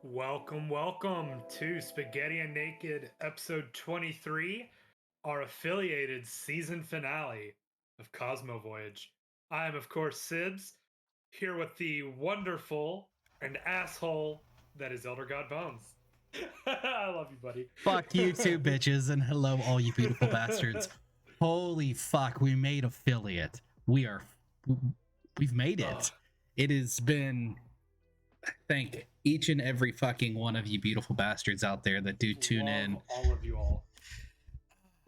Welcome to Spaghetti and Naked episode 23, our affiliated season finale of Cosmo Voyage. I am, of course, Sybs, here with the wonderful and asshole that is ElderGodBones. I love you, buddy. Fuck you too, bitches, and hello, all you beautiful bastards. Holy fuck, we made affiliate. We've made it. Ugh. It has been. Thank each and every fucking one of you beautiful bastards out there that do tune Love in. all of you all.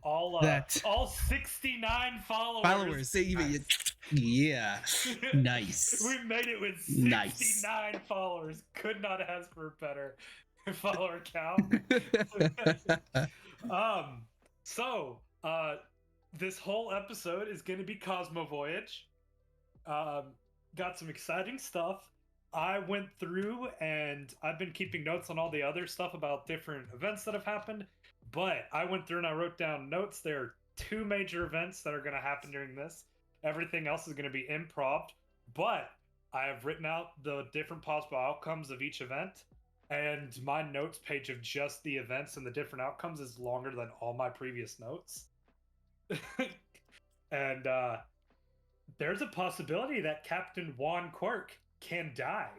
All 69 followers. Nice. Yeah, nice. We made it with 69 followers. Could not ask for a better follower count. This whole episode is going to be Cosmo Voyage. Got some exciting stuff. I went through and I've been keeping notes on all the other stuff about different events that have happened, but I went through and I wrote down notes. There are two major events that are going to happen during this. Everything else is going to be improv, but I have written out the different possible outcomes of each event, and my notes page of just the events and the different outcomes is longer than all my previous notes. And there's a possibility that Captain Juan Quirk can die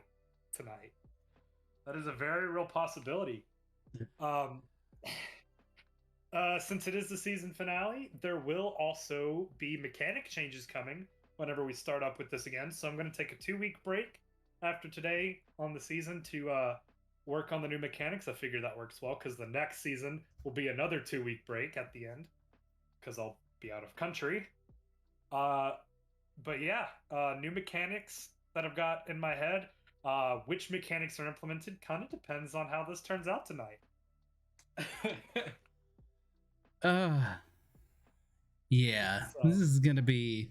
tonight. That is a very real possibility. Since it is the season finale, there will also be mechanic changes coming whenever we start up with this again. So I'm going to take a 2-week break after today on the season to work on the new mechanics. I figure that works well because the next season will be another 2-week break at the end because I'll be out of country. But yeah, new mechanics that I've got in my head. Which mechanics are implemented kind of depends on how this turns out tonight. Yeah, so, this is gonna be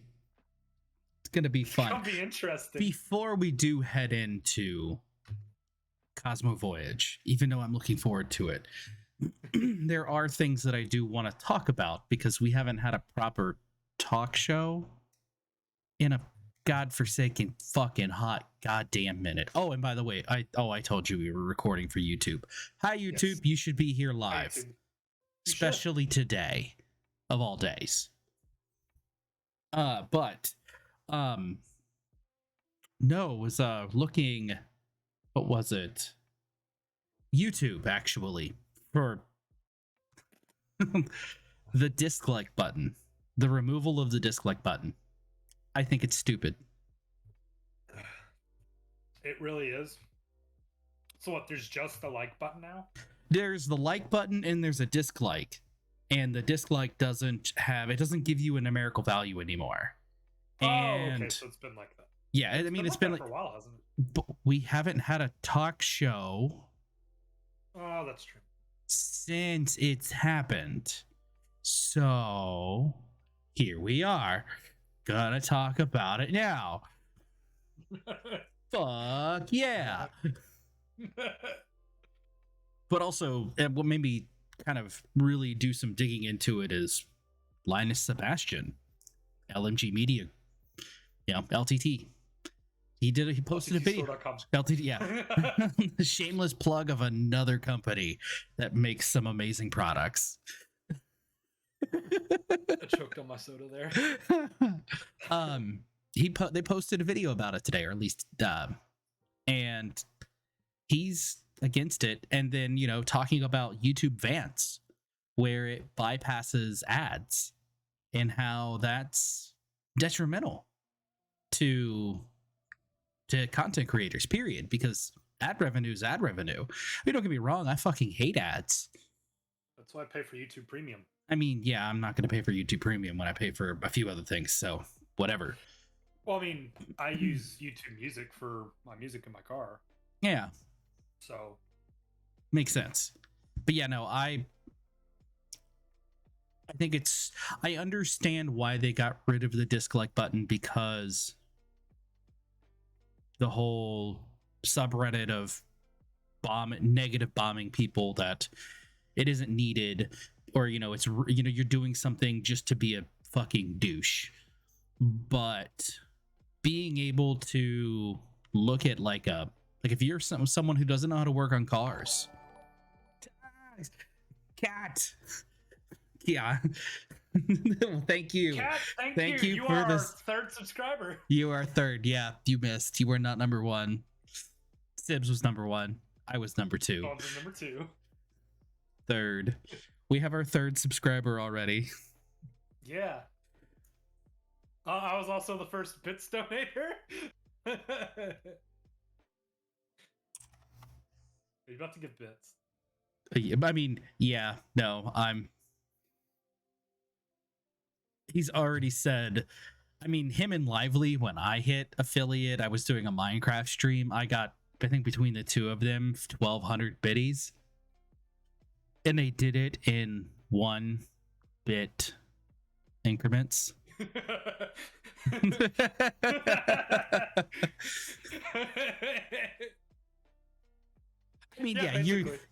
fun. It's gonna be interesting. Before we do head into Cosmo Voyage, even though I'm looking forward to it, there are things that I do want to talk about because we haven't had a proper talk show in a godforsaken fucking hot goddamn minute. Oh, and by the way, I told you we were recording for YouTube. Hi YouTube, yes. You should be here live. Especially today of all days. No, was looking, what was it? YouTube actually for the dislike button. The removal of the dislike button. I think it's stupid. It really is. So what, there's just the like button now? There's the like button and there's a dislike. And the dislike doesn't give you a numerical value anymore. Okay, so it's been like that. Yeah, I mean, it's been like for a while, hasn't it? But we haven't had a talk show. Oh, that's true. Since it's happened. So here we are. Gonna talk about it now. Fuck yeah. But also, what made me kind of really do some digging into it is Linus Sebastian, LMG Media, LTT. He posted a video. LTT, yeah. Shameless plug of another company that makes some amazing products. I choked on my soda there. They posted a video about it today, or at least and he's against it, and then talking about YouTube Vance, where it bypasses ads and how that's detrimental to content creators, period, because ad revenue is ad revenue. I mean, don't get me wrong, I fucking hate ads. That's why I pay for YouTube Premium. I mean, yeah, I'm not going to pay for YouTube Premium when I pay for a few other things, so whatever. Well, I mean, I use YouTube Music for my music in my car. Yeah. So. Makes sense. But yeah, no, I think I understand why they got rid of the dislike button, because the whole subreddit of negative bombing people that it isn't needed, or it's you're doing something just to be a fucking douche. But being able to look at like a Like if you're someone who doesn't know how to work on cars. Cat. Yeah. Thank you. Cat, thank you. Thank you You for are this. our third subscriber. You are third. Yeah, you missed. You were not number one. Sybs was number one. I was number two. Bones is number 2. Third. We have our third subscriber already. Yeah. I was also the first bits donator. Are you about to give bits? I mean, yeah, no, he's already said, I mean, him and Lively, when I hit affiliate, I was doing a Minecraft stream. I got, I think between the two of them, 1,200 biddies. And they did it in 1-bit increments. I mean, yeah,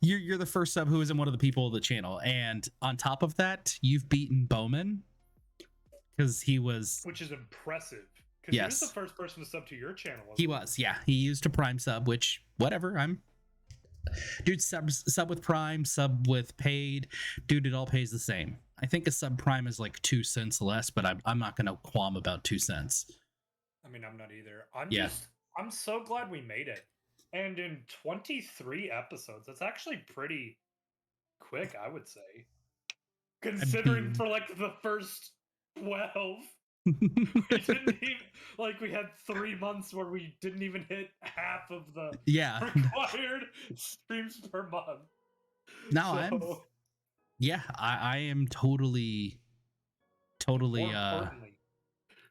you're the first sub who isn't one of the people of the channel, and on top of that, you've beaten Bowman because he was, which is impressive. Because yes, he was the first person to sub to your channel. He was, yeah. He used a Prime sub, which whatever. Dude, sub with Prime, sub with paid. Dude, it all pays the same. I think a sub Prime is like 2 cents less, but I'm not gonna qualm about 2 cents. I mean, I'm not either. I'm so glad we made it. And in 23 episodes, that's actually pretty quick, I would say. Considering for like the first 12, we didn't even, like, we had 3 months where we didn't even hit half of the required streams per month. No, I am totally More importantly,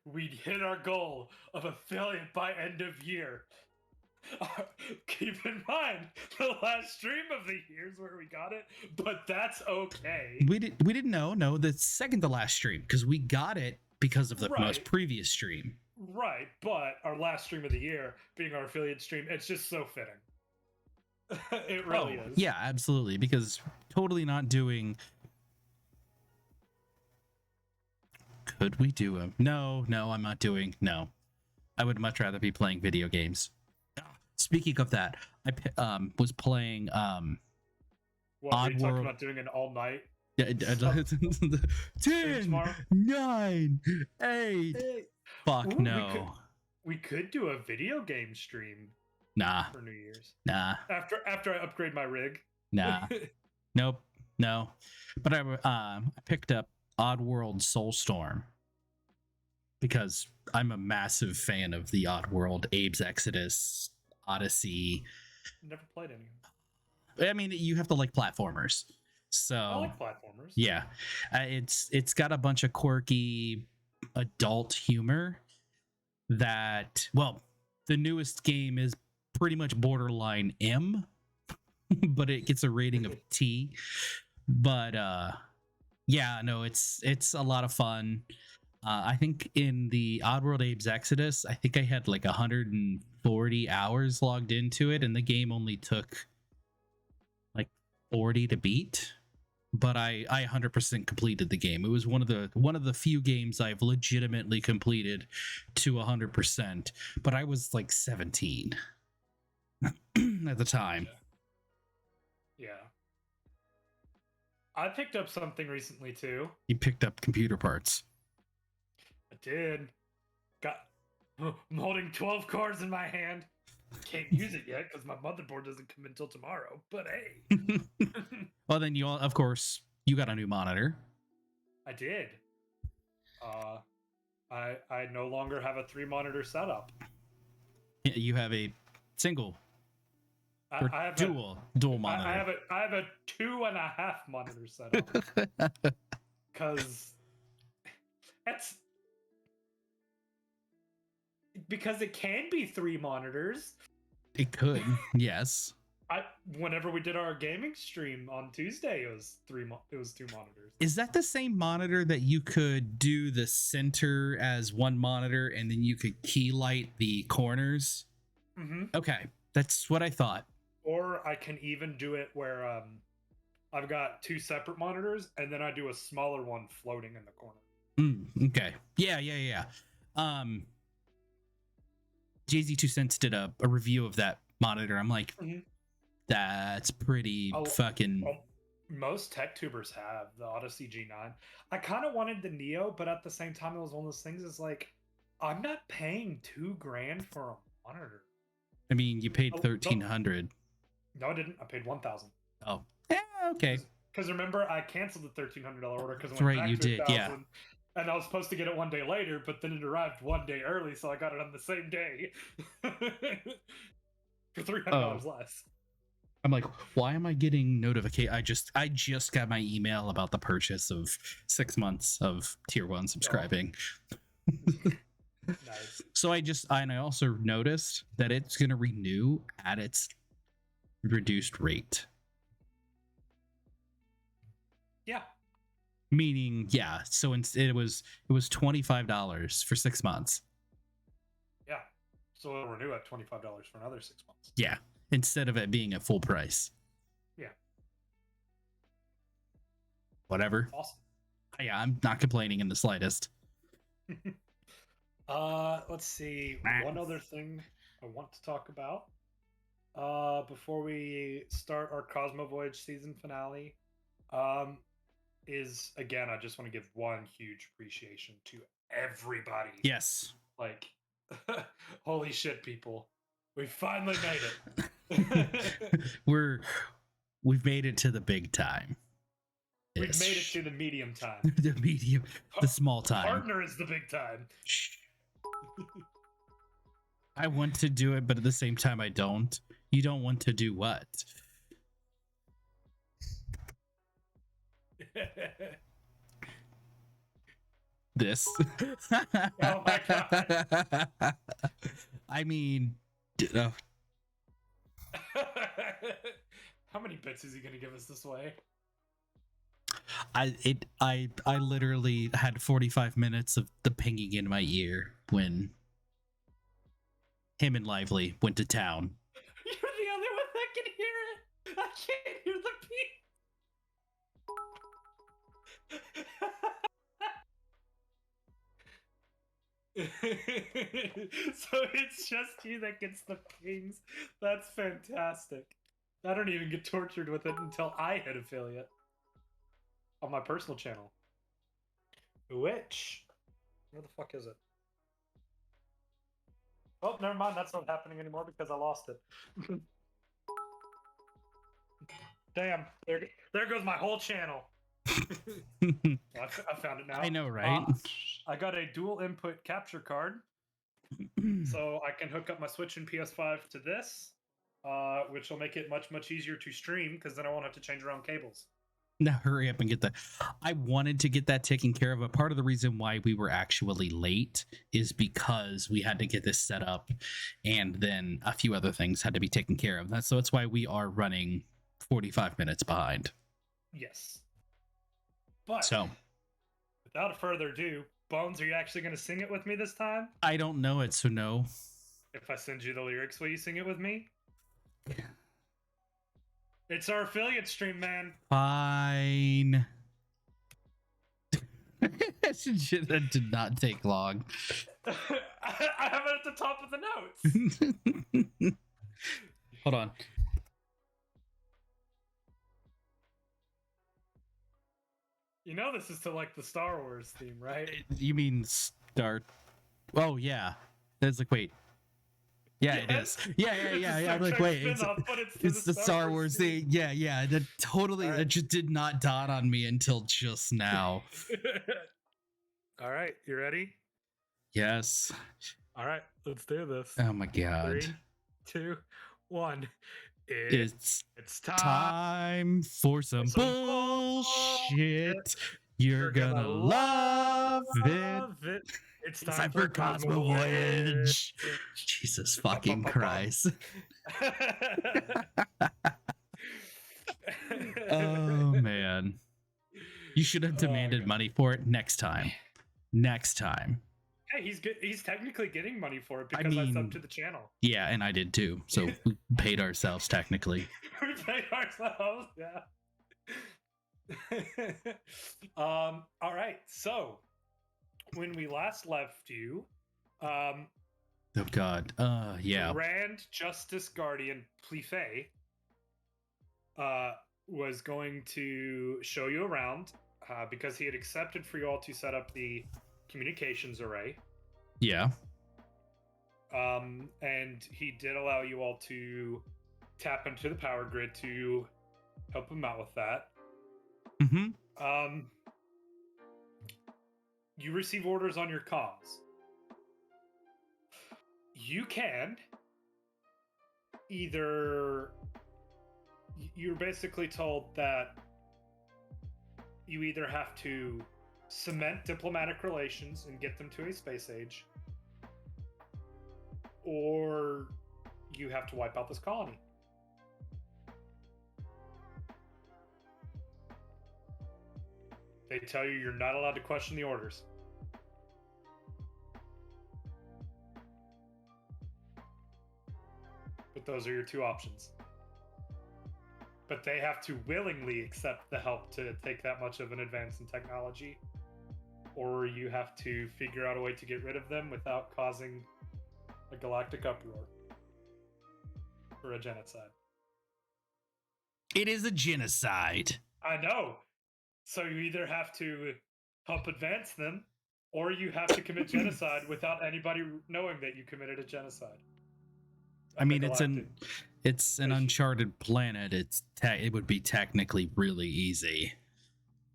we'd hit our goal of affiliate by end of year. Keep in mind the last stream of the year is where we got it, but that's okay. We didn't know the second to last stream, because we got it because of the most previous stream. Right, but our last stream of the year being our affiliate stream, it's just so fitting. It really is. Yeah, absolutely, because totally not doing. Could we do a no, I'm not doing. No, I would much rather be playing video games. Speaking of that, I was playing what, are you talking about doing an all night? 10, 9, 8. Fuck no. We could do a video game stream. Nah. For New Year's. Nah. After I upgrade my rig. Nah. Nope. No. But I picked up Oddworld Soulstorm because I'm a massive fan of the Oddworld, Abe's Exodus, Odyssey. Never played any. I mean, you have to like platformers. So I like platformers. Yeah, it's got a bunch of quirky adult humor that, well, the newest game is pretty much borderline M, but it gets a rating of T. But yeah, no, it's a lot of fun. I think in the Oddworld Abe's Exodus, I think I had like 140 hours logged into it, and the game only took like 40 to beat. But I 100% completed the game. It was one of the few games I've legitimately completed to 100%. But I was like 17 at the time. Yeah. I picked up something recently too. You picked up computer parts. I did. I'm holding 12 cards in my hand. Can't use it yet because my motherboard doesn't come until tomorrow. But hey. Well, then of course, you got a new monitor. I did. I no longer have a 3-monitor setup. You have a single. I have dual monitor. I have a 2.5 monitor setup. Because it can be 3 monitors. It could, yes. Whenever we did our gaming stream on Tuesday, it was 2 monitors. Is that the same monitor that you could do the center as one monitor and then you could key light the corners? Mm-hmm. Okay, that's what I thought. Or I can even do it where I've got 2 separate monitors and then I do a smaller one floating in the corner. Okay. Yeah. JZ2 Cents did a review of that monitor. I'm like, Mhm. that's pretty Oh, fucking. oh, most tech tubers have the Odyssey G9. I kind of wanted the Neo, but at the same time, it was one of those things. Is like, I'm not paying $2,000 for a monitor. I mean, you paid Oh, 1,300. no, I didn't. I paid 1,000. Oh, yeah, okay. Because remember, I canceled the $1,300 order because I That's went right, back you to did, yeah. 1,000, and I was supposed to get it one day later, but then it arrived one day early, so I got it on the same day for $300 Oh, less. I'm like, why am I getting notification? I just got my email about the purchase of 6 months of tier 1 subscribing. Nice. So I also noticed that it's going to renew at its reduced rate. Yeah. Meaning, yeah. So it was $25 for 6 months. Yeah. So it'll renew at $25 for another 6 months. Yeah. Instead of it being at full price. Yeah. Whatever. Awesome. Yeah, I'm not complaining in the slightest. Let's see. One other thing I want to talk about. Before we start our Cosmo Voyage season finale, is again, I just want to give one huge appreciation to everybody. Yes. Like, holy shit, people. We finally made it. We've made it to the big time. We've made it to the medium time. The medium, the small time. Partner is the big time. I want to do it, but at the same time, I don't. You don't want to do what? This. Oh my god. I mean, how many bits is he gonna give us this way? I literally had 45 minutes of the pinging in my ear when him and Lively went to town. You're the only one that can hear it. I can't hear the ping. So it's just you that gets the pings. That's fantastic. I don't even get tortured with it until I hit affiliate on my personal channel. Which, where the fuck is it? Oh, never mind. That's not happening anymore because I lost it. Damn, there goes my whole channel. I found it now. I know, right? I got a dual input capture card, so I can hook up my Switch and PS5 to this, which will make it much easier to stream because then I won't have to change around cables. Now hurry up and get that. I wanted to get that taken care of, but part of the reason why we were actually late is because we had to get this set up, and then a few other things had to be taken care of. That's why we are running 45 minutes behind. Yes. But so, without further ado, Bones, are you actually going to sing it with me this time? I don't know it, so no. If I send you the lyrics, will you sing it with me? Yeah. It's our affiliate stream, man. Fine. That did not take long. I have it at the top of the notes. Hold on. You know this is to like the Star Wars theme, right? You mean Star? Oh yeah. It's like wait. Yeah, yes. It is. Yeah. I'm like, wait, it's the Star Wars thing. Yeah. That totally, right. That just did not dawn on me until just now. All right, you ready? Yes. All right, let's do this. Oh my god. 3, 2, 1. It's time for some bullshit. You're gonna love it. It's time for Cosmo Voyage. Jesus fucking Christ. Oh man. You should have demanded money for it next time. Hey, he's good. He's technically getting money for it because I subbed to the channel. Yeah, and I did too. So we paid ourselves technically. We paid ourselves, yeah. All right. So when we last left you, Oh God. Yeah. Grand Justice Guardian Plife was going to show you around because he had accepted for you all to set up the communications array. Yeah. And he did allow you all to tap into the power grid to help him out with that. Mm-hmm. You receive orders on your comms. You can either... You're basically told that you either have to cement diplomatic relations and get them to a space age, or you have to wipe out this colony. They tell you you're not allowed to question the orders. But those are your two options. But they have to willingly accept the help to take that much of an advance in technology, or you have to figure out a way to get rid of them without causing a galactic uproar or a genocide. It is a genocide. I know. So you either have to help advance them, or you have to commit genocide without anybody knowing that you committed a genocide. I mean, it's an uncharted planet. It would be technically really easy.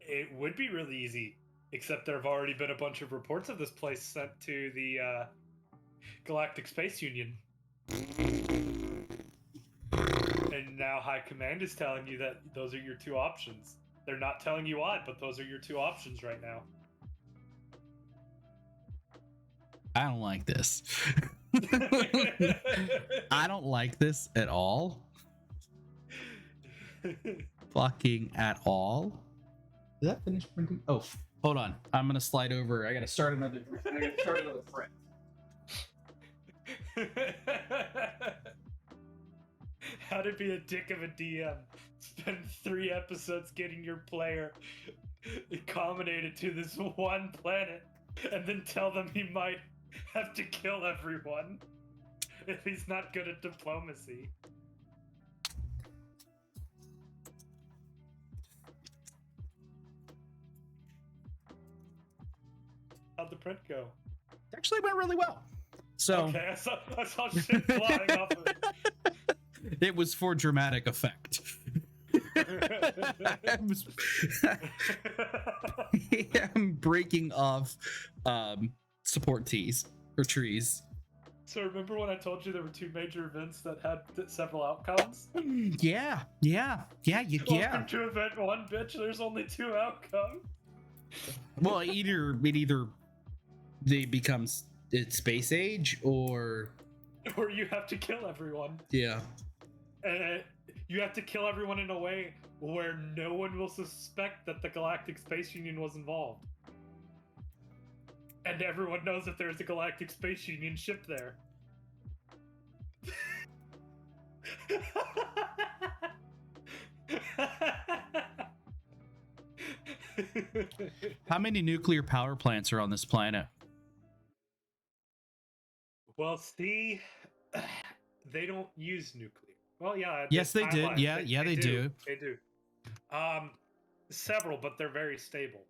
It would be really easy, except there have already been a bunch of reports of this place sent to the Galactic Space Union. And now High Command is telling you that those are your two options. They're not telling you why, but those are your two options right now. I don't like this. I don't like this at all. Fucking at all. Is that finished printing? Oh, hold on. I'm gonna slide over. I gotta start another print. How to be a dick of a DM. Spend 3 episodes getting your player accommodated to this one planet, and then tell them he might have to kill everyone if he's not good at diplomacy. How'd the print go? It actually went really well. So okay, I saw shit flying off of it. It was for dramatic effect. I'm breaking off support tees or trees. So remember when I told you there were 2 major events that had several outcomes? Yeah. Welcome to event 1, bitch. There's only 2 outcomes. Well, either they becomes it's space age or you have to kill everyone. Yeah. And you have to kill everyone in a way where no one will suspect that the Galactic Space Union was involved. And everyone knows that there's a Galactic Space Union ship there. How many nuclear power plants are on this planet? Well, see, they don't use nuclear. Well, yeah. Yes, they did. Yeah, they do. They do. Several, but they're very stable.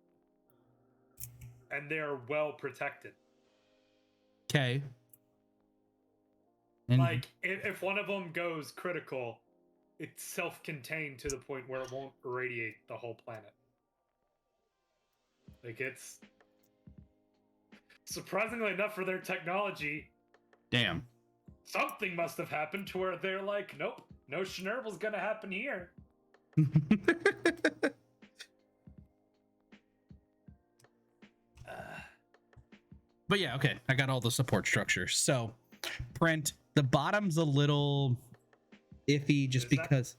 And they're well protected. Okay. Like, if one of them goes critical, it's self-contained to the point where it won't irradiate the whole planet. Like, it's... Surprisingly enough for their technology... Damn. Something must have happened to where they're like, nope, no Schnerble's gonna happen here. But yeah, okay. I got all the support structures. So, print. The bottom's a little iffy just because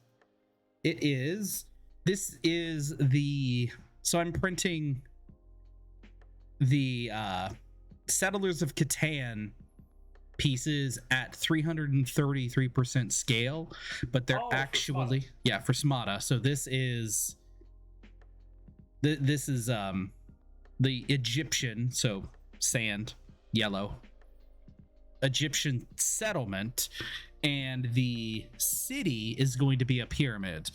it is. This is the... So I'm printing the Settlers of Catan pieces at 333% scale, but they're actually... For Smada. So this is... This is the Egyptian, so sand, yellow, Egyptian settlement, and the city is going to be a pyramid,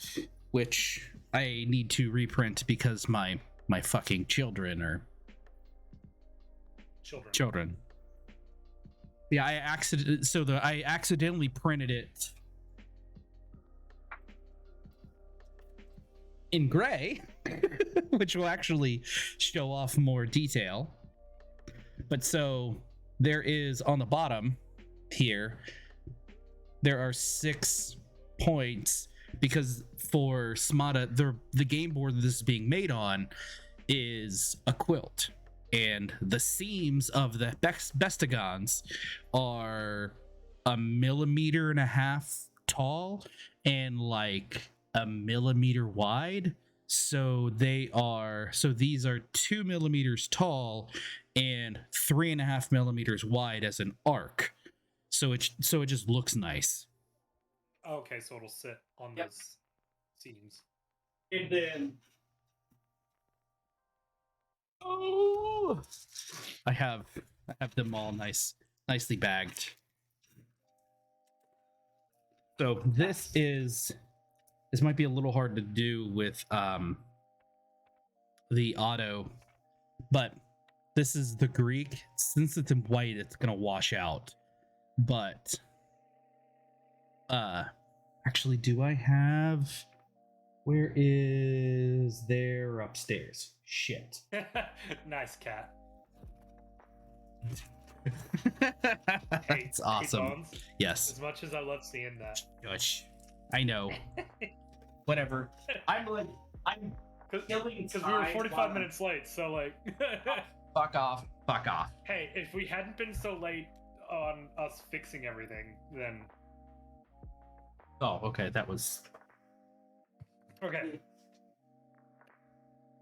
which I need to reprint because my fucking children are children. Yeah, I accidentally printed it in gray, which will actually show off more detail. But so there is on the bottom here, there are 6 points because for Smada, the game board that this is being made on is a quilt, and the seams of the bestagons are 1.5 millimeters tall and like 1 millimeter wide. So these are 2 millimeters tall and 3.5 millimeters wide as an arc. So it just looks nice. Okay, so it'll sit on those seams. And then I have them all nicely bagged. So this might be a little hard to do with the auto, but this is the Greek. Since it's in white, it's gonna wash out. But actually, do I have? Where is there upstairs? Shit. Nice cat. It's awesome. Bones, yes. As much as I love seeing that. Gosh, I know. Whatever. I'm killing because we were 45 minutes late, so like. Fuck off. Fuck off. Hey, if we hadn't been so late on us fixing everything, then. Oh, okay. That was. Okay.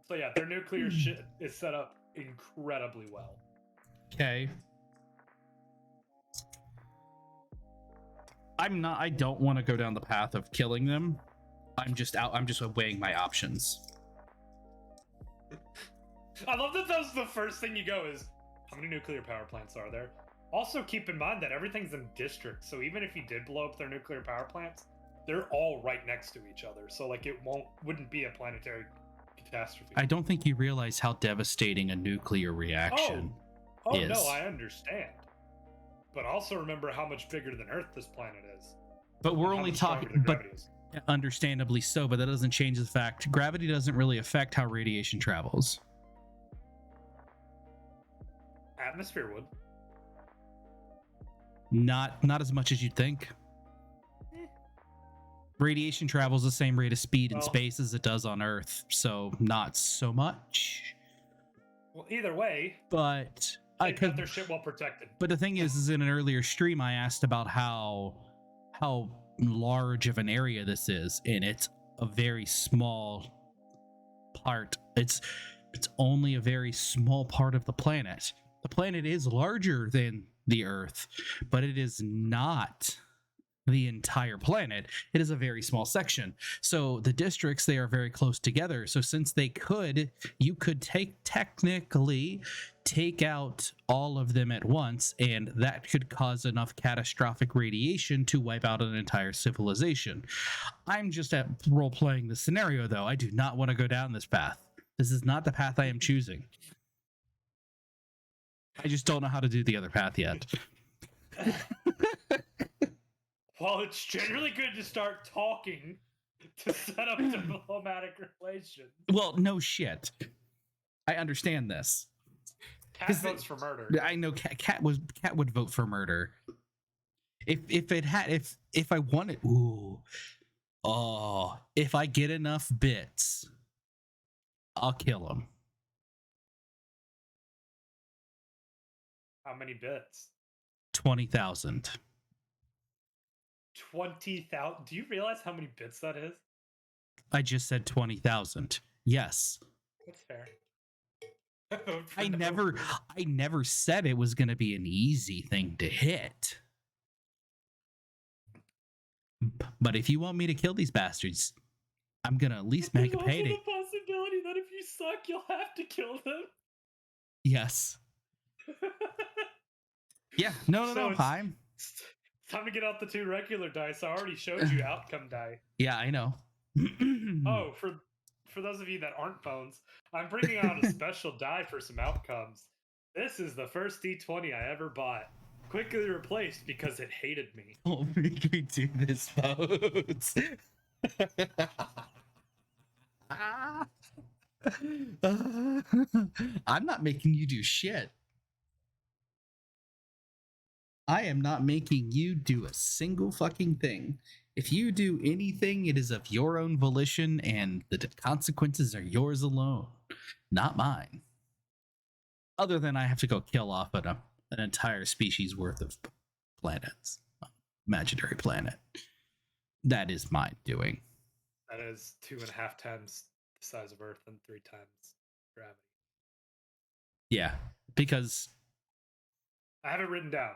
So yeah, their nuclear shit is set up incredibly well. Okay. I don't want to go down the path of killing them. I'm just weighing my options. I love that was the first thing you go is, how many nuclear power plants are there? Also keep in mind that everything's in districts, so even if you did blow up their nuclear power plants, they're all right next to each other. So like it wouldn't be a planetary catastrophe. I don't think you realize how devastating a nuclear reaction is. No, I understand. But also remember how much bigger than Earth this planet is. But we're only talking, but understandably so, but that doesn't change the fact gravity doesn't really affect how radiation travels. Atmosphere would. Not as much as you'd think. Radiation travels the same rate of speed in space as it does on Earth, so not so much. Well, either way, but they got their shit well protected. But the thing is in an earlier stream, I asked about how large of an area this is, and it's a very small part. It's only a very small part of the planet. The planet is larger than the Earth, but it is not the entire planet. It is a very small section. So the districts, they are very close together. So since you could technically take out all of them at once, and that could cause enough catastrophic radiation to wipe out an entire civilization. I'm just role playing the scenario, though. I do not want to go down this path. This is not the path I am choosing. I just don't know how to do the other path yet. Well, it's generally good to start talking to set up diplomatic relations. Well, no shit. I understand this. Cat votes for murder. I know Cat would vote for murder. If I wanted, if I get enough bits, I'll kill him. How many bits? 20,000. 20,000. Do you realize how many bits that is? I just said 20,000. Yes. That's fair. I never said it was going to be an easy thing to hit. But if you want me to kill these bastards, I'm going to at least make a payday. There's also the possibility that if you suck, you'll have to kill them. Yes. Yeah, no, So it's time to get out the 2 regular dice. I already showed you outcome die. yeah, I know. Oh, for those of you that aren't phones, I'm bringing out a special die for some outcomes. This is the first D20 I ever bought. Quickly replaced because it hated me. Don't make me do this, folks. I'm not making you do shit. I am not making you do a single fucking thing. If you do anything, it is of your own volition, and the consequences are yours alone, not mine. Other than I have to go kill off an entire species worth of planets, imaginary planet. That is my doing. That is 2.5 times the size of Earth and 3 times gravity. Yeah, because I have it written down.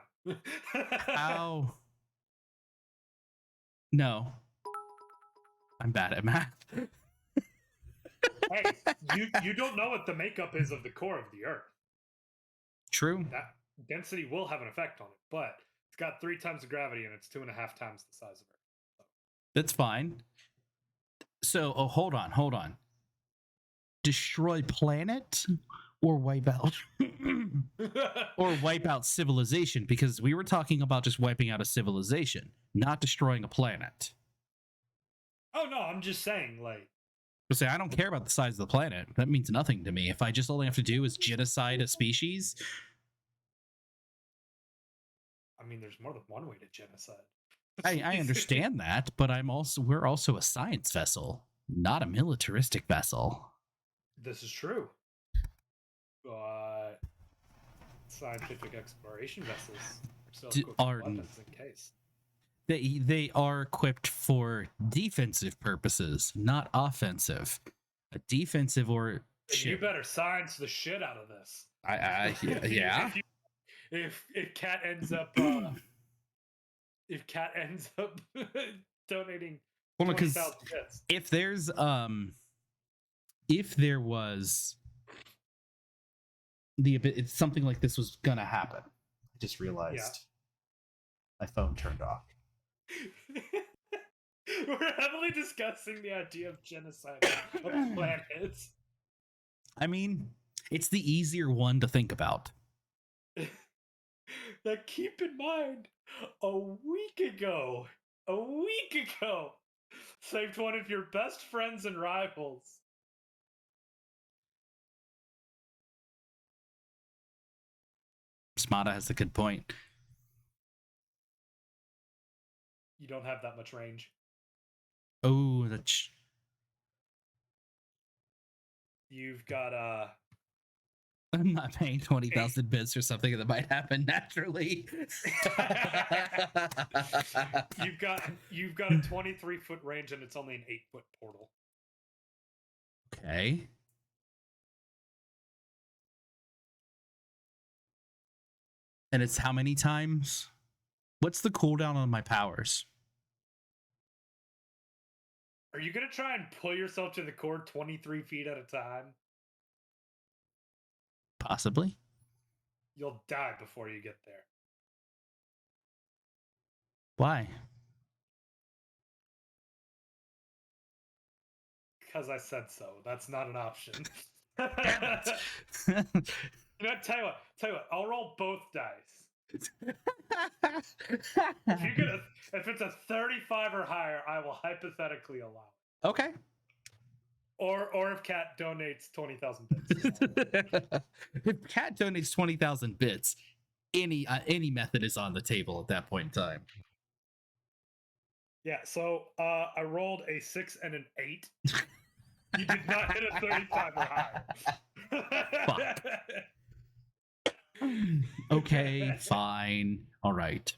how? No, I'm bad at math. Hey, you don't know what the makeup is of the core of the Earth. True. That density will have an effect on it, but it's got 3 times the gravity and it's 2.5 times the size of Earth. So. That's fine. So, hold on. Destroy planet or wipe out or wipe out civilization, because we were talking about just wiping out a civilization, not destroying a planet. Oh no, I'm just saying, like, Say I don't care about the size of the planet. That means nothing to me. If I just only have to do is genocide a species. I mean, there's more than one way to genocide. I understand that, but we're also a science vessel, not a militaristic vessel. This is true. Scientific exploration vessels are weapons in case. They are equipped for defensive purposes, not offensive. A defensive or you better science the shit out of this. Yeah. If Cat ends up donating 20,000 bits. If there was it's something like this was gonna happen. I just realized my phone turned off. We're heavily discussing the idea of genocide of planets. I mean, it's the easier one to think about. Now keep in mind, a week ago, saved one of your best friends and rivals. Smada has a good point. You don't have that much range. Oh, that's... You've got I'm not paying 20,000 bits for something that might happen naturally. you've got a 23-foot range and it's only an 8-foot portal. Okay. And it's how many times? What's the cooldown on my powers? Are you going to try and pull yourself to the core 23 feet at a time? Possibly. You'll die before you get there. Why? Because I said so. That's not an option. Damn it. You know, tell you what, I'll roll both dice. If it's a 35 or higher, I will hypothetically allow it. Okay. Or if Cat donates 20,000 bits. If Cat donates 20,000 bits, any method is on the table at that point in time. Yeah, so I rolled a 6 and an 8. You did not hit a 35 or higher. Fuck. Okay, fine. All right.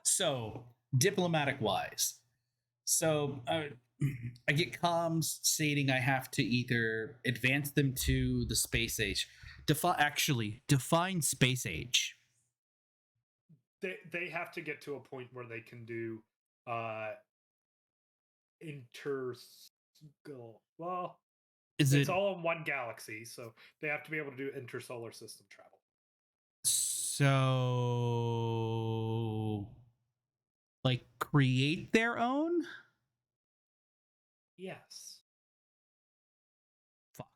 So, diplomatic wise. So, I get comms stating I have to either advance them to the space age. Define space age. They have to get to a point where they can do well, it's all in one galaxy, so they have to be able to do intersolar system travel. So, like, create their own? Yes. Fuck.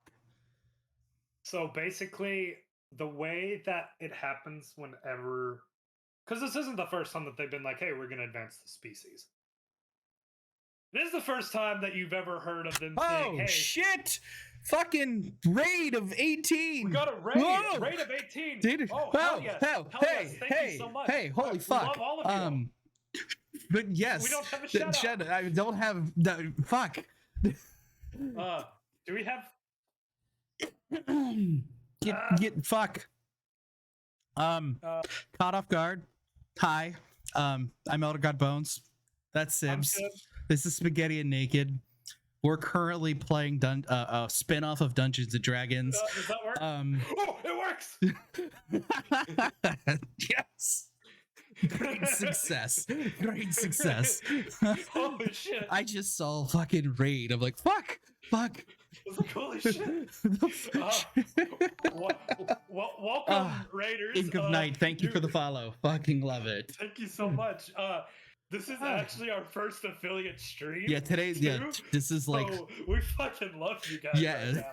So basically, the way that it happens whenever, because this isn't the first time that they've been like, "Hey, we're going to advance the species." This is the first time that you've ever heard of them saying, Oh, "Hey, shit! Fucking raid of 18! we got a Whoa! raid of 18." Dude, Oh, hell whoa, yes. hell, Hell yes. hey, Thank you hey, so much. hey, holy We fuck. love all of you. But We yes, don't have a shout out. I don't have the fuck. Do we have Get fuck. uh Caught off guard. Hi. I'm ElderGodBones. That's I'm Sybs. good. This is Spaghetti and Naked. We're currently playing a spin-off of Dungeons and Dragons. Does that work? Oh, it works. Yes. Great success. Great success. Holy shit. I just saw fucking raid. I'm like, fuck. I was like, holy shit. Welcome, Raiders. Ink of Night, thank you for the follow. Fucking love it. Thank you so much. This is actually our first affiliate stream. Yeah, today, too. yeah, this is like, So we fucking love you guys yeah. right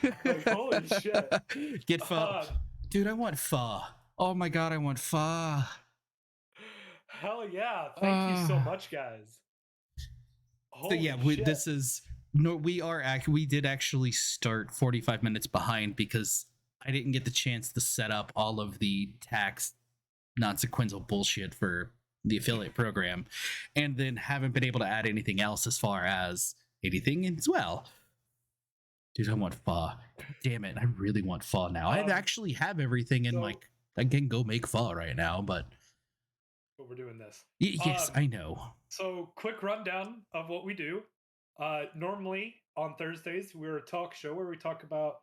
now. Like, holy shit. Get pho. Dude, I want pho. Oh my god, I want pho. Hell yeah. Thank you so much, guys. So yeah, this is we did actually start 45 minutes behind because I didn't get the chance to set up all of the tax non-sequential bullshit for the affiliate program, and then haven't been able to add anything else as far as anything as well. Dude, I want pho. Damn it, I really want pho now. I actually have everything in I can go make pho right now, but we're doing this. Yes, I know. So, quick rundown of what we do. Normally on Thursdays, we're a talk show where we talk about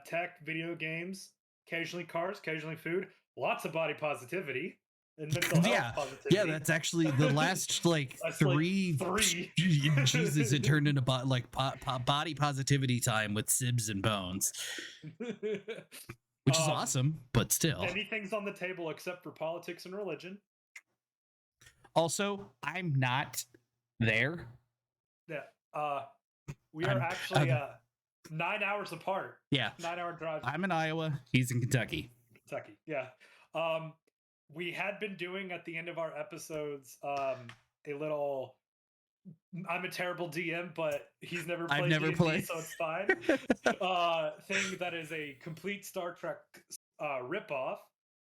tech, video games, occasionally cars, occasionally food, lots of body positivity and mental health positivity. Yeah, that's actually the last like three. Jesus, it turned into body positivity time with Sybs and Bones, which is awesome, but still. Anything's on the table except for politics and religion. Also, I'm not there. Yeah. We are actually 9 hours apart. Yeah. 9-hour drive. I'm in Iowa. He's in Kentucky. Yeah. We had been doing at the end of our episodes a little I'm a terrible DM, but he's never played. I've never D&D, played, so it's fine. Thing that is a complete Star Trek ripoff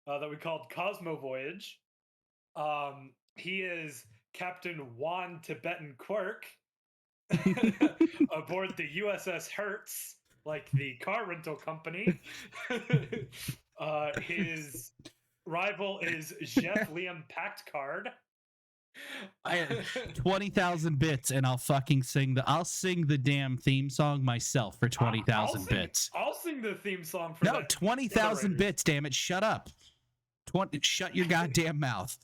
that we called Cosmo Voyage. He is Captain Juan Tibetan Quirk aboard the USS Hertz, like the car rental company. His rival is Jeff Liam Packard. I had 20,000 bits, and I'll fucking I'll sing the damn theme song myself for 20,000 bits. I'll sing the theme song for no 20,000 bits. Damn it! Shut up. Shut your goddamn mouth.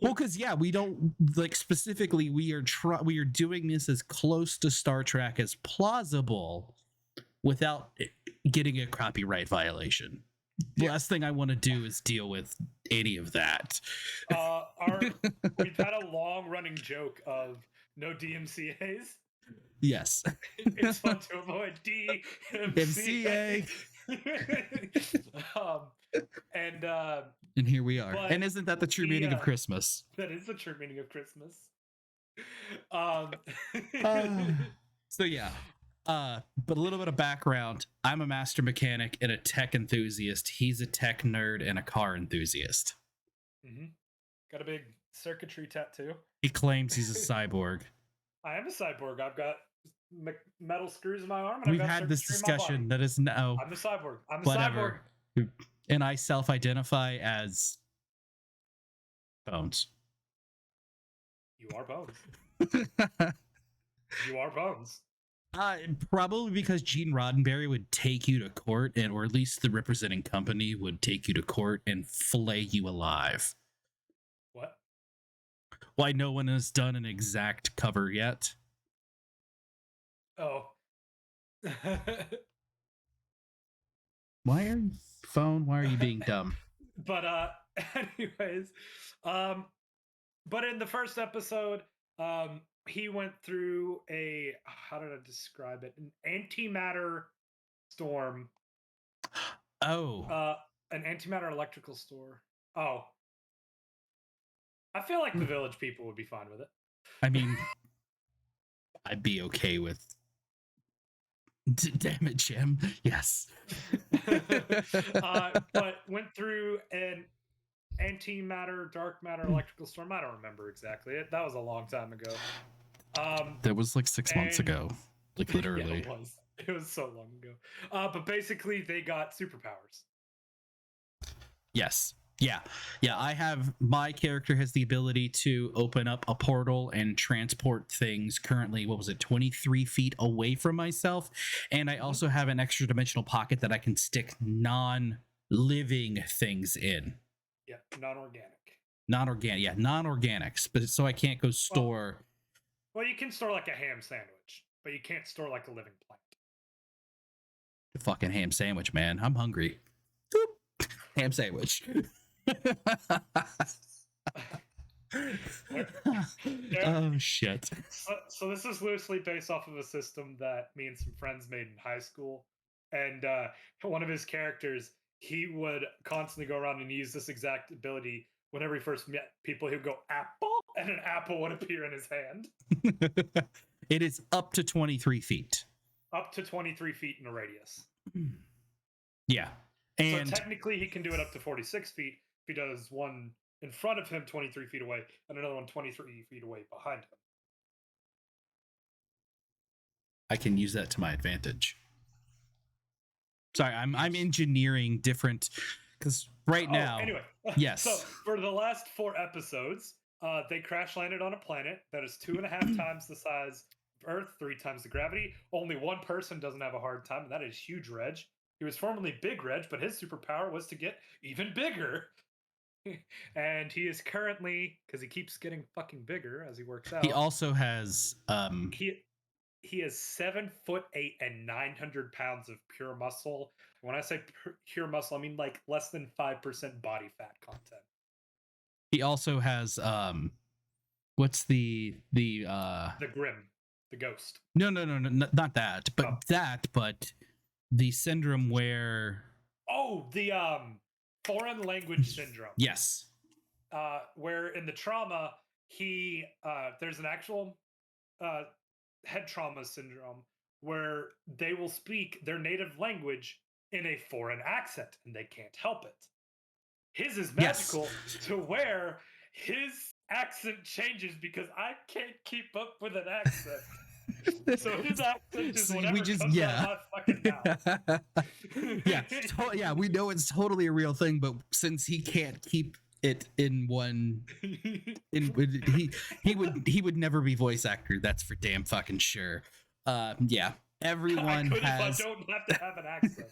Well, because we don't specifically. We are doing this as close to Star Trek as plausible, without getting a copyright violation. The last thing I want to do is deal with any of that. We've had a long-running joke of no DMCAs. Yes. It's fun to avoid DMCA. And here we are. And isn't that the true meaning of Christmas? That is the true meaning of Christmas. So yeah. But a little bit of background. I'm a master mechanic and a tech enthusiast. He's a tech nerd and a car enthusiast. Mm-hmm. Got a big circuitry tattoo. He claims he's a cyborg. I am a cyborg. I've got metal screws in my arm. And We've had this discussion. That is no. I'm a cyborg. Whatever. And I self-identify as Bones. You are Bones. You are Bones. Probably because Gene Roddenberry would take you to court, or at least the representing company would take you to court and fillet you alive. What? Why no one has done an exact cover yet? Oh. Why are you phone? Why are you being dumb? But anyways, but in the first episode, he went through a, how did I describe it? An antimatter storm. Oh, An antimatter electrical store. Oh, I feel like the village people would be fine with it. I mean, I'd be okay with. Damn it, Jim. Yes. But went through an antimatter, dark matter, electrical storm. I don't remember exactly. That was a long time ago. That was like 6 months ago. Like literally. Yeah, it was so long ago. But basically, they got superpowers. Yes. Yeah. I have, my character has the ability to open up a portal and transport things currently, what was it, 23 feet away from myself. And I also have an extra dimensional pocket that I can stick non-living things in. Yeah, non-organic. Non-organic, non-organics. But so I can't go store. Well, you can store like a ham sandwich, but you can't store like a living plant. The fucking ham sandwich, man. I'm hungry. Ham sandwich. Oh shit. So this is loosely based off of a system that me and some friends made in high school, and one of his characters, he would constantly go around and use this exact ability. Whenever he first met people, he would go apple, and an apple would appear in his hand. It is up to 23 feet. Up to 23 feet in a radius. Yeah. And so technically he can do it up to 46 feet if he does one in front of him 23 feet away and another one 23 feet away behind him. I can use that to my advantage. Sorry, I'm engineering different, because right now. Anyway, yes. So for the last 4 episodes, they crash landed on a planet that is 2.5 times the size of Earth, 3 times the gravity. Only one person doesn't have a hard time, and that is Huge Reg. He was formerly Big Reg, but his superpower was to get even bigger. And he is currently, because he keeps getting fucking bigger as he works out. He also has he is 7'8" and 900 pounds of pure muscle. When I say pure muscle, I mean like less than 5% body fat content. He also has what's the Grim, the ghost. No, not that, but but the syndrome where the foreign language syndrome. Yes. Where in the trauma he there's an actual head trauma syndrome where they will speak their native language in a foreign accent and they can't help it. His is magical to where his accent changes because I can't keep up with an accent. So his accent is whatever comes out of my fucking mouth. We know it's totally a real thing, but since he can't keep it in one, he would never be voice actor. That's for damn fucking sure. Everyone has. I don't have to have an accent.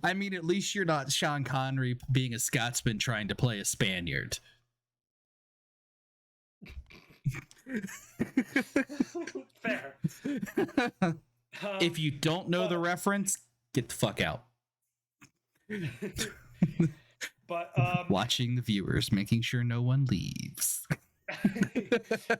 I mean, at least you're not Sean Connery being a Scotsman trying to play a Spaniard. Fair. If you don't know the reference, get the fuck out. But watching the viewers, making sure no one leaves.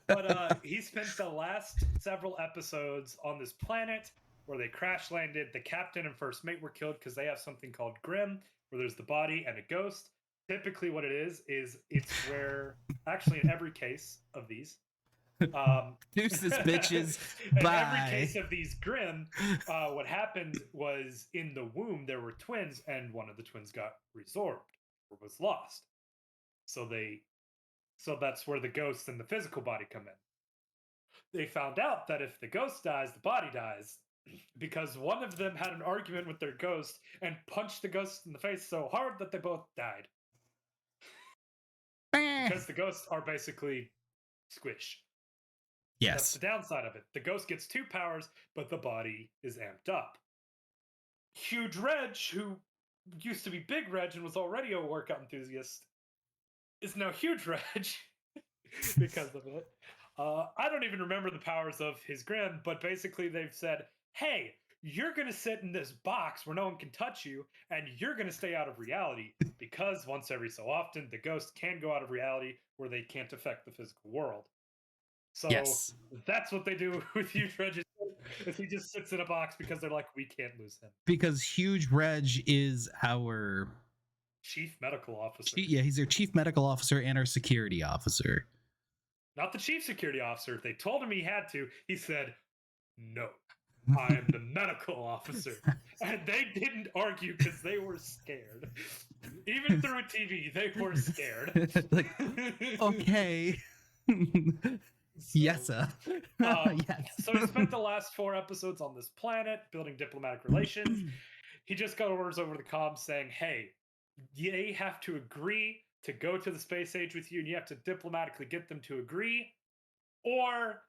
But he spent the last several episodes on this planet where they crash landed. The captain and first mate were killed because they have something called Grim, where there's the body and a ghost. Typically what it is it's where, actually in every case of these, deuces bitches. In bye. Every case of these Grim, what happened was in the womb there were twins, and one of the twins got resorbed or was lost. So that's where the ghost and the physical body come in. They found out that if the ghost dies, the body dies, because one of them had an argument with their ghost and punched the ghost in the face so hard that they both died. Because the ghosts are basically squish. Yes. That's the downside of it. The ghost gets 2 powers, but the body is amped up. Huge Reg, who used to be Big Reg and was already a workout enthusiast, is now Huge Reg because of it. I don't even remember the powers of his Grim, but basically they've said, hey, you're going to sit in this box where no one can touch you, and you're going to stay out of reality because once every so often, the ghost can go out of reality where they can't affect the physical world. So Yes. that's what they do with Huge Reg. Is he just sits in a box because they're like, we can't lose him. Because Huge Reg is our Chief medical officer. yeah, he's our chief medical officer and our security officer. Not the chief security officer. They told him he had to. He said, no, I am the medical officer. And they didn't argue because they were scared. Even through a TV, they were scared. Like, okay. Yes, sir. Yes. So he spent the last 4 episodes on this planet building diplomatic relations. He just got orders over the comms saying, hey, they have to agree to go to the space age with you, and you have to diplomatically get them to agree, or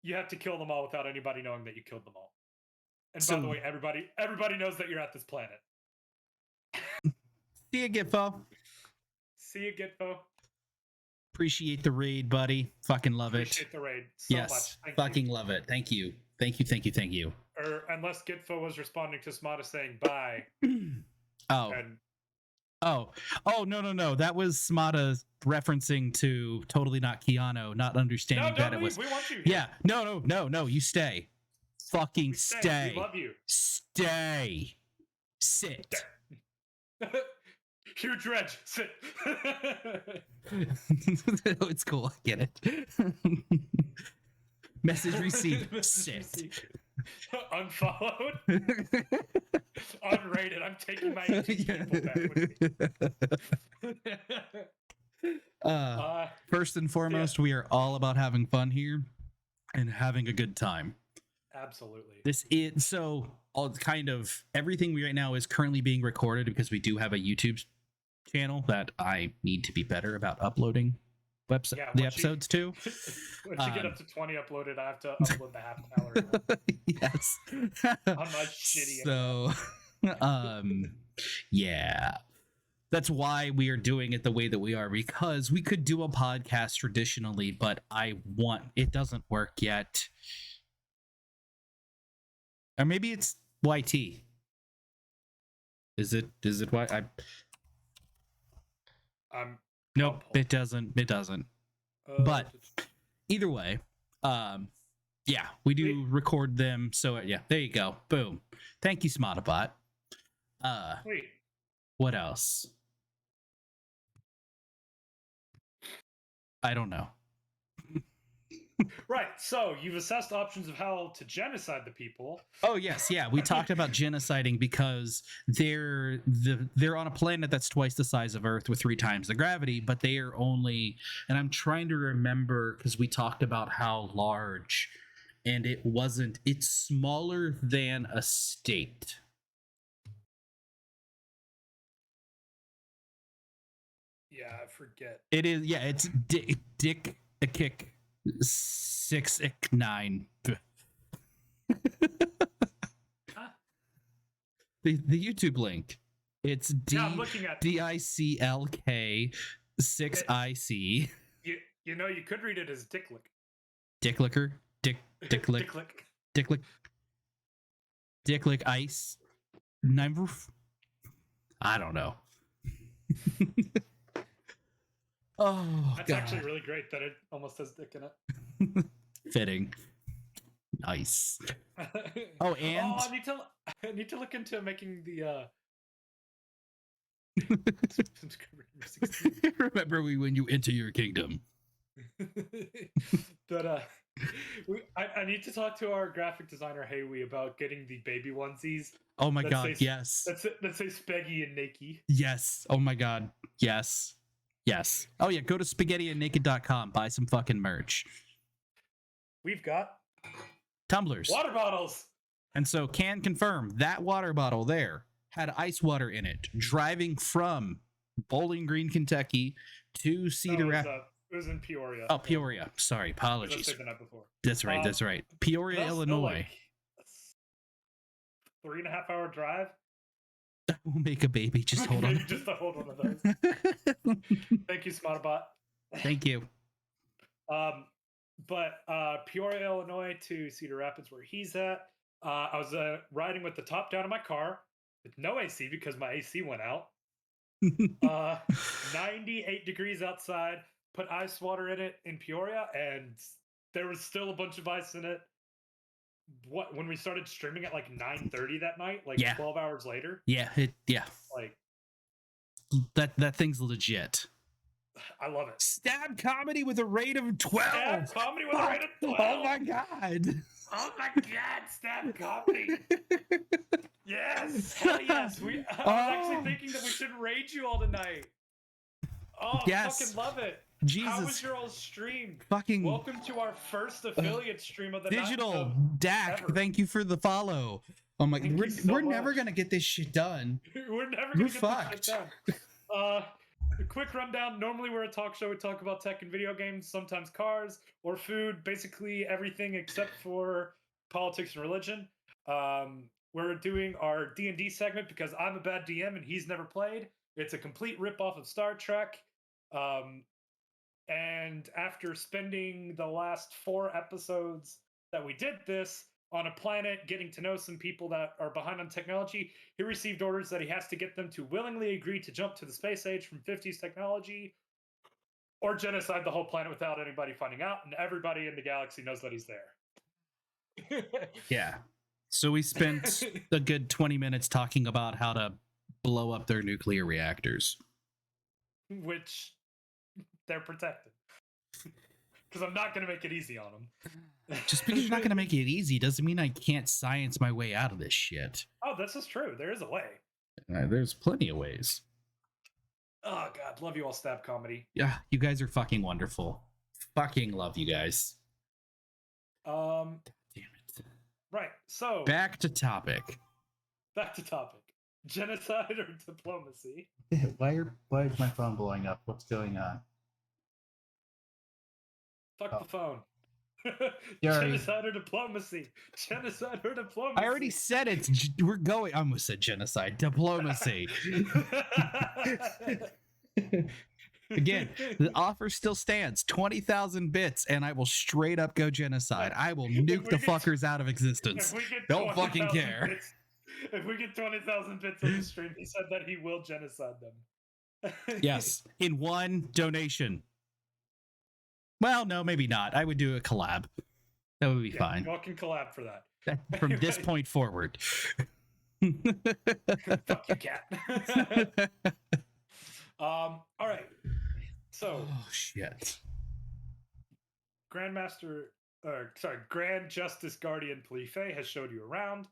you have to kill them all without anybody knowing that you killed them all. And by the way, everybody knows that you're at this planet. See you, Gitfo. See you, Gitfo. Appreciate the raid, buddy. Fucking love Appreciate the raid so yes, much. fucking love it. Thank you. Thank you, thank you, thank you. Or unless Gitfo was responding to Smada saying bye. Oh. And no. That was Smada referencing to Totally Not Keanu, not understanding that it was. We want you. Yeah. No. You stay. Fucking stay. We love you. Stay. Sit. Huge Reg, sit. It's cool. I get it. Message received. Sit. Unfollowed. Unrated. I'm taking my 18 people back with me. First and foremost, we are all about having fun here and having a good time. Absolutely. This is so all kind of everything we right now is currently being recorded because we do have a YouTube channel that I need to be better about uploading the episodes to. Once you get up to 20 uploaded, I have to upload the half hour. Yes. On my shitty. So, yeah. That's why we are doing it the way that we are, because we could do a podcast traditionally, but it doesn't work yet. Or maybe it's YT. Is it why nope, it doesn't. But either way, yeah, we do record them. So yeah, there you go. Boom. Thank you, Smartabot. Wait. What else? I don't know. Right, so you've assessed options of how to genocide the people. Oh yes, yeah, we talked about genociding because they're on a planet that's twice the size of Earth with 3 times the gravity, but they are only, and I'm trying to remember because we talked about how large, and it's smaller than a state. Yeah, I forget. It is, yeah, it's Dick a kick 6 9. The YouTube link. It's I'm looking at DICLK 6IC. You know, you could read it as Dicklick. Dicklicker. Dicklick. Dicklick. Dicklick ice. Number. I don't know. Oh, that's God. actually really great that it almost has dick in it. Fitting. Nice. Oh, and I need to look into making the remember when you enter your kingdom. But I need to talk to our graphic designer Haywee about getting the baby onesies. Oh my God, yes. That say Speggy and Nakey. Yes. Oh my God. Yes. Oh yeah, go to spaghettiandnaked.com, buy some fucking merch. We've got tumblers, water bottles. And so can confirm that water bottle there had ice water in it, driving from Bowling Green, Kentucky to Cedar Rapids. It was in Peoria. Oh, Peoria. Sorry, apologies. The night before. That's right. Peoria, Illinois. 3.5 hour drive. We'll make a baby. Just hold on. Just to hold one of those. Thank you, Smartabot. Thank you. But Peoria, Illinois to Cedar Rapids, where he's at, I was riding with the top down of my car with no AC because my AC went out. Uh, 98 degrees outside. Put ice water in it in Peoria, and there was still a bunch of ice in it. What when we started streaming at like 9:30 that night, like Yeah. 12 hours later, Yeah, like that thing's legit. I love it. Stab comedy with a rate of Stab 12. comedy with a Fuck. rate of 12. Oh my god. Oh my god, stab comedy. Yes, hell yes. I was actually Oh, thinking that we should raid you all tonight. Oh, yes. fucking love it. How was Jesus. your old stream? Fucking Welcome to our first affiliate stream of the digital night. Dak. ever. Thank you for the follow. Oh my, Thank we're you so never much. gonna get this shit done. We're never We're gonna get fucked. this shit done. A quick rundown. Normally we're a talk show. We talk about tech and video games, sometimes cars or food, basically everything except for politics and religion. We're doing our D&D segment because I'm a bad DM and he's never played. It's a complete ripoff of Star Trek. Um, and after spending the last 4 episodes that we did this on a planet, getting to know some people that are behind on technology, he received orders that he has to get them to willingly agree to jump to the space age from 50s technology or genocide the whole planet without anybody finding out. And everybody in the galaxy knows that he's there. Yeah. So we spent a good 20 minutes talking about how to blow up their nuclear reactors. Which they're protected. Because I'm not going to make it easy on them. Just because you're not going to make it easy doesn't mean I can't science my way out of this shit. Oh, this is true. There is a way. There's plenty of ways. Oh, God. Love you all, Stab Comedy. Yeah, you guys are fucking wonderful. Fucking love you guys. Damn it. Right. So back to topic. Genocide or diplomacy? Why is my phone blowing up? What's going on? Fuck the phone. Sorry. Genocide or diplomacy? Genocide or diplomacy? I already said it. We're going. I almost said genocide. Diplomacy. Again, the offer still stands. 20,000 bits, and I will straight up go genocide. I will nuke the fuckers out of existence. Don't fucking care. Bits, if we get 20,000 bits on the stream, he said that he will genocide them. Yes, in one donation. Well, no, maybe not. I would do a collab. That would be fine. Y'all can collab for that. From this point forward. Fuck you, cat. All right. So. Oh shit. Grand Justice Guardian Polife has showed you around.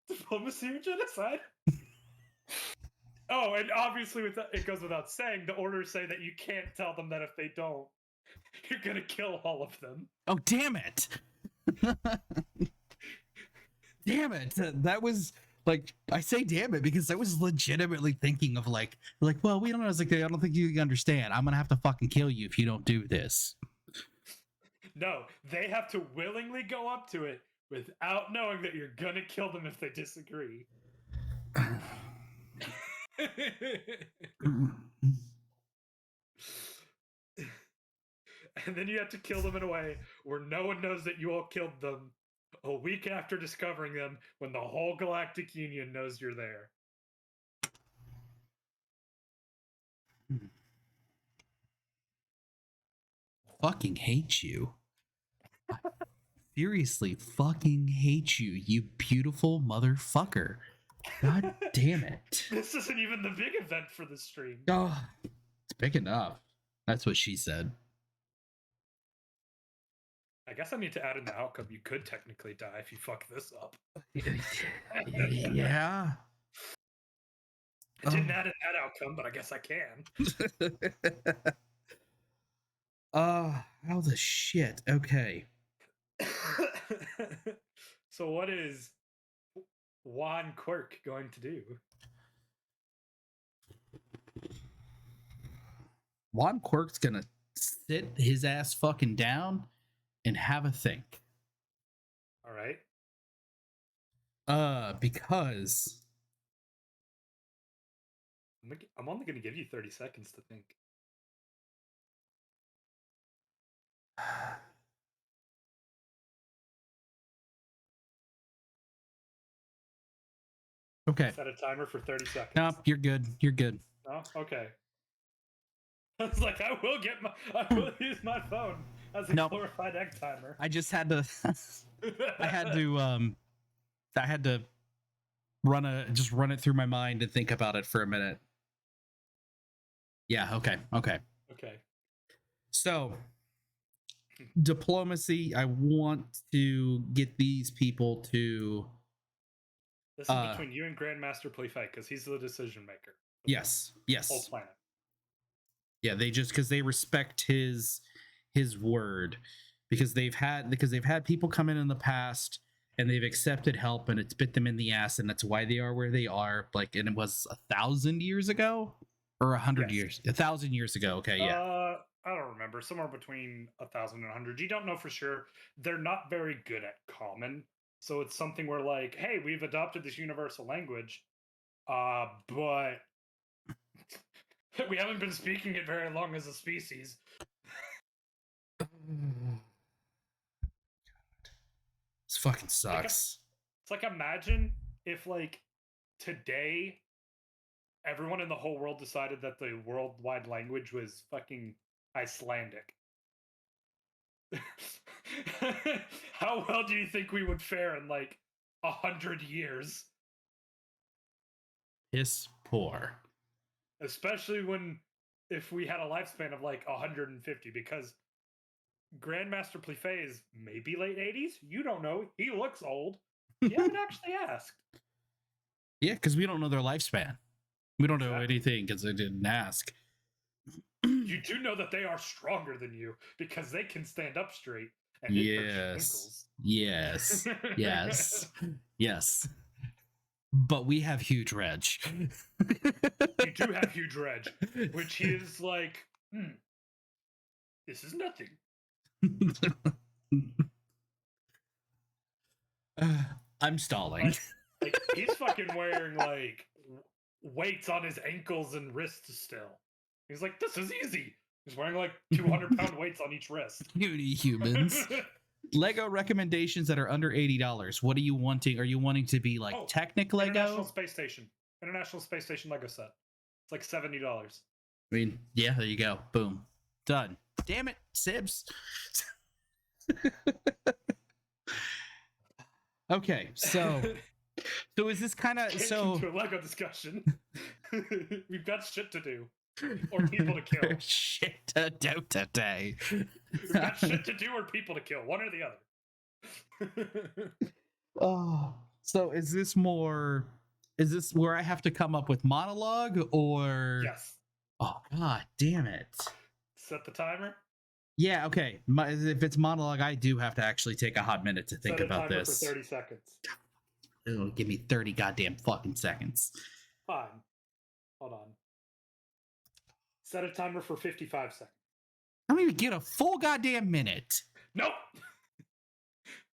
Diplomacy or genocide? Oh, and obviously it goes without saying, the orders say that you can't tell them that if they don't, you're gonna kill all of them. Oh, damn it. Damn it. That was like, I say damn it because I was legitimately thinking of like, well, we don't know. I was like, I don't think you understand. I'm gonna have to fucking kill you if you don't do this. No, they have to willingly go up to it without knowing that you're gonna kill them if they disagree. And then you have to kill them in a way where no one knows that you all killed them a week after discovering them, when the whole Galactic Union knows you're there. Fucking hate you. Seriously, fucking hate you, you beautiful motherfucker. God damn it. This isn't even the big event for the stream. Oh, it's big enough. That's what she said. I guess I need to add in the outcome. You could technically die if you fuck this up. Yeah. I didn't add in that outcome, but I guess I can. How the shit? Okay. So what is Juan Quirk going to do? Juan Quirk's gonna sit his ass fucking down and have a think. All right. Because I'm only going to give you 30 seconds to think. Okay. Set a timer for 30 seconds. No, you're good. You're good. Oh, okay. I was like, I will use my phone as a Nope. glorified egg timer. I just had to. I had to run it through my mind and think about it for a minute. Yeah. Okay. Okay. Okay. So, diplomacy. I want to get these people to. This is between you and Grandmaster Playfight because he's the decision maker. Yes. Yes. Whole planet. Yeah, because they respect his word, because they've had people come in the past and they've accepted help and it's bit them in the ass, and that's why they are where they are. Like, and it was 1,000 years ago or 100 years, 1,000 years ago. Okay, yeah. I don't remember. Somewhere between 1,000 and 100. You don't know for sure. They're not very good at common, so it's something where like, hey, we've adopted this universal language, but we haven't been speaking it very long as a species. This fucking sucks. It's like imagine if like today everyone in the whole world decided that the worldwide language was fucking Icelandic. How well do you think we would fare in like 100 years? Piss poor. Especially if we had a lifespan of like 150, because Grandmaster Plefay is maybe late 80s. You don't know. He looks old. You haven't actually asked. Yeah, because we don't know their lifespan. We don't know anything because they didn't ask. You do know that they are stronger than you because they can stand up straight. And yes. Yes. But we have huge Reg. You do have huge Reg, which is like, this is nothing. I'm stalling. Like he's fucking wearing like weights on his ankles and wrists still. He's like, this is easy. He's wearing like 200-pound weights on each wrist. Cutie humans. Lego recommendations that are under $80. What are you wanting? Are you wanting to be like Technic Lego? International Space Station Lego set. It's like $70. I mean, yeah, there you go. Boom. Done. Damn it, Sybs. Okay, so is this kind of into a Lego discussion? We've got shit to do. Or people to kill. Shit to do today. We've got shit to do or people to kill. One or the other. Oh, so is this where I have to come up with monologue or? Yes. Oh, god damn it. Set the timer? Yeah, okay. If it's monologue, I do have to actually take a hot minute to think about this. For 30 seconds. It'll give me 30 goddamn fucking seconds. Fine. Hold on. Set a timer for 55 seconds. I don't even get a full goddamn minute. Nope.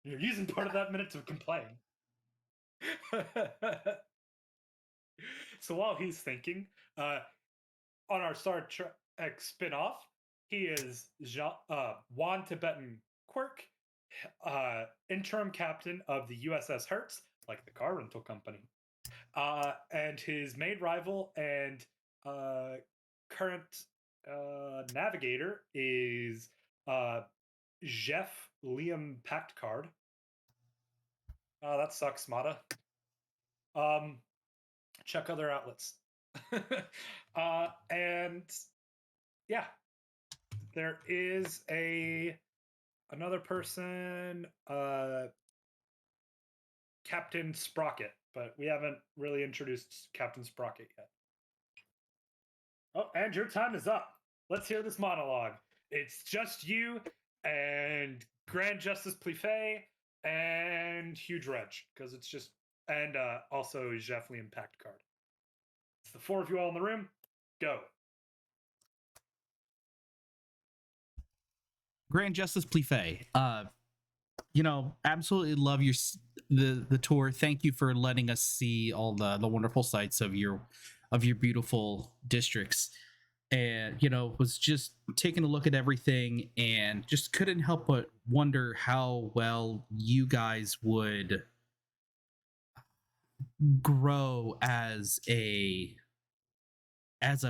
You're using part of that minute to complain. So while he's thinking, on our Star Trek spin-off, he is Juan Tibetan Quirk, interim captain of the USS Hertz, like the car rental company. And his main rival and current navigator is Jeff Liam Packard. That sucks, Mata. Check other outlets. And yeah, there is another person, Captain Sprocket, but we haven't really introduced Captain Sprocket yet. Oh, and your time is up. Let's hear this monologue. It's just you and Grand Justice Plefay and Huge Reg, because it's just, and also Jeff Liam Packard. It's the four of you all in the room. Go. Grand Justice Plefay, absolutely love the tour. Thank you for letting us see all the wonderful sights of your beautiful districts, and was just taking a look at everything and just couldn't help but wonder how well you guys would grow as a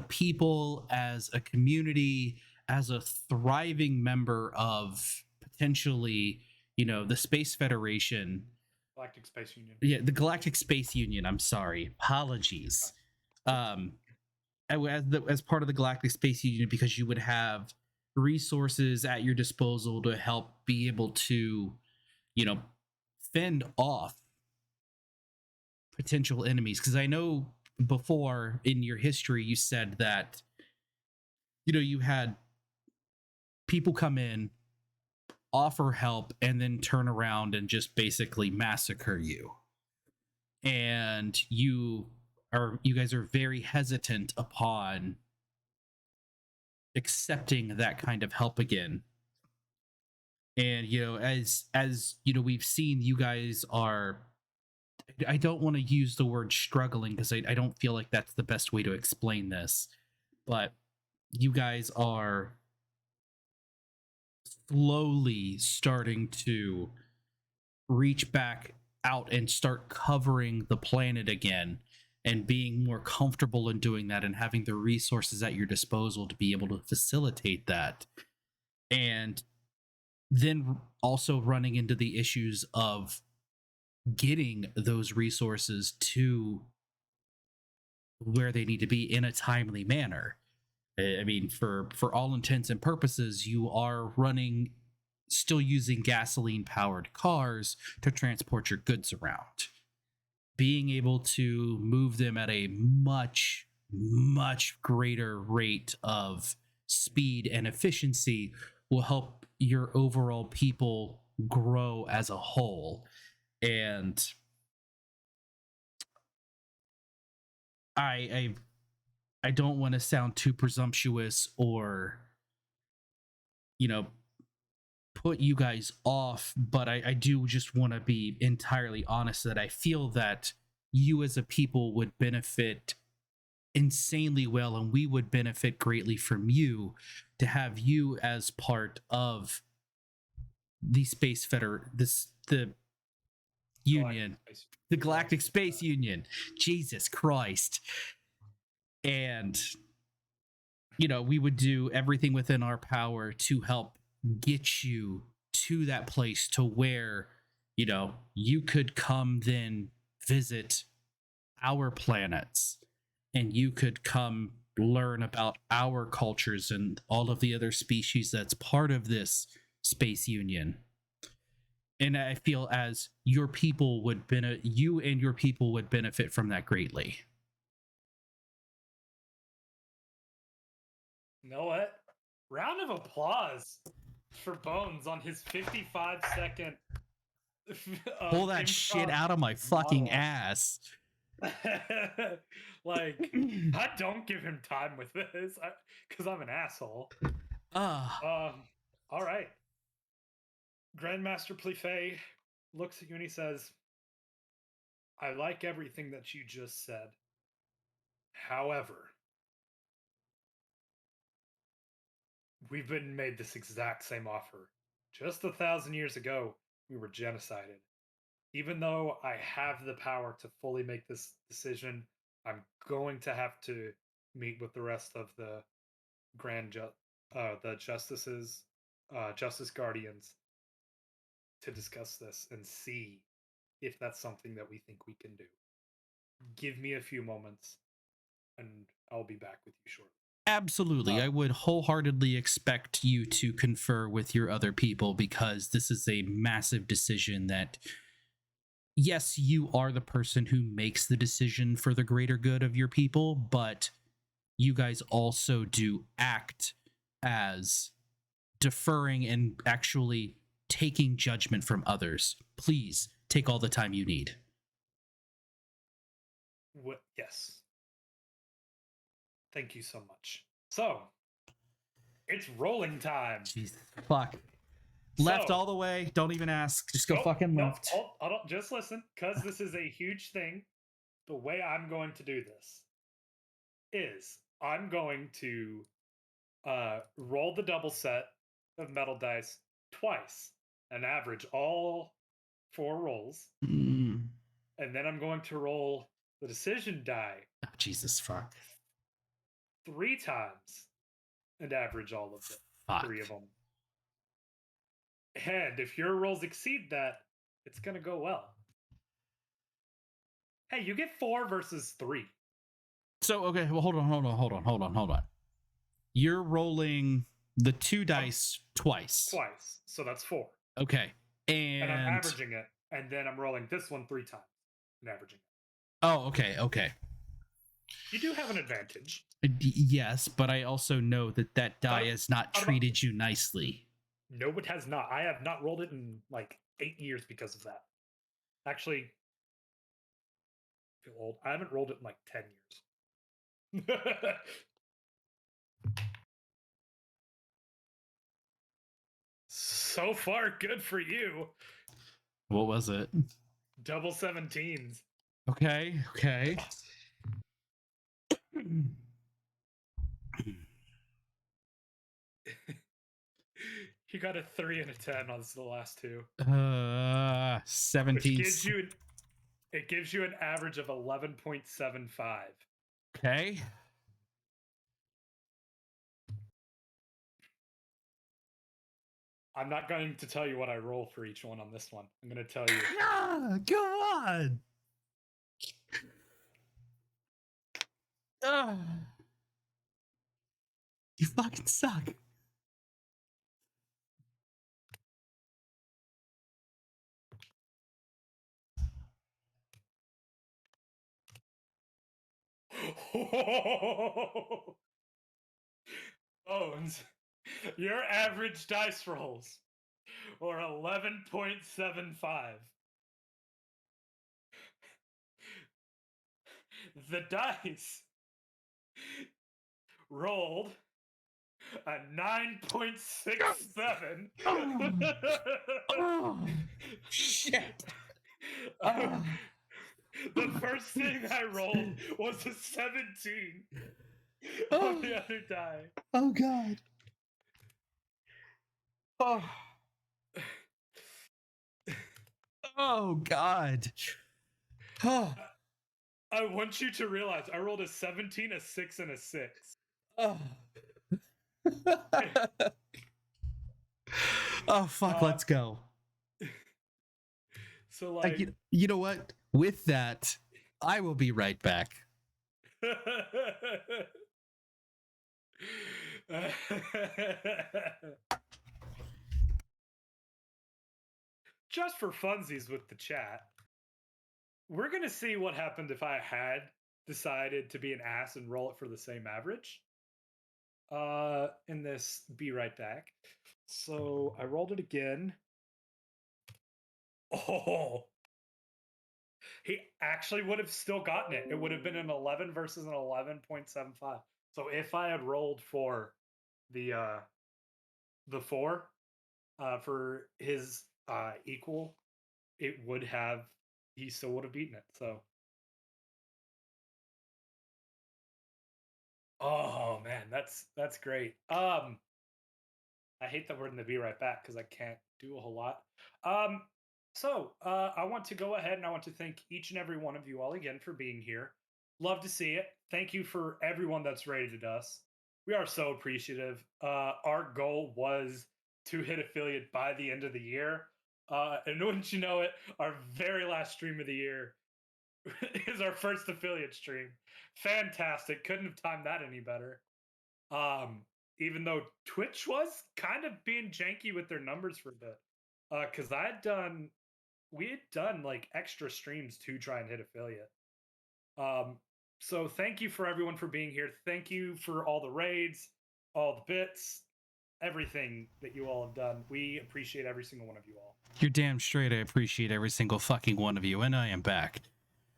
people, as a community, as a thriving member of potentially, the Space Federation. Galactic Space Union. Yeah, the Galactic Space Union. I'm sorry. Apologies. Um, as part of the Galactic Space Union, because you would have resources at your disposal to help be able to, you know, fend off potential enemies. Because I know before in your history you said that you had people come in, offer help, and then turn around and just basically massacre you. And you guys are very hesitant upon accepting that kind of help again. And we've seen, you guys are, I don't want to use the word struggling because I don't feel like that's the best way to explain this, but you guys are slowly starting to reach back out and start covering the planet again, and being more comfortable in doing that and having the resources at your disposal to be able to facilitate that. And then also running into the issues of getting those resources to where they need to be in a timely manner. I mean, for all intents and purposes, you are running, still using gasoline powered cars to transport your goods around. Being able to move them at a much, much greater rate of speed and efficiency will help your overall people grow as a whole. And I don't want to sound too presumptuous or, you know, put you guys off, but I do just want to be entirely honest that I feel that you as a people would benefit insanely well, and we would benefit greatly from you to have you as part of the Space Feder this the Union, the Galactic Space Union. Jesus Christ. And we would do everything within our power to help get you to that place to where, you could come then visit our planets, and you could come learn about our cultures and all of the other species that's part of this space union. And I feel as your people would benefit, you and your people would benefit from that greatly. You know what? Round of applause for Bones on his 55-second. Pull that shit out of my fucking ass. Like, I don't give him time with this because I'm an asshole. All right. Grandmaster Plifay looks at you and he says, I like everything that you just said. However, we've been made this exact same offer. Just 1,000 years ago, we were genocided. Even though I have the power to fully make this decision, I'm going to have to meet with the rest of the the justices, justice guardians, to discuss this and see if that's something that we think we can do. Give me a few moments, and I'll be back with you shortly. Absolutely. I would wholeheartedly expect you to confer with your other people, because this is a massive decision that, yes, you are the person who makes the decision for the greater good of your people, but you guys also do act as deferring and actually taking judgment from others. Please take all the time you need. Yes. Thank you so much. So, it's rolling time. Jesus fuck. Left all the way. Don't even ask. Just go fucking left. Hold on. Just listen, because this is a huge thing. The way I'm going to do this is I'm going to roll the double set of metal dice twice and average all 4 rolls. and then I'm going to roll the decision die Oh, Jesus fuck. 3 times and average all of it. Fuck. 3 of them. And if your rolls exceed that, it's gonna go well. Hey, you get 4 versus 3. So okay, well hold on. You're rolling the 2 dice twice. So that's 4. Okay. And I'm averaging it, and then I'm rolling this one 3 times and averaging it. Oh, okay. You do have an advantage. Yes, but I also know that die has not treated you nicely. No, it has not. I have not rolled it in like 8 years because of that. Actually, I feel old. I haven't rolled it in like 10 years. So far, good for you. What was it? Double 17s. Okay. You got a 3 and a 10 on the last 2. 17. It gives you an average of 11.75. Okay. I'm not going to tell you what I roll for each one on this one. I'm going to tell you. Go on. You fucking suck. Bones, your average dice rolls were 11.75. The dice rolled a 9.67. Oh, shit. The first thing I rolled was a 17 on the other die. Oh, God. Oh, God. Oh. I want you to realize I rolled a 17, a 6, and a 6. Oh, oh fuck, let's go. So, like... you know what? With that, I will be right back. Just for funsies with the chat, we're going to see what happened if I had decided to be an ass and roll it for the same average. In this be right back. So I rolled it again. Oh, he actually would have still gotten it. It would have been an 11 versus an 11.75. So if I had rolled for the 4 for his equal, it would have, he still would have beaten it. So, oh man, that's great. I hate that we're going to be right back because I can't do a whole lot. So I want to go ahead and I want to thank each and every one of you all again for being here. Love to see it. Thank you for everyone that's rated us. We are so appreciative. Our goal was to hit affiliate by the end of the year. And wouldn't you know it, our very last stream of the year is our first affiliate stream. Fantastic. Couldn't have timed that any better. Even though Twitch was kind of being janky with their numbers for a bit. Because we had done like extra streams to try and hit affiliate. So thank you for everyone for being here. Thank you for all the raids, all the bits, everything that you all have done. We appreciate every single one of you all. You're damn straight. I appreciate every single fucking one of you. And I am back.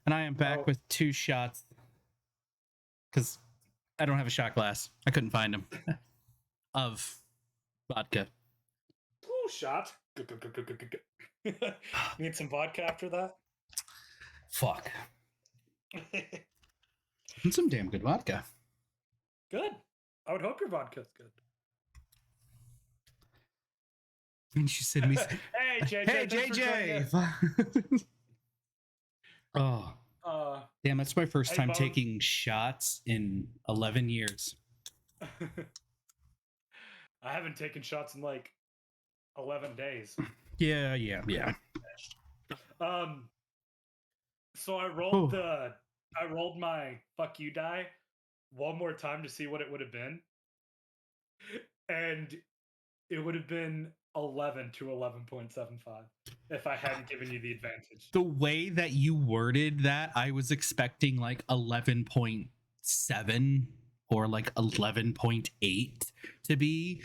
And I am back with 2 shots. Because I don't have a shot glass. I couldn't find them. Of vodka. Ooh, shot. Need some vodka after that? Fuck. And some damn good vodka. Good. I would hope your vodka's good. And she said, "Hey, JJ." Hey, JJ. Oh, Uh, damn, that's my first hey, time Bone. taking shots in 11 years. I haven't taken shots in like 11 days. Yeah. Um, so Oh, I rolled my fuck you die one more time to see what it would have been, and it would have been 11 to 11.75 if I hadn't given you the advantage. the way that you worded that, I was expecting like 11.7 or like 11.8 to be.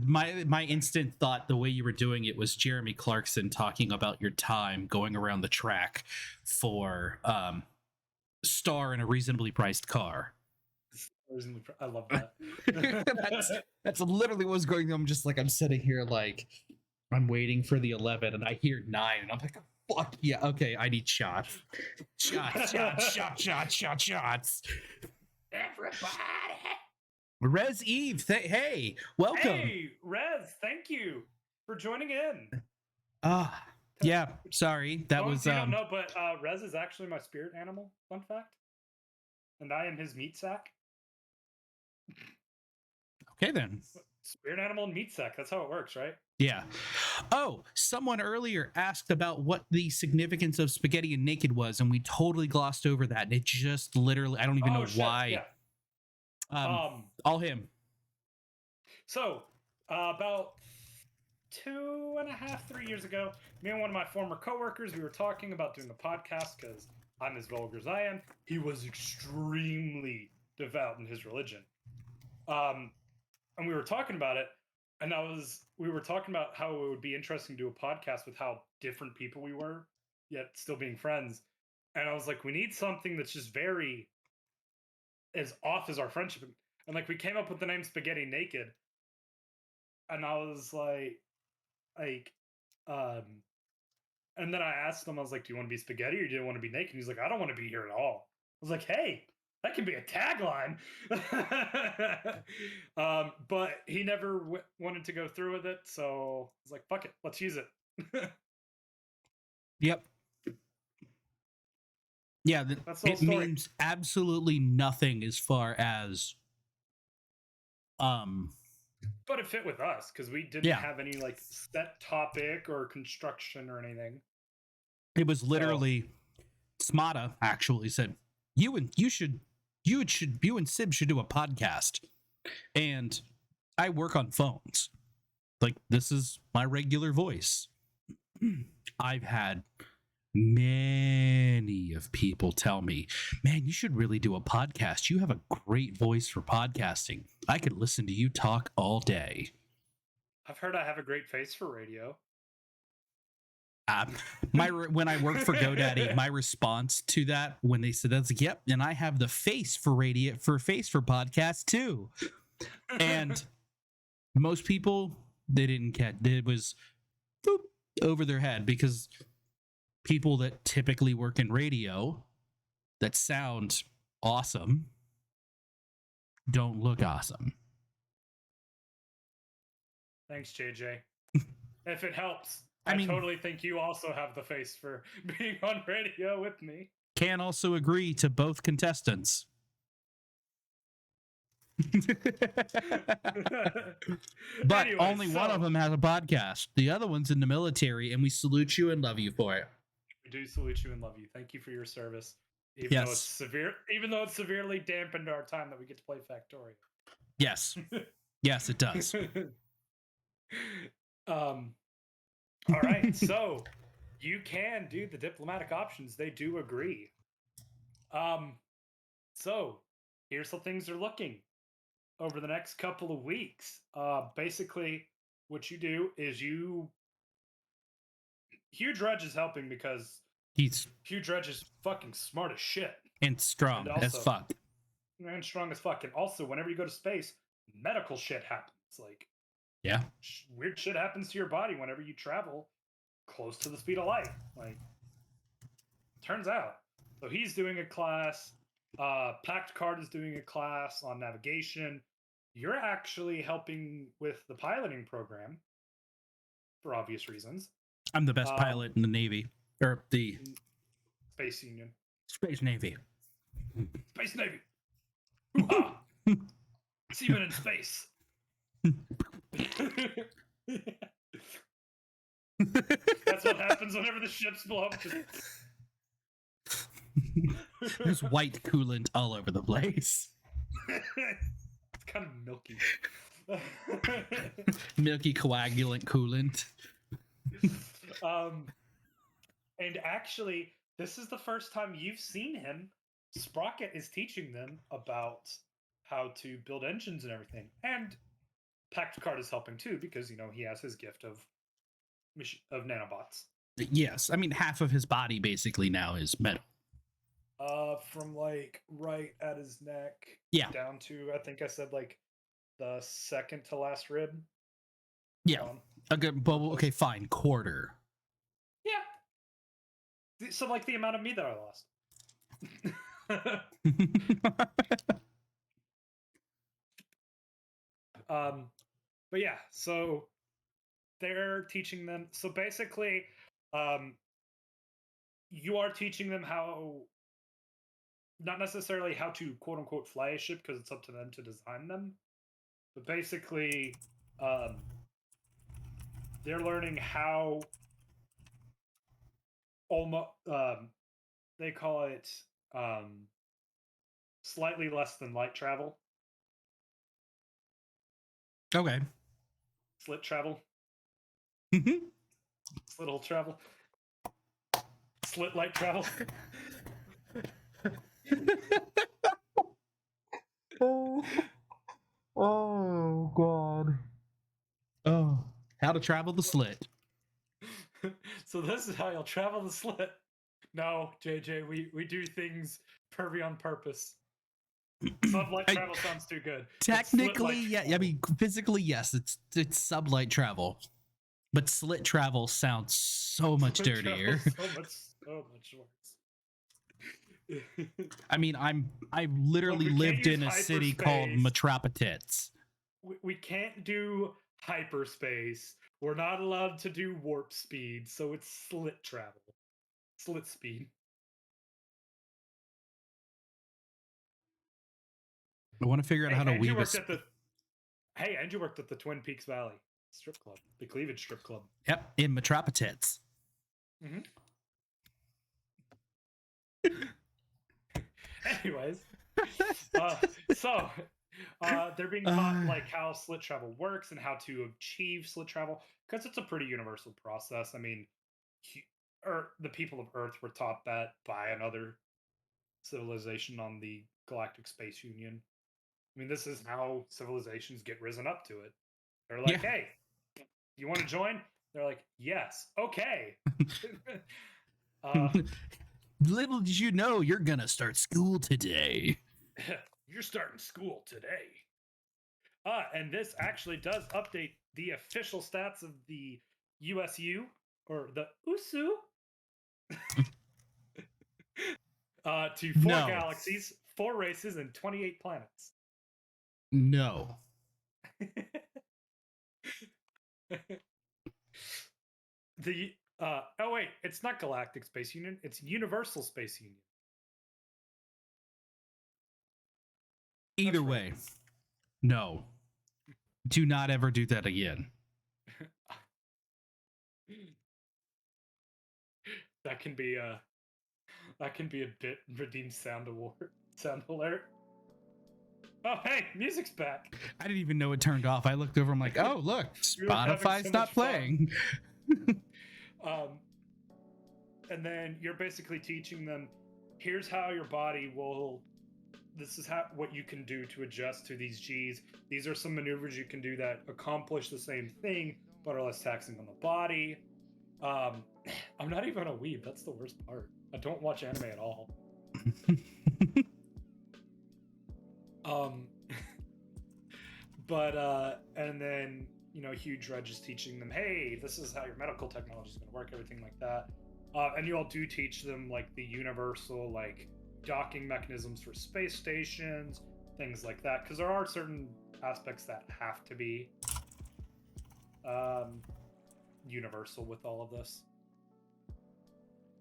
My instant thought, the way you were doing it, was Jeremy Clarkson talking about your time going around the track for star in a reasonably priced car. I love that. that's literally what's going on. I'm sitting here like I'm waiting for the 11 and I hear 9 and I'm like, fuck yeah, okay, I need shots. Shots. Everybody. Res Eve, hey, welcome. Hey, Rez, thank you for joining in. Yeah, sorry. That was You don't know, but Rez is actually my spirit animal, fun fact. And I am his meat sack. Okay then. Spirit animal and meat sack, that's how it works, right? Yeah. Oh, someone earlier asked about what the significance of Spaghetti and Naked was, and we totally glossed over that. And it just literally, I don't even know why. Yeah. All him. So, about 2.5, 3 years ago, me and one of my former coworkers, we were talking about doing a podcast because I'm as vulgar as I am. He was extremely devout in his religion. And we were talking about it, and we were talking about how it would be interesting to do a podcast with how different people we were, yet still being friends. And I was like, we need something that's just very as off as our friendship. And like we came up with the name Spaghetti Naked. And I was like, and then I asked him, I was like, do you want to be spaghetti or do you want to be naked? And he's like, I don't want to be here at all. I was like, hey, that can be a tagline. But he never wanted to go through with it. So I was like, fuck it, let's use it. Yep. Yeah, it means absolutely nothing as far as but it fit with us because we didn't have any like set topic or construction or anything. It was literally Smata actually said, you and Sybs should do a podcast. And I work on phones. Like, this is my regular voice. I've had many of people tell me, man, you should really do a podcast. You have a great voice for podcasting. I could listen to you talk all day. I've heard I have a great face for radio. When I worked for GoDaddy, my response to that when they said that's like, yep, and I have the face for radio for podcasts too. And most people, they didn't catch it. Was boop, over their head because people that typically work in radio that sound awesome don't look awesome. Thanks, JJ. If it helps, I totally think you also have the face for being on radio with me. Can also agree to both contestants. But anyway, only one of them has a podcast. The other one's in the military, and we salute you and love you for it. We do salute you and love you. Thank you for your service. Even though it's severely dampened our time that we get to play Factorio. Yes. Yes, it does. All right, so you can do the diplomatic options. They do agree. So here's how things are looking over the next couple of weeks. Basically, what you do is Hugh Dredge is helping because Hugh Dredge is fucking smart as shit. And strong as fuck. And strong as fuck. And also, whenever you go to space, medical shit happens. Like, yeah, weird shit happens to your body whenever you travel close to the speed of light. Like, turns out. So he's doing a class. Packed Card is doing a class on navigation. You're actually helping with the piloting program for obvious reasons. I'm the best pilot in the Navy. or the Space Union. Space Navy. Space Navy. Hoo-ha! Seamen in space. That's what happens whenever the ships blow up. There's white coolant all over the place. It's kind of milky. Milky coagulant coolant. And actually, this is the first time you've seen him. Sprocket is teaching them about how to build engines and everything. And Pactacard is helping too, because, you know, he has his gift of nanobots. Yes, I mean, half of his body basically now is metal. From like right at his neck, Yeah, down to, I think I said like the second to last rib. yeah. A good, but okay, fine, quarter. Yeah. So like the amount of me that I lost. But yeah, so they're teaching them. So basically, you are teaching them how, not necessarily how to quote unquote fly a ship, because it's up to them to design them. But basically, they're learning how almost they call it slightly less than light travel. Okay. Slit travel. Mm-hmm. Slit hole travel. Slit light travel. Oh God. Oh, how to travel the slit. So this is how you'll travel the slit. No, JJ, we do things pervy on purpose. Sublight travel sounds too good. Technically, yeah. I mean, physically, yes. It's sublight travel, but slit travel sounds so much dirtier. So much worse. I mean, I literally lived in a city called Metropolitans. We can't do hyperspace. We're not allowed to do warp speed, so it's slit travel. Slit speed. I want to figure out how to weave Hey, Andrew worked at the Twin Peaks Valley strip club, the Cleavage strip club. Yep, in Metropolitans. Mm-hmm. Anyways, so they're being taught like how slit travel works and how to achieve slit travel, because it's a pretty universal process. I mean, the people of Earth were taught that by another civilization on the Galactic Space Union. I mean, this is how civilizations get risen up to it. They're like, hey, you want to join? They're like, yes. Okay. Little did you know you're going to start school today. You're starting school today. And this actually does update the official stats of the USU, or the USU, to 4 galaxies, 4 races, and 28 planets. No. Oh wait, it's not Galactic Space Union, it's Universal Space Union. Either way, no. Do not ever do that again. That can be a bit redeemed sound alert. Oh, hey, music's back. I didn't even know it turned off. I looked over, I'm like, oh, look, Spotify's not playing. And then you're basically teaching them, here's how your body will, this is what you can do to adjust to these Gs. These are some maneuvers you can do that accomplish the same thing, but are less taxing on the body. I'm not even a weeb. That's the worst part. I don't watch anime at all. And then, you know, Hugh Drudge is teaching them, hey, this is how your medical technology is going to work, everything like that. And you all do teach them, like, the universal, like, docking mechanisms for space stations, things like that, because there are certain aspects that have to be universal with all of this.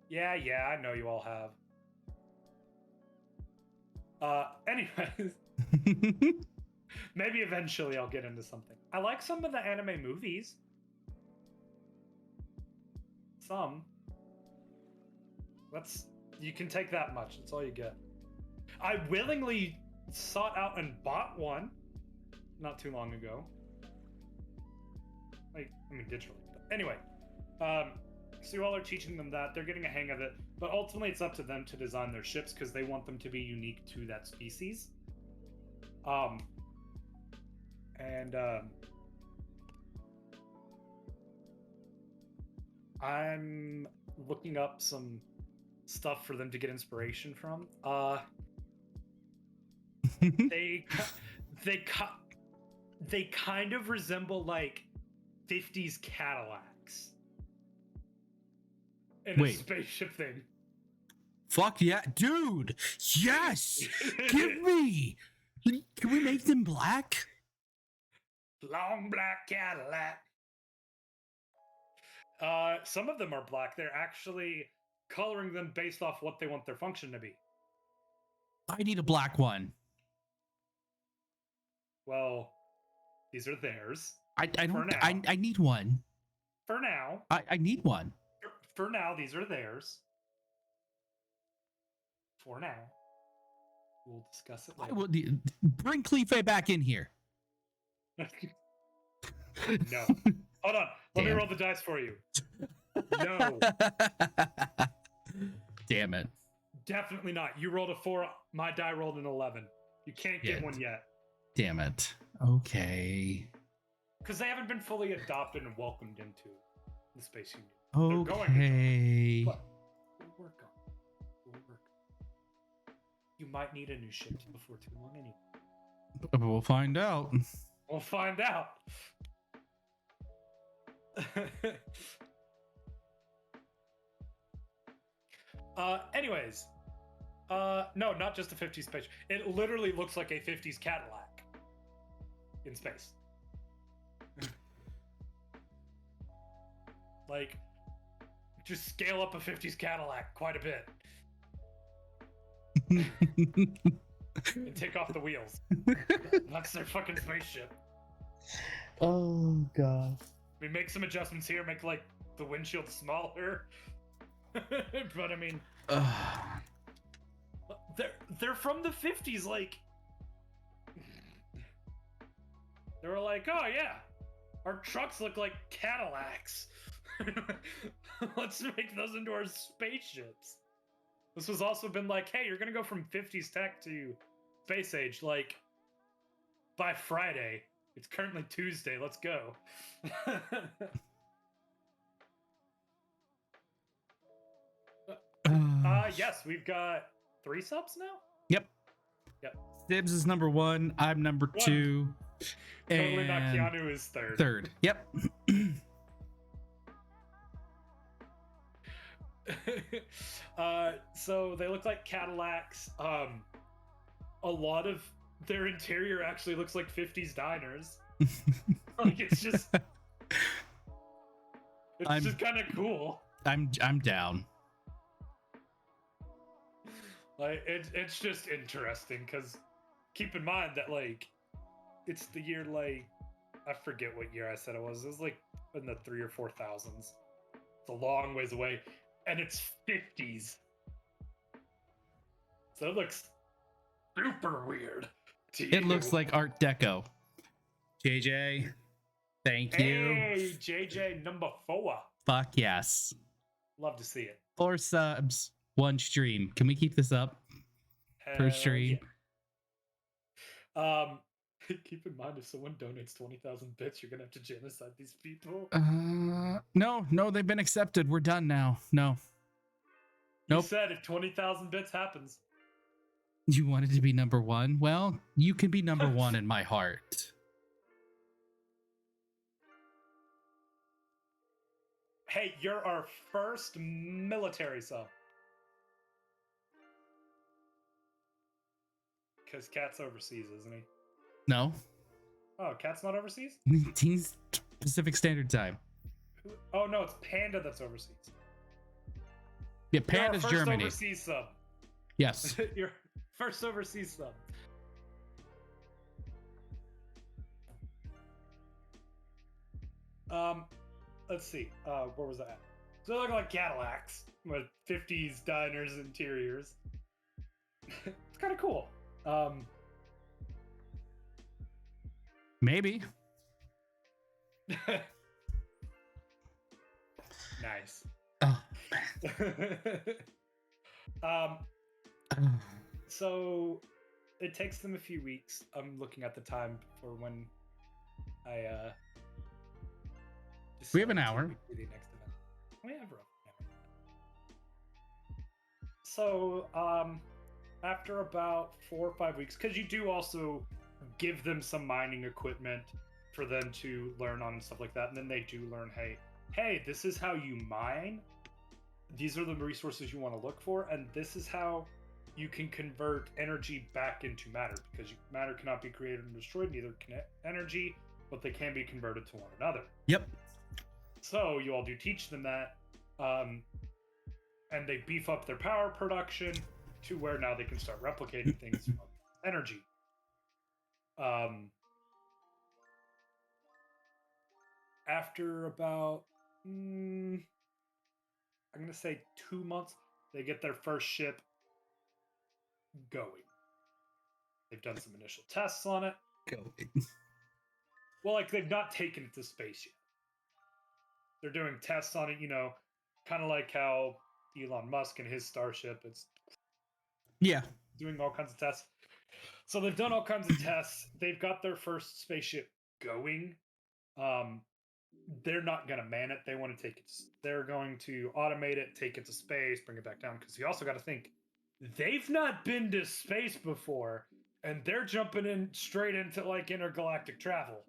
Yeah, I know you all have. Anyways, maybe eventually I'll get into something. I like some of the anime movies. Some. You can take that much. That's all you get. I willingly sought out and bought one not too long ago. Digitally. But anyway, so you all are teaching them that. They're getting a hang of it. But ultimately, it's up to them to design their ships because they want them to be unique to that species. I'm looking up some stuff for them to get inspiration from. They kind of resemble like 50s Cadillacs in a spaceship thing. Fuck yeah, dude! Yes, give me. Can we make them black? Long black Cadillac. Some of them are black. They're actually coloring them based off what they want their function to be. I need a black one. Well, these are theirs. I don't. I need one. For now. I need one. For now, these are theirs. For now. We'll discuss it later. Bring Clefe back in here. No. Hold on. Let me roll the dice for you. No. Damn it. Definitely not. You rolled a 4. My die rolled an 11. You can't get one yet. Damn it. Okay. Because they haven't been fully adopted and welcomed into the Space Union. Okay. They're going to. But we'll work on it. You might need a new ship before too long anyway. We'll find out. We'll find out. Anyways. No, not just a 50s space. It literally looks like a 50s Cadillac in space. Like, just scale up a 50s Cadillac quite a bit. And take off the wheels. That's their fucking spaceship. Oh, God. We make some adjustments here, make, like, the windshield smaller. But, I mean... They're from the 50s, like... They were like, oh, yeah, our trucks look like Cadillacs. Let's make those into our spaceships. This has also been like, hey, you're gonna go from 50s tech to space age, like, by Friday. It's currently Tuesday, let's go. Yes, we've got 3 subs now? Yep. Sybs is number 1, I'm number 2. Totally not. Keanu is third. Third. Yep. So they look like Cadillacs. A lot of their interior actually looks like 50s diners. Like it's just kind of cool. I'm down. Like it's just interesting because keep in mind that like it's the year like I forget what year I said it was. It was like in the 3,000 or 4,000s. It's a long ways away, and it's 50s. So it looks super weird. It looks like Art Deco. JJ, thank you. Hey, JJ number 4. Fuck yes. Love to see it. 4 subs, 1 stream. Can we keep this up? Per stream. Yeah. Keep in mind, if someone donates 20,000 bits, you're gonna have to genocide these people. No, they've been accepted. We're done now. No. Nope. You said if 20,000 bits happens. You wanted to be number 1? Well, you can be number 1 in my heart. Hey, you're our first military sub. Because Cat's overseas, isn't he? No. Oh, Cat's not overseas? Teens Pacific Standard Time. Oh, no, it's Panda that's overseas. Yeah, You're our Panda's first Germany. overseas sub. Yes. Your first overseas sub. Let's see. Where was that? So they look like Cadillacs with 50s diners interiors. It's kind of cool. Maybe. Nice. Oh. So it takes them a few weeks. I'm looking at the time for when I We have an hour. to the next event. We have roughly an hour. So after about 4 or 5 weeks, because you do also give them some mining equipment for them to learn on and stuff like that, and then they do learn, hey, this is how you mine. These are the resources you want to look for, and this is how you can convert energy back into matter, because matter cannot be created and destroyed, neither can energy, but they can be converted to one another. Yep. So you all do teach them that, and they beef up their power production to where now they can start replicating things from energy. After about, I'm going to say 2 months, they get their first ship going. They've done some initial tests on it. Well, like, they've not taken it to space yet. They're doing tests on it, kind of like how Elon Musk and his Starship, it's doing all kinds of tests. So they've done all kinds of tests. They've got their first spaceship going. They're not going to man it. They want to take it. They're going to automate it, take it to space, bring it back down. Because you also got to think, they've not been to space before, and they're jumping in straight into like intergalactic travel.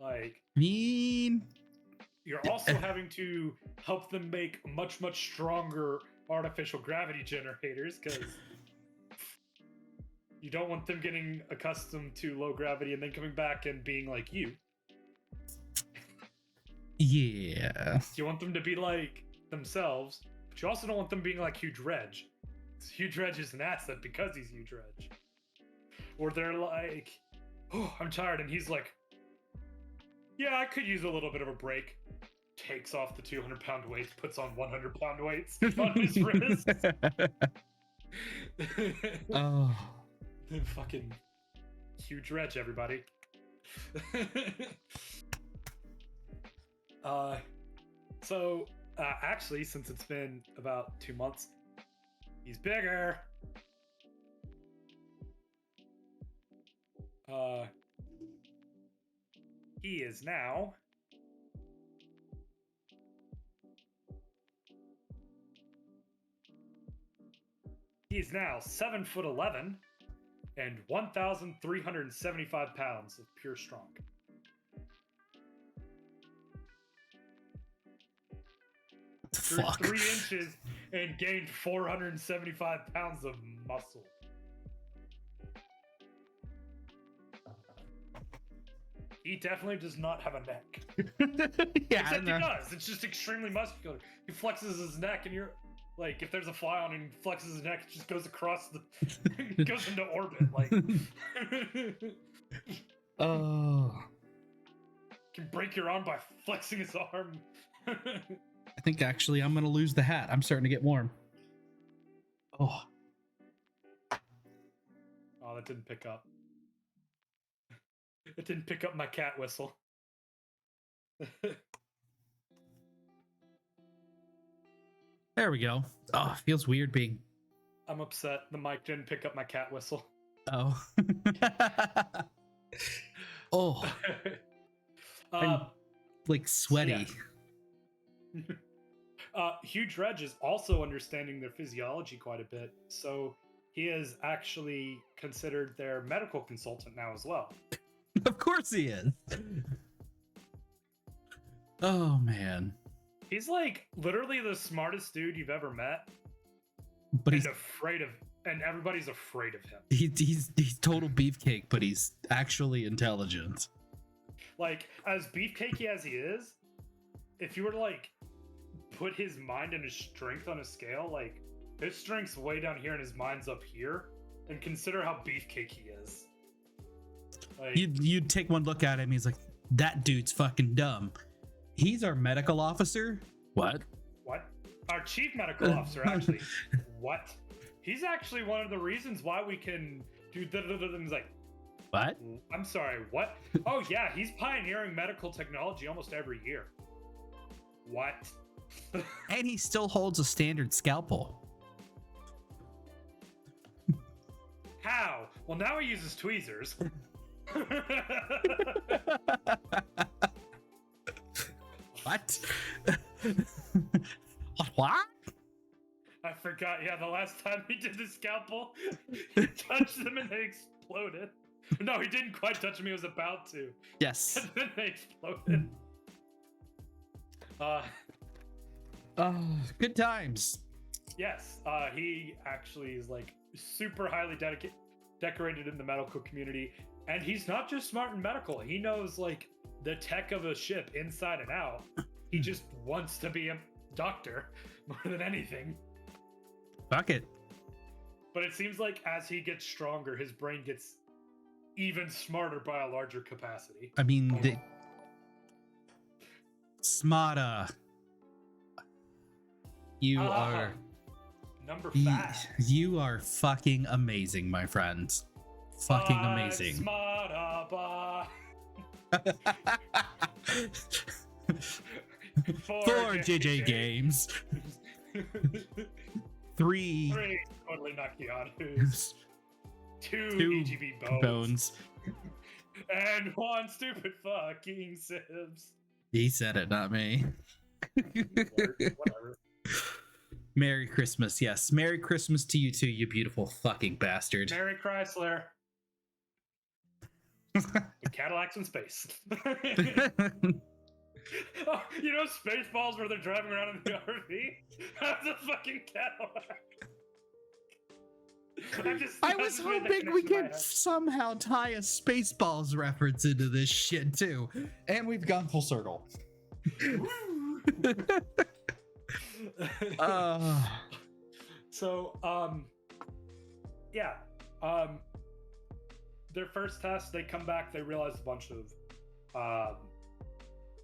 Like, you're also having to help them make much, much stronger artificial gravity generators, because you don't want them getting accustomed to low gravity and then coming back and being like you. Yeah. You want them to be like themselves, but you also don't want them being like Huge Reg. Huge Reg is an asset because he's Huge Reg. Or they're like, oh, I'm tired, and he's like, yeah, I could use a little bit of a break. Takes off the 200-pound weights, puts on 100-pound weights on his wrist. Oh. Fucking Huge Reg, everybody. Actually, since it's been about 2 months, he's bigger. He is now He's now 7'11" and 1,375 pounds of pure strong. Fuck. 3 inches and gained 475 pounds of muscle. He definitely does not have a neck. Yeah, except he does. It's just extremely muscular. He flexes his neck, and you're like, if there's a fly on him, he flexes his neck, it just goes across the, goes into orbit. Like, oh, can break your arm by flexing his arm. I think actually I'm gonna lose the hat. I'm starting to get warm. Oh, that didn't pick up. It didn't pick up my cat whistle. there we go. Oh, it feels weird being. I'm upset. The mic didn't pick up my cat whistle. Oh. Oh. I'm like sweaty. Yeah. Huge Reg is also understanding their physiology quite a bit, so he is actually considered their medical consultant now as well. Of course he is. Oh man. He's like literally the smartest dude you've ever met. But he's afraid of, and everybody's afraid of him. He's total beefcake, but he's actually intelligent. Like, as beefcakey as he is, if you were to like put his mind and his strength on a scale, like his strength's way down here and his mind's up here, and consider how beefcake he is. Like, you'd take one look at him, he's like, that dude's fucking dumb. He's our medical officer. What? Our chief medical officer, actually. What? He's actually one of the reasons why we can do and he's like, what? I'm sorry, what? Oh yeah, he's pioneering medical technology almost every year. What? And he still holds a standard scalpel. How? Well, now he uses tweezers. What? What? I forgot. Yeah, the last time he did the scalpel, he touched them and they exploded. No, he didn't quite touch them. He was about to. Yes. And then they exploded. Good times. Yes, he actually is like super highly decorated in the medical community, and he's not just smart in medical. He knows like the tech of a ship inside and out. He just wants to be a doctor more than anything. Fuck it. But it seems like as he gets stronger, his brain gets even smarter by a larger capacity. I mean, smarter. You are number 5. You are fucking amazing, my friend. Fucking amazing. Smarter, Four JJ games. 3 totally Nakiatus. 2 EGB bones. And 1 stupid fucking Sybs. He said it, not me. Whatever. Merry Christmas, yes. Merry Christmas to you too, you beautiful fucking bastard. Merry Chrysler. The Cadillacs in space. Oh, you know Spaceballs where they're driving around in the RV? That's a fucking Cadillac. I was hoping we could somehow tie a Spaceballs reference into this shit too. And we've gone full circle. Their first test, they come back, they realize a bunch of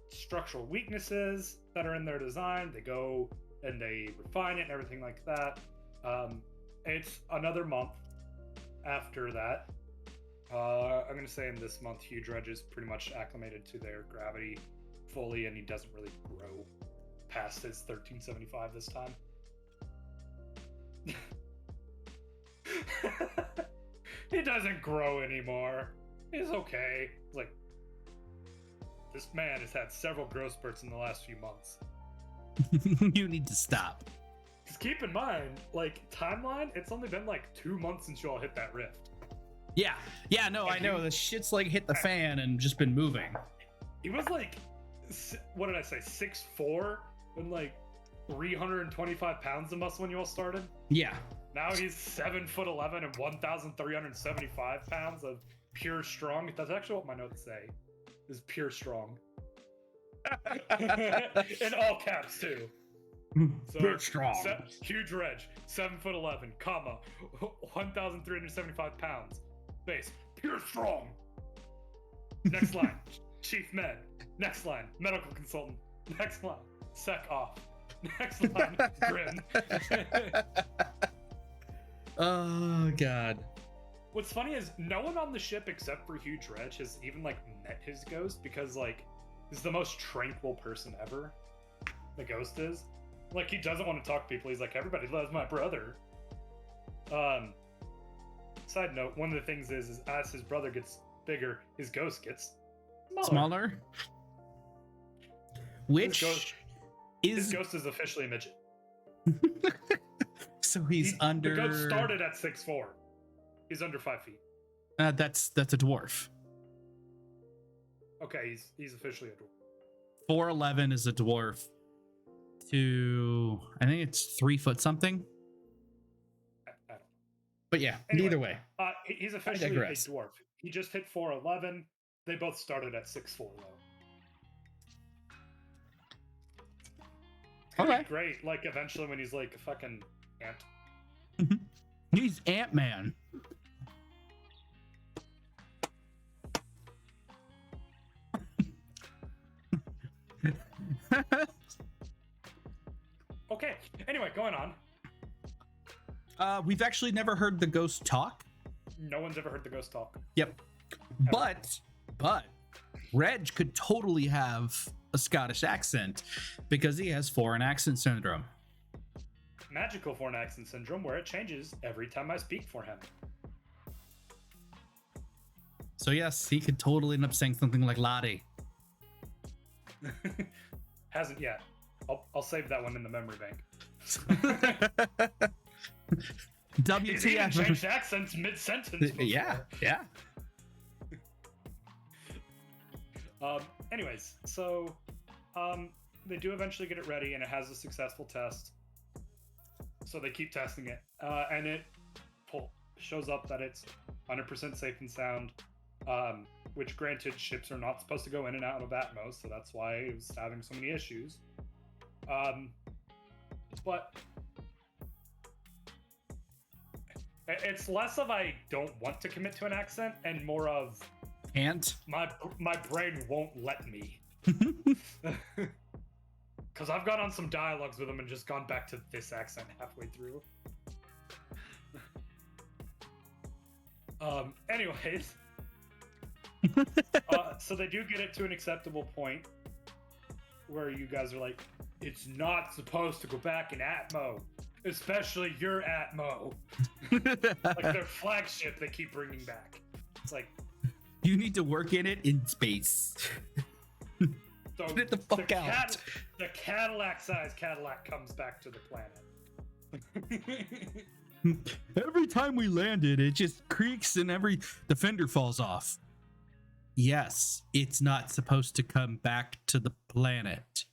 structural weaknesses that are in their design. They go and they refine it and everything like that. It's another month after that. I'm going to say in this month, Huge Reg is pretty much acclimated to their gravity fully, and he doesn't really grow past his 1375 this time. He doesn't grow anymore. He's okay. It's like, this man has had several growth spurts in the last few months. You need to stop. Because keep in mind, like, timeline, it's only been like 2 months since you all hit that rift. Yeah, no, I know. The shit's like hit the fan and just been moving. He was like, what did I say, 6'4", and like 325 pounds of muscle when you all started? Yeah. Now he's 7'11" and 1,375 pounds of pure strong. That's actually what my notes say, is pure strong. In all caps too. So pure strong. Huge Reg, 7'11", comma, 1,375 pounds. Base, pure strong. Next line, Chief Med. Next line, medical consultant. Next line, sec off. Next line, grin. Oh god. What's funny is no one on the ship except for Huge Reg has even like met his ghost, because like he's the most tranquil person ever. The ghost is. Like, he doesn't want to talk to people. He's like, everybody loves my brother. Side note, one of the things is as his brother gets bigger, his ghost gets smaller. Which his ghost is officially a midget. So he's under. The ghost started at 6'4". He's under 5 feet. That's a dwarf. Okay, he's officially a dwarf. 4'11" is a dwarf. To I think it's 3 foot something. I don't know. But yeah, anyway, either way. He's officially a dwarf. He just hit 4'11". They both started at 6'4", gonna Okay. be great. Like eventually when he's like a fucking ant. He's Ant-Man. Okay. Anyway, going on. We've actually never heard the ghost talk. No one's ever heard the ghost talk. Yep. But Reg could totally have a Scottish accent because he has foreign accent syndrome. Magical foreign accent syndrome, where it changes every time I speak for him. So yes, he could totally end up saying something like Lottie. Hasn't yet. I'll save that one in the memory bank. He's even changed WTF? accents mid-sentence before. Yeah. Anyways, so they do eventually get it ready, and it has a successful test. So they keep testing it, and it shows up that it's 100% safe and sound. Which, granted, ships are not supposed to go in and out of Atmos, so that's why it was having so many issues. But it's less of I don't want to commit to an accent, and more of my brain won't let me. Because I've gone on some dialogues with him and just gone back to this accent halfway through. Anyways. So they do get it to an acceptable point where you guys are like, it's not supposed to go back in Atmo, especially your Atmo. Like their flagship they keep bringing back. It's like, you need to work in it in space. so Get it the fuck out. The Cadillac-sized Cadillac comes back to the planet. Every time we landed, it just creaks and the fender falls off. Yes, it's not supposed to come back to the planet.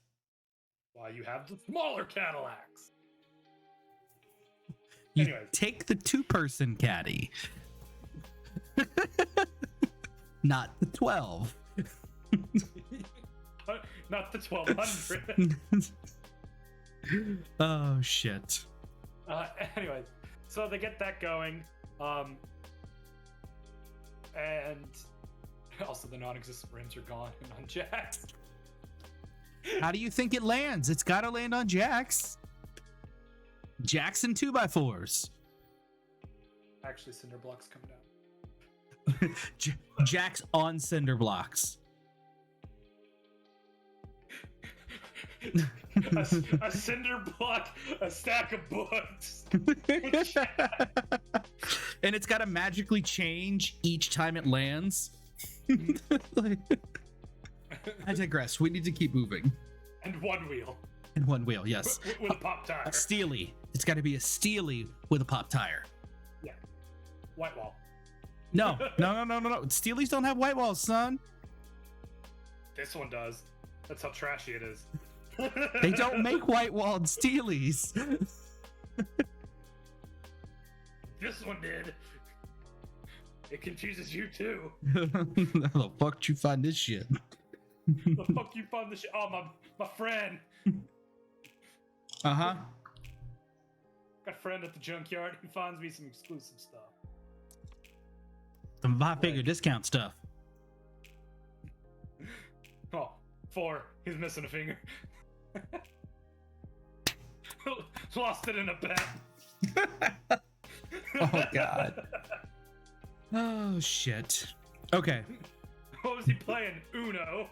Why you have the smaller Cadillacs? You Anyways. take the 2-person caddy. Not the 12. Not the 1200. Oh, shit. Anyways, so they get that going. And also the non-existent rims are gone and unjacked. How do you think it lands? It's got to land on jacks. Jacks and 2x4s. Actually, cinder blocks come down. Jacks on cinder blocks. a cinder block, a stack of books. And it's got to magically change each time it lands. I digress. We need to keep moving. And one wheel. And one wheel, yes. With a pop tire. A Steely. It's got to be a Steely with a pop tire. Yeah. White wall. No. Steelies don't have white walls, son. This one does. That's how trashy it is. They don't make white-walled Steelies. This one did. It confuses you too. How the fuck did you find this shit? The fuck you found this shit? Oh, my friend. Uh-huh. Got a friend at the junkyard. He finds me some exclusive stuff. Some 5-figure discount stuff. Oh, 4. He's missing a finger. Lost it in a bet. Oh, God. Oh, shit. Okay. What was he playing? Uno.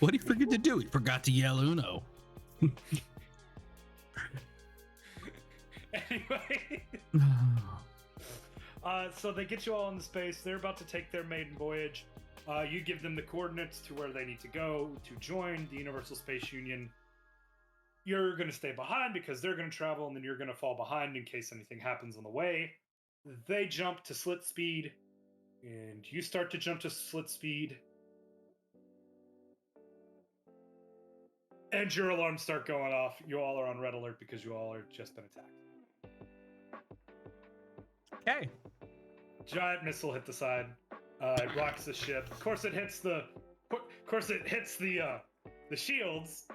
What did he forget to do? He forgot to yell Uno. Anyway. So they get you all into space. They're about to take their maiden voyage. You give them the coordinates to where they need to go to join the Universal Space Union. You're going to stay behind because they're going to travel, and then you're going to fall behind in case anything happens on the way. They jump to slit speed, and you start to jump to slit speed. And your alarms start going off. You all are on red alert because you all are just been attacked. Okay. Giant missile hit the side. It rocks the ship. Of course, it hits the shields.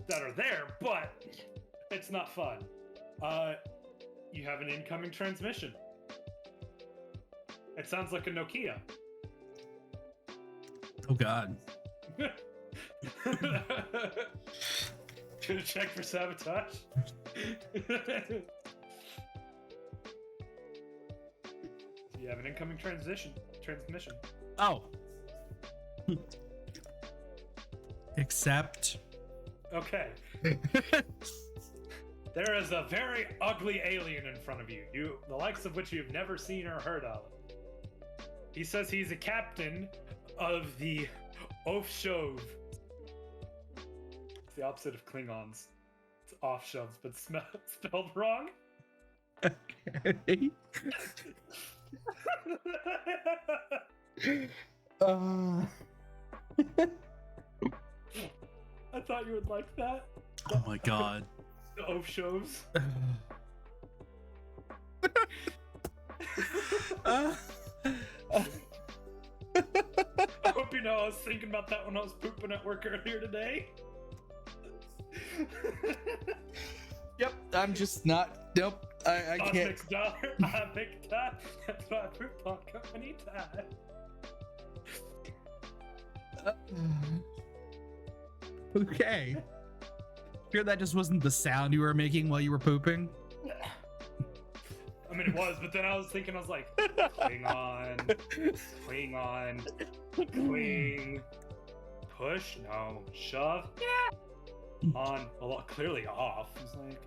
that are there, but it's not fun. You have an incoming transmission. It sounds like a Nokia. Oh God. Should have checked for sabotage. You have an incoming transmission. Oh. Except. Okay. There is a very ugly alien in front of you, the likes of which you've never seen or heard of. He says he's a captain of the Offshove. It's the opposite of Klingons. It's offshoves, but spelled wrong. Okay. I thought you would like that. Oh my God. The Offshoves. I hope you know I was thinking about that when I was pooping at work earlier today. Yep, I'm just not. Nope, I can't. $6, I make that. That's why I poop on company time. Okay. Sure, that just wasn't the sound you were making while you were pooping? I mean, it was, but then I was thinking, I was like, Klingon, cling, push, no, shove, on, a lot, clearly off. I was like,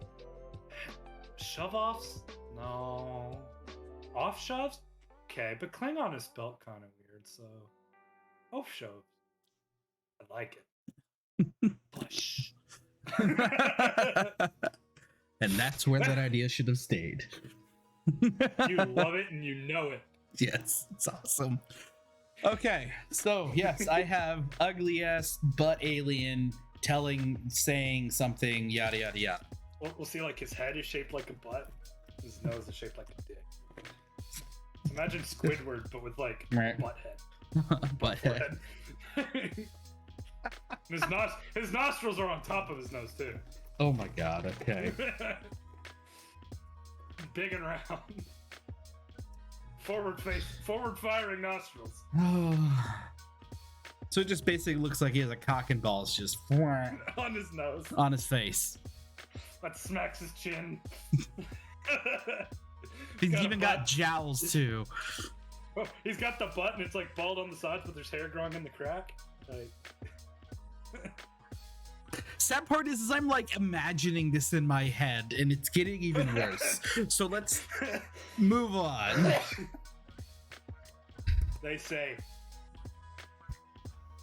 shove offs? No. Off shoves? Okay, but Klingon is spelled kind of weird, so off shoves. I like it. Push. And that's where that idea should have stayed. You love it and you know it. Yes, it's awesome. Okay, so yes, I have ugly ass butt alien saying something, yada yada yada. We'll see, like, his head is shaped like a butt, his nose is shaped like a dick. So imagine Squidward, but with, like, Right. butt head. Butt head. His nostrils are on top of his nose too. Oh my God. Okay. Big and round. Forward firing nostrils. So it just basically looks like he has a cock and balls just On his nose. on his face. That smacks his chin. He's even got jowls too. Oh, he's got the butt and it's like bald on the sides, but there's hair growing in the crack. Like. Sad part is I'm like imagining this in my head and it's getting even worse. So let's move on. They say,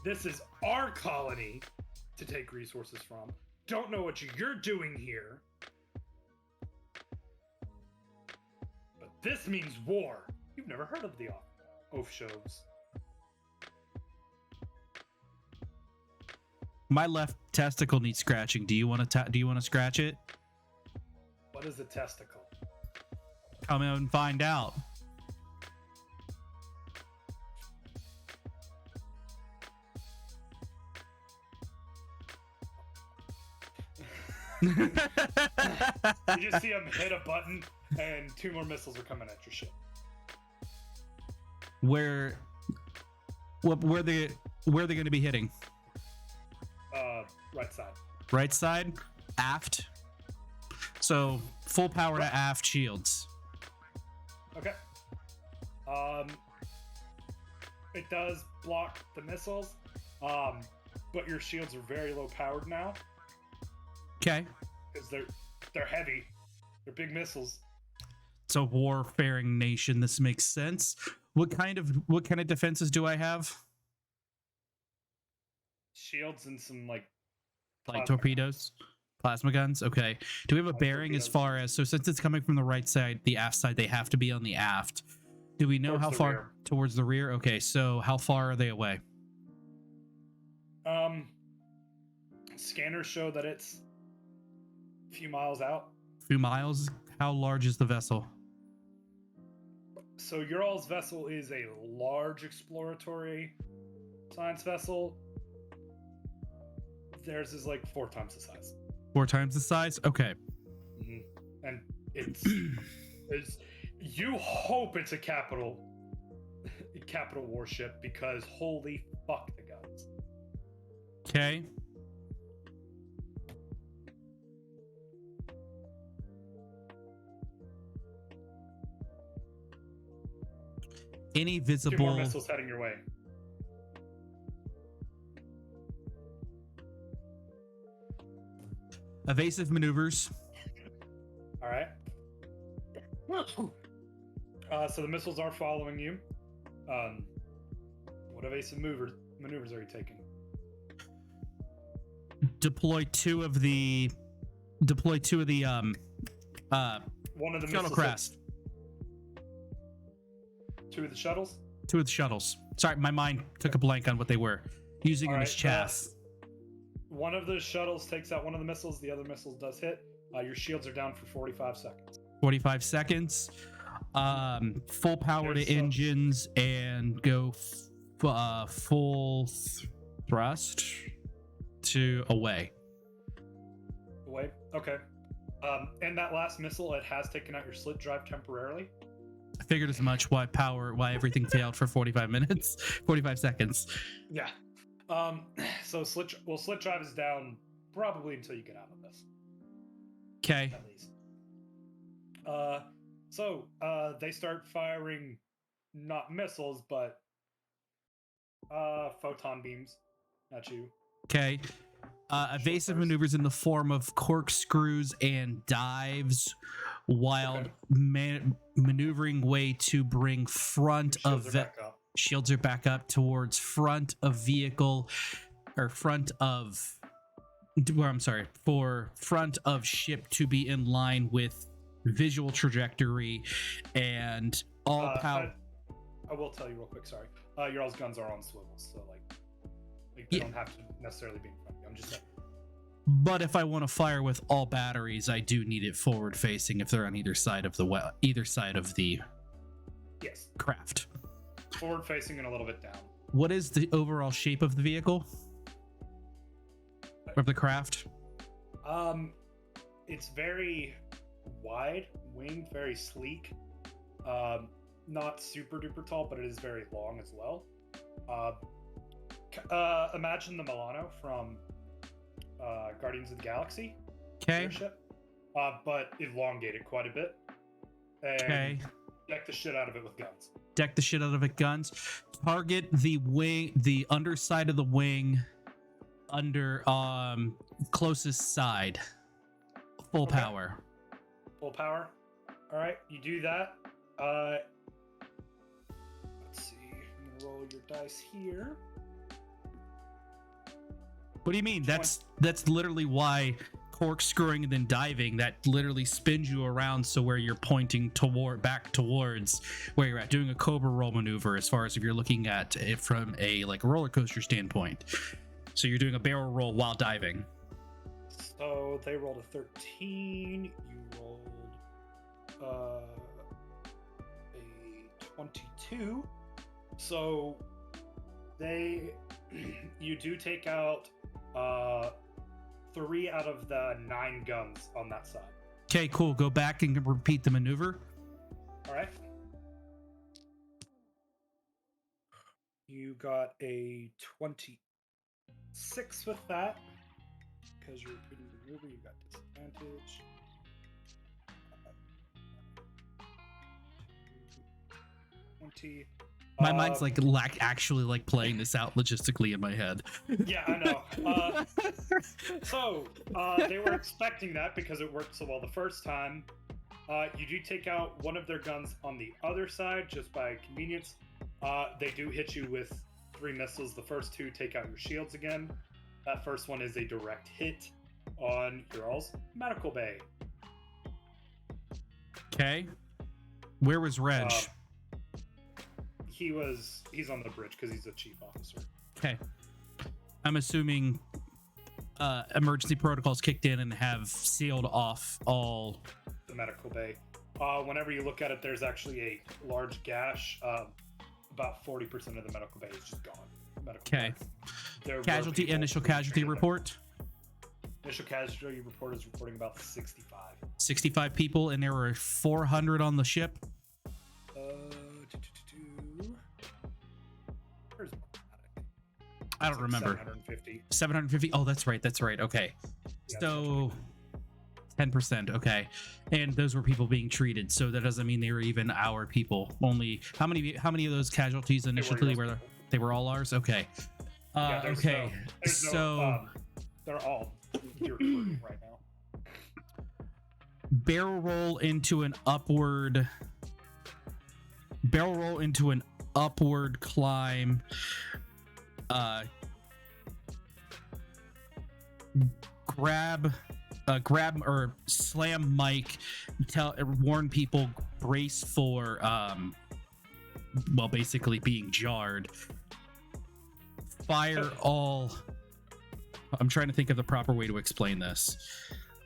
this is our colony to take resources from. Don't know what you're doing here. But this means war. You've never heard of the oath shows. My left testicle needs scratching. Do you want to scratch it? What is a testicle? Come out and find out. You just see him hit a button and 2 more missiles are coming at your ship. Where they going to be hitting? Right side. Right side, aft. So full power to aft shields. Okay. It does block the missiles, but your shields are very low powered now. Okay. Because they're heavy. They're big missiles. It's a warfaring nation. This makes sense. What kind of defenses do I have? Shields and some like torpedoes, plasma guns. Okay. Do we have a bearing torpedoes. as far as, so since it's coming from the right side, the aft side, they have to be on the aft. Do we know Towards how the far rear. towards the rear? Okay. So how far are they away? Scanners show that it's a few miles out. A few miles. How large is the vessel? So your all's vessel is a large exploratory science vessel. Theirs is like 4 times the size. 4 times the size? Okay. And it's you hope it's a capital warship, because holy fuck the guns. Okay. Any 2 more visible missiles heading your way. evasive maneuvers? All right. So the missiles are following you. What evasive maneuvers are you taking? Deploy two of the One of the shuttlecraft. 2 of the shuttles. 2 of the shuttles. Sorry, my mind took a blank on what they were. Using them as chaff. One of the shuttles takes out one of the missiles. The other missile does hit. Your shields are down for 45 seconds. 45 seconds. Full power to engines and go full thrust to away. Away? Okay. And that last missile, it has taken out your slit drive temporarily. I figured as much. Why everything failed for 45 seconds. Yeah. So slit drive is down probably until you get out of this. Okay. At least. So they start firing not missiles, but photon beams at you. Okay. Evasive maneuvers in the form of corkscrews and dives, while maneuvering way to bring shields are back up towards front of vehicle, or front of ship to be in line with visual trajectory and all power. I will tell you real quick. Sorry, your all's guns are on swivels, so they don't have to necessarily be in front of you. I'm just saying. But if I want to fire with all batteries, I do need it forward facing if they're on either side of the yes, craft. Forward facing and a little bit down. What is the overall shape of the vehicle? Of the craft? It's very wide winged, very sleek. Not super duper tall, but it is very long as well. Imagine the Milano from Guardians of the Galaxy. Okay. Airship, but elongated quite a bit. And deck the shit out of it with guns. Deck the shit out of it guns. Target the wing, the underside of the wing, under closest side. Full power. Full power. All right, you do that. Let's see. I'm gonna roll your dice here. What do you mean? That's literally why corkscrewing and then diving, that literally spins you around, so where you're pointing back towards where you're at, doing a cobra roll maneuver, as far as if you're looking at it from a roller coaster standpoint. So you're doing a barrel roll while diving. So they rolled a 13. You rolled a 22. So you do take out 3 out of the 9 guns on that side. Okay, cool. Go back and repeat the maneuver. All right. You got a 26 with that. Because you're repeating the maneuver, you got disadvantage. 20. My mind's actually playing this out logistically in my head. Yeah, I know. So they were expecting that because it worked so well the first time. You do take out one of their guns on the other side just by convenience. They do hit you with 3 missiles. The first 2 take out your shields again. That first one is a direct hit on your all's medical bay. Okay. Where was Reg? He's on the bridge because he's a chief officer. Okay. I'm assuming emergency protocols kicked in and have sealed off all the medical bay. Whenever you look at it, there's actually a large gash. About 40% of the medical bay is just gone. Okay. Initial casualty report. Initial casualty report is reporting about 65. 65 people, and there were 400 on the ship. Where's I don't remember. 750. 750. Oh, that's right. That's right. Okay. Yeah, So 10%. Okay. And those were people being treated. So that doesn't mean they were even our people. Only how many of those casualties initially were there? They were all ours. Okay. Okay. They're all you're recruiting right now. Barrel roll into an upward climb. Grab or slam mic, warn people, brace for basically being jarred. Fire all. I'm trying to think of the proper way to explain this.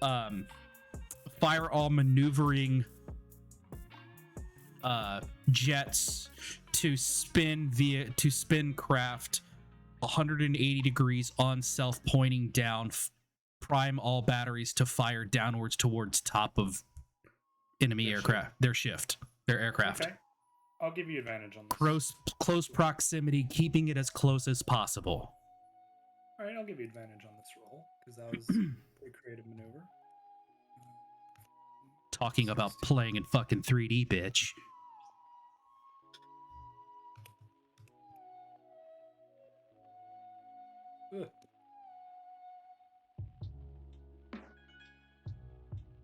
Fire all maneuvering jets to spin craft 180 degrees on self, pointing down. Prime all batteries to fire downwards towards top of enemy aircraft. Their aircraft. Okay. I'll give you advantage on this. Close proximity, keeping it as close as possible. All right, I'll give you advantage on this roll because that was a pretty creative maneuver. Talking about playing in fucking 3D, bitch. Ugh.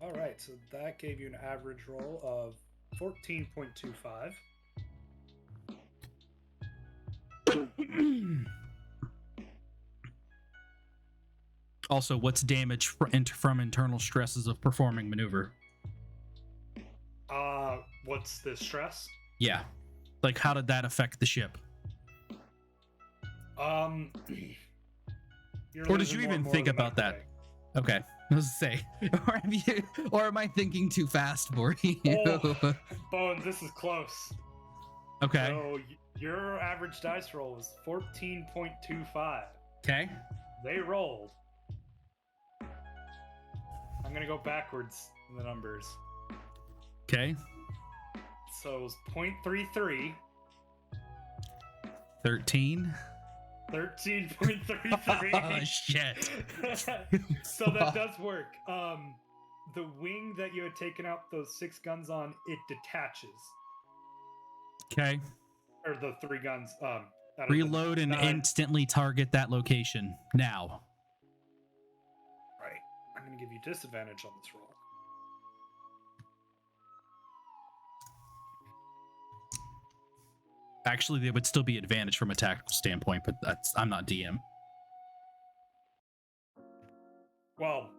All right, so that gave you an average roll of 14.25. Also, what's damage from internal stresses of performing maneuver? What's the stress? Yeah. Like, how did that affect the ship? Or did you even think about that? Okay. I was to say, or am I thinking too fast for you? Oh, Bones, this is close. Okay. So your average dice roll was 14.25. Okay. They rolled. I'm gonna go backwards in the numbers. Okay. So it was 0.33. 13. 13.33. Oh, shit. So that does work. The wing that you had taken out those 6 guns on, it detaches. Okay. Or the 3 guns. Reload and instantly target that location now. Right. I'm going to give you disadvantage on this roll. Actually, there would still be advantage from a tactical standpoint, but I'm not DM. Well,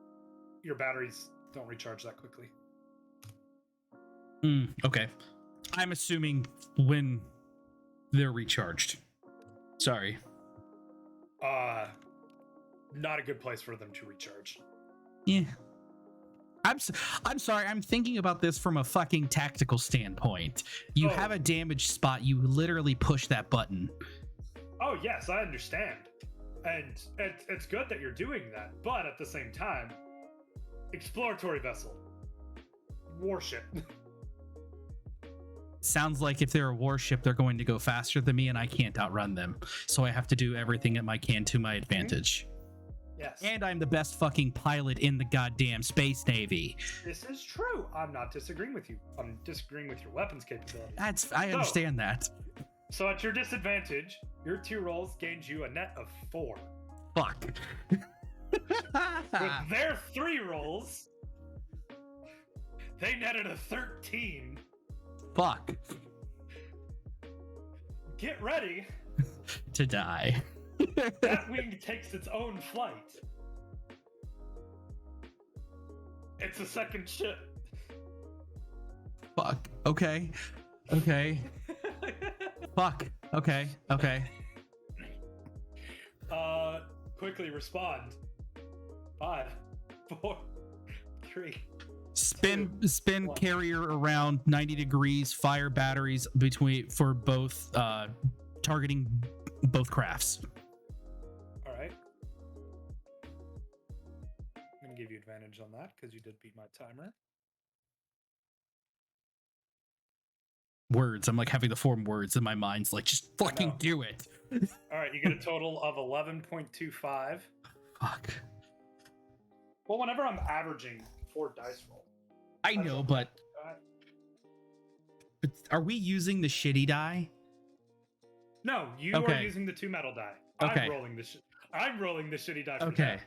your batteries don't recharge that quickly. Okay. I'm assuming when they're recharged. Sorry. Not a good place for them to recharge. Yeah. I'm sorry. I'm thinking about this from a fucking tactical standpoint. You have a damaged spot. You literally push that button. Oh, yes, I understand. And it's good that you're doing that. But at the same time, exploratory vessel. Warship. Sounds like if they're a warship, they're going to go faster than me and I can't outrun them. So I have to do everything at my can to my advantage. Yes. And I'm the best fucking pilot in the goddamn Space Navy. This is true. I'm not disagreeing with you. I'm disagreeing with your weapons capability. I understand that. So at your disadvantage, your 2 rolls gained you a net of 4. Fuck. With their 3 rolls, they netted a 13. Fuck. Get ready to die. That wing takes its own flight. It's a second ship. Fuck. Okay. Fuck. Okay. Quickly respond. 5, 4, 3. Spin 1. Carrier around 90 degrees. Fire batteries for both targeting both crafts. All right. give you advantage on that because you did beat my timer. Words. I'm like having to form words in my mind's like, just fucking do it. All right, you get a total of 11.25. Fuck. Well, whenever I'm averaging 4 dice roll. I know, but are we using the shitty die? No, you are using the 2 metal die. Okay. I'm rolling the shitty die. Okay.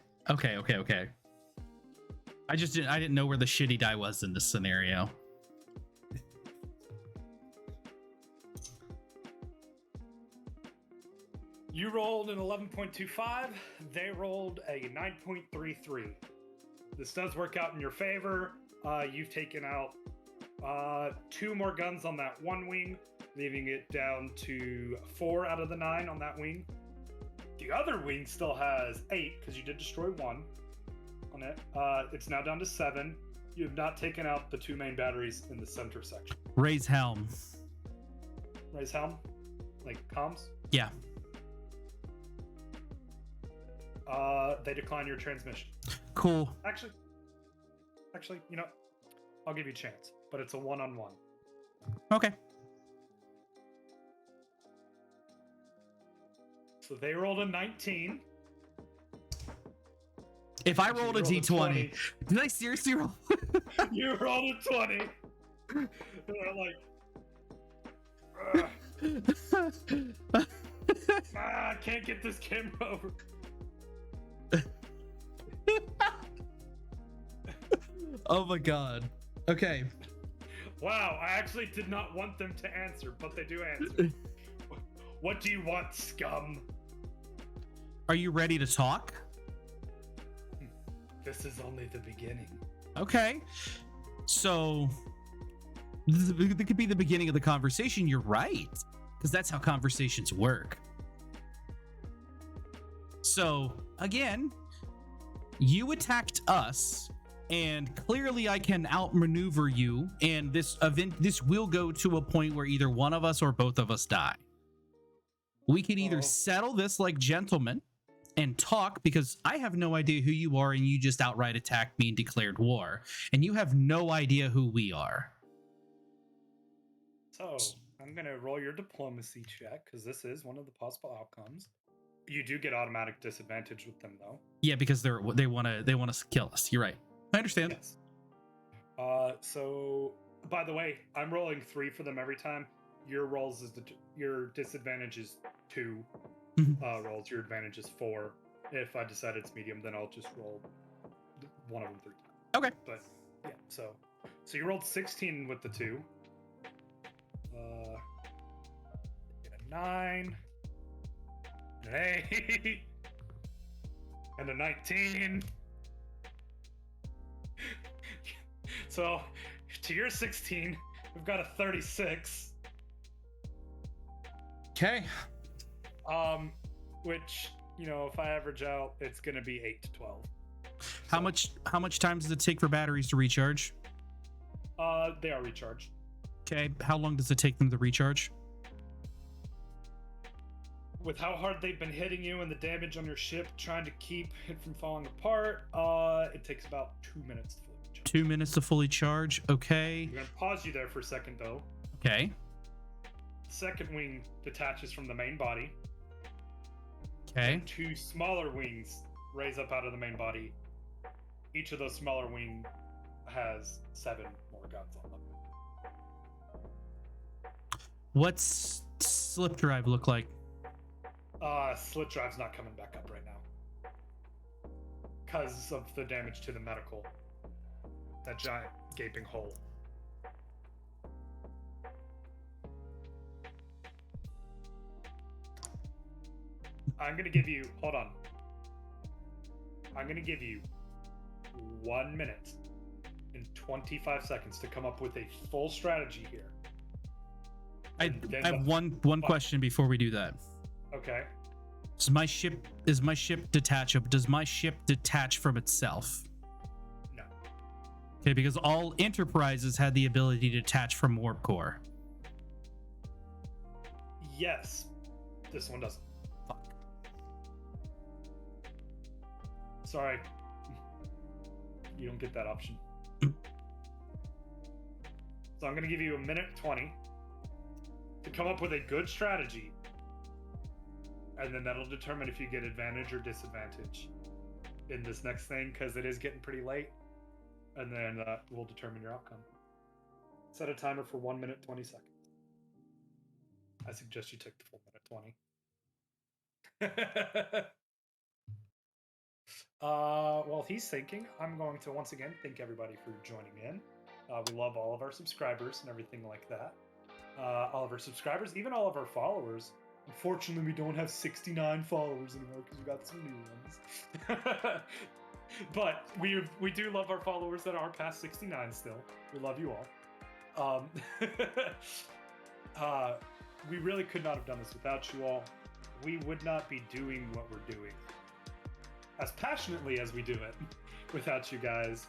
I didn't know where the shitty die was in this scenario. You rolled an 11.25. They rolled a 9.33. This does work out in your favor. You've taken out 2 more guns on that one wing, leaving it down to 4 out of the 9 on that wing. The other wing still has 8 because you did destroy 1 on it. It's now down to 7. You have not taken out the 2 main batteries in the center section. Raise helm. Raise helm? Like comms? Yeah. They decline your transmission. Cool. Actually, you know, I'll give you a chance, but it's a 1-on-1. Okay. So they rolled a 19. If I rolled a d20, did I seriously roll? You rolled a 20. And I'm like, I can't get this camera over. Oh my god. Okay. Wow, I actually did not want them to answer, but they do answer. What do you want, scum? Are you ready to talk? This is only the beginning. Okay. So, this could be the beginning of the conversation. You're right. Because that's how conversations work. So, again, you attacked us, and clearly I can outmaneuver you, and this will go to a point where either one of us or both of us die. We can either settle this like gentlemen and talk, because I have no idea who you are and you just outright attacked me and declared war, and you have no idea who we are. So I'm gonna roll your diplomacy check because this is one of the possible outcomes. You do get automatic disadvantage with them though. Yeah, because they want to kill us. You're right. I understand. Yes. So by the way, I'm rolling 3 for them every time. Your rolls is your disadvantage is 2 rolls. Your advantage is 4. If I decide it's medium, then I'll just roll one of them 3 times. Okay. But yeah, so you rolled 16 with the 2. Get a 9, an 8, and a 19. So to your 16, we've got a 36. Okay. Which, you know, if I average out, it's gonna be 8 to 12. How much time does it take for batteries to recharge? They are recharged. Okay. How long does it take them to recharge? With how hard they've been hitting you and the damage on your ship, trying to keep it from falling apart, it takes about 2 minutes to fully recharge. 2 minutes to fully charge. Okay. I'm gonna pause you there for a second, though. Okay. Second wing detaches from the main body. Okay. And 2 smaller wings raise up out of the main body. Each of those smaller wing has 7 more guns on them. What's slip drive look like? Slit drive's not coming back up right now because of the damage to the medical. That giant gaping hole. I'm gonna give you, hold on. I'm gonna give you 1 minute and 25 seconds to come up with a full strategy here. I have one question before we do that. Okay. Is my ship detachable? Does my ship detach from itself? No. Okay, because all Enterprises had the ability to detach from warp core. Yes. This one doesn't. Fuck. Sorry. You don't get that option. So I'm going to give you a minute 20 to come up with a good strategy. And then that'll determine if you get advantage or disadvantage in this next thing, because it is getting pretty late. And then we'll determine your outcome. Set a timer for 1 minute 20 seconds. I suggest you take the full minute 20. While he's thinking, I'm going to once again thank everybody for joining in. We love all of our subscribers and everything like that. All of our subscribers, even all of our followers. Unfortunately, we don't have 69 followers anymore because we got some new ones. But we do love our followers that are past 69 still. We love you all. We really could not have done this without you all. We would not be doing what we're doing as passionately as we do it without you guys.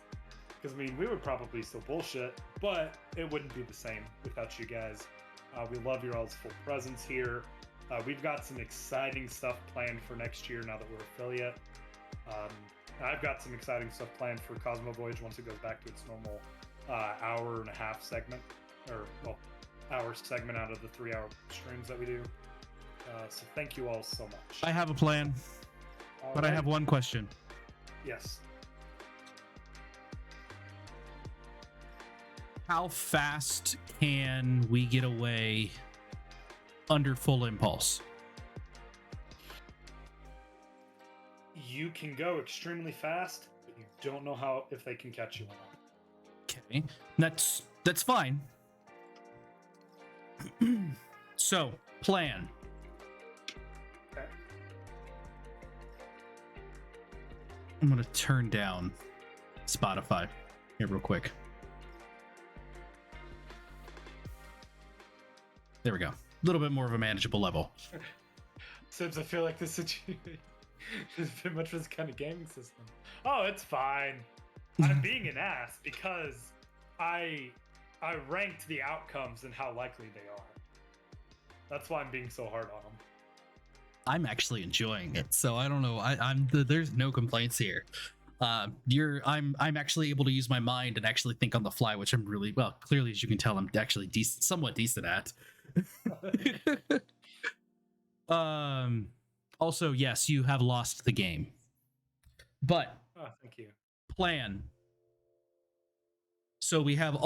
Because, I mean, we would probably still bullshit, but it wouldn't be the same without you guys. We love your all's full presence here. We've got some exciting stuff planned for next year now that we're affiliate. I've got some exciting stuff planned for Cosmo Voyage once it goes back to its normal hour and a half segment, or, well, hour segment out of the 3-hour streams that we do. So thank you all so much. I have a plan, but I have one question. Yes. How fast can we get away under full impulse? You can go extremely fast, but you don't know if they can catch you or not. Okay, that's fine. So, plan. Okay. I'm gonna turn down Spotify here real quick. There we go. A little bit more of a manageable level. Sybs, I feel like this is pretty much this kind of gaming system. Oh, it's fine. I'm being an ass because I ranked the outcomes and how likely they are. That's why I'm being so hard on them. I'm actually enjoying it, so I don't know. There's no complaints here. I'm actually able to use my mind and actually think on the fly, which I'm really well. Clearly, as you can tell, I'm actually somewhat decent at. Also, yes, you have lost the game, but thank you. Plan. So we have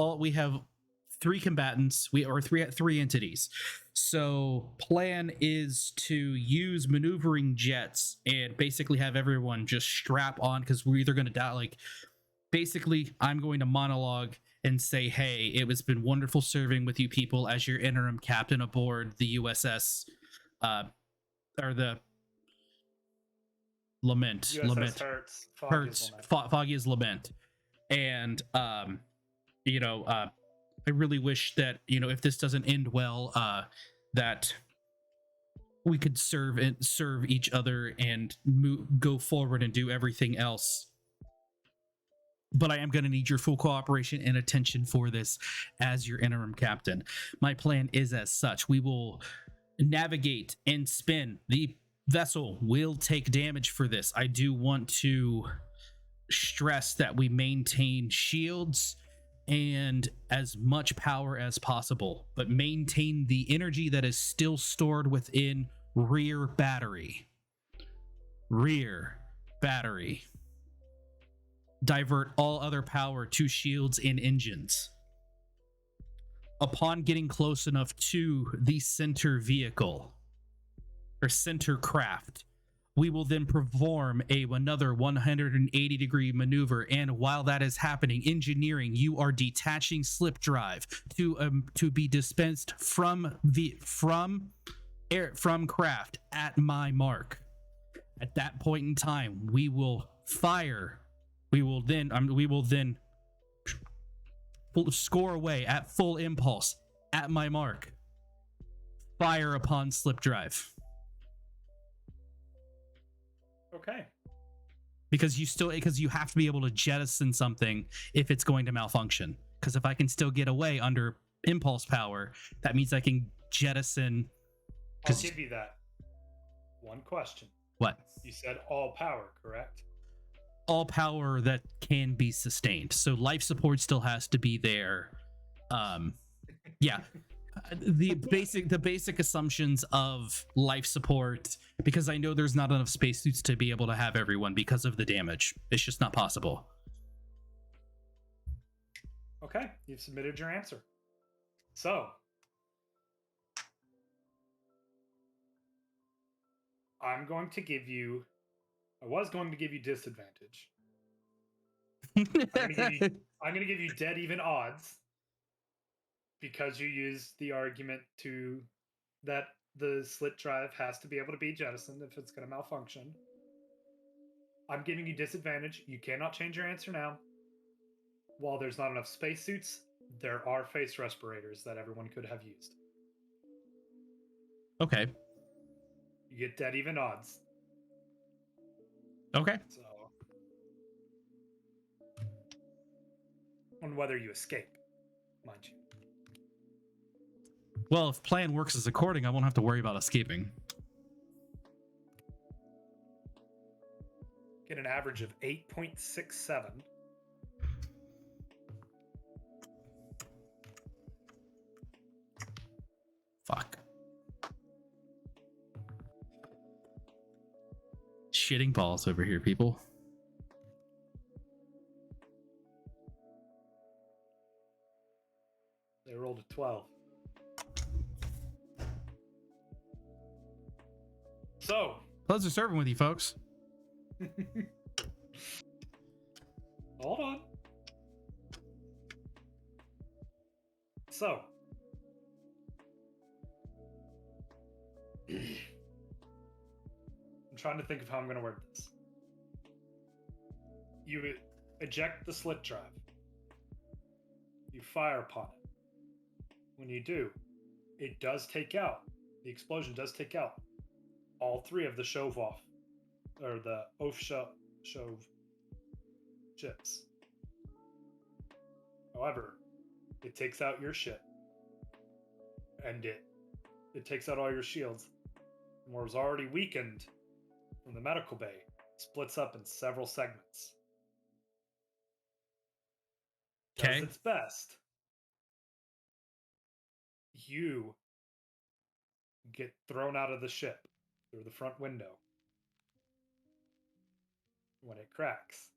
three combatants, three entities. So plan is to use maneuvering jets and basically have everyone just strap on, because we're either going to die. Like, basically, I'm going to monologue and say, hey, it has been wonderful serving with you people as your interim captain aboard the USS, or the Lament. USS Lament. Hurts. Foggy's Lament. And, I really wish that, if this doesn't end well, that we could serve each other and go forward and do everything else. But I am going to need your full cooperation and attention for this as your interim captain. My plan is as such. We will navigate and spin. The vessel will take damage for this. I do want to stress that we maintain shields and as much power as possible, but maintain the energy that is still stored within rear battery. Divert all other power to shields and engines. Upon getting close enough to the center vehicle or center craft, we will then perform another 180-degree maneuver. And while that is happening, engineering, you are detaching slip drive to be dispensed from craft at my mark. At that point in time, we will fire. We will then score away at full impulse at my mark. Fire upon slip drive. Okay. Because you have to be able to jettison something if it's going to malfunction. Because if I can still get away under impulse power, that means I can jettison. I'll give you that. One question. What? You said all power, correct? all power that can be sustained. So life support still has to be there. Yeah. The basic assumptions of life support, because I know there's not enough spacesuits to be able to have everyone because of the damage. It's just not possible. Okay, you've submitted your answer. So I was going to give you disadvantage. I'm going to give you dead even odds because you used the argument that the slit drive has to be able to be jettisoned if it's going to malfunction. I'm giving you disadvantage. You cannot change your answer now. While there's not enough spacesuits, there are face respirators that everyone could have used. Okay. You get dead even odds. Okay. So, on whether you escape, mind you. Well, if plan works as according, I won't have to worry about escaping. Get an average of 8.67. Fuck. Shitting balls over here, people. They rolled a 12. So, Pleasure serving with you, folks. hold on. So, I'm trying to think of how I'm going to word this. You eject the slit drive. You fire upon it. When you do, it does take out, the explosion does take out all three of the shove off, or the shove ships. However, it takes out your ship, and it takes out all your shields, and what was already weakened from the medical bay splits up in several segments. Does its best. You get thrown out of the ship through the front window. When it cracks,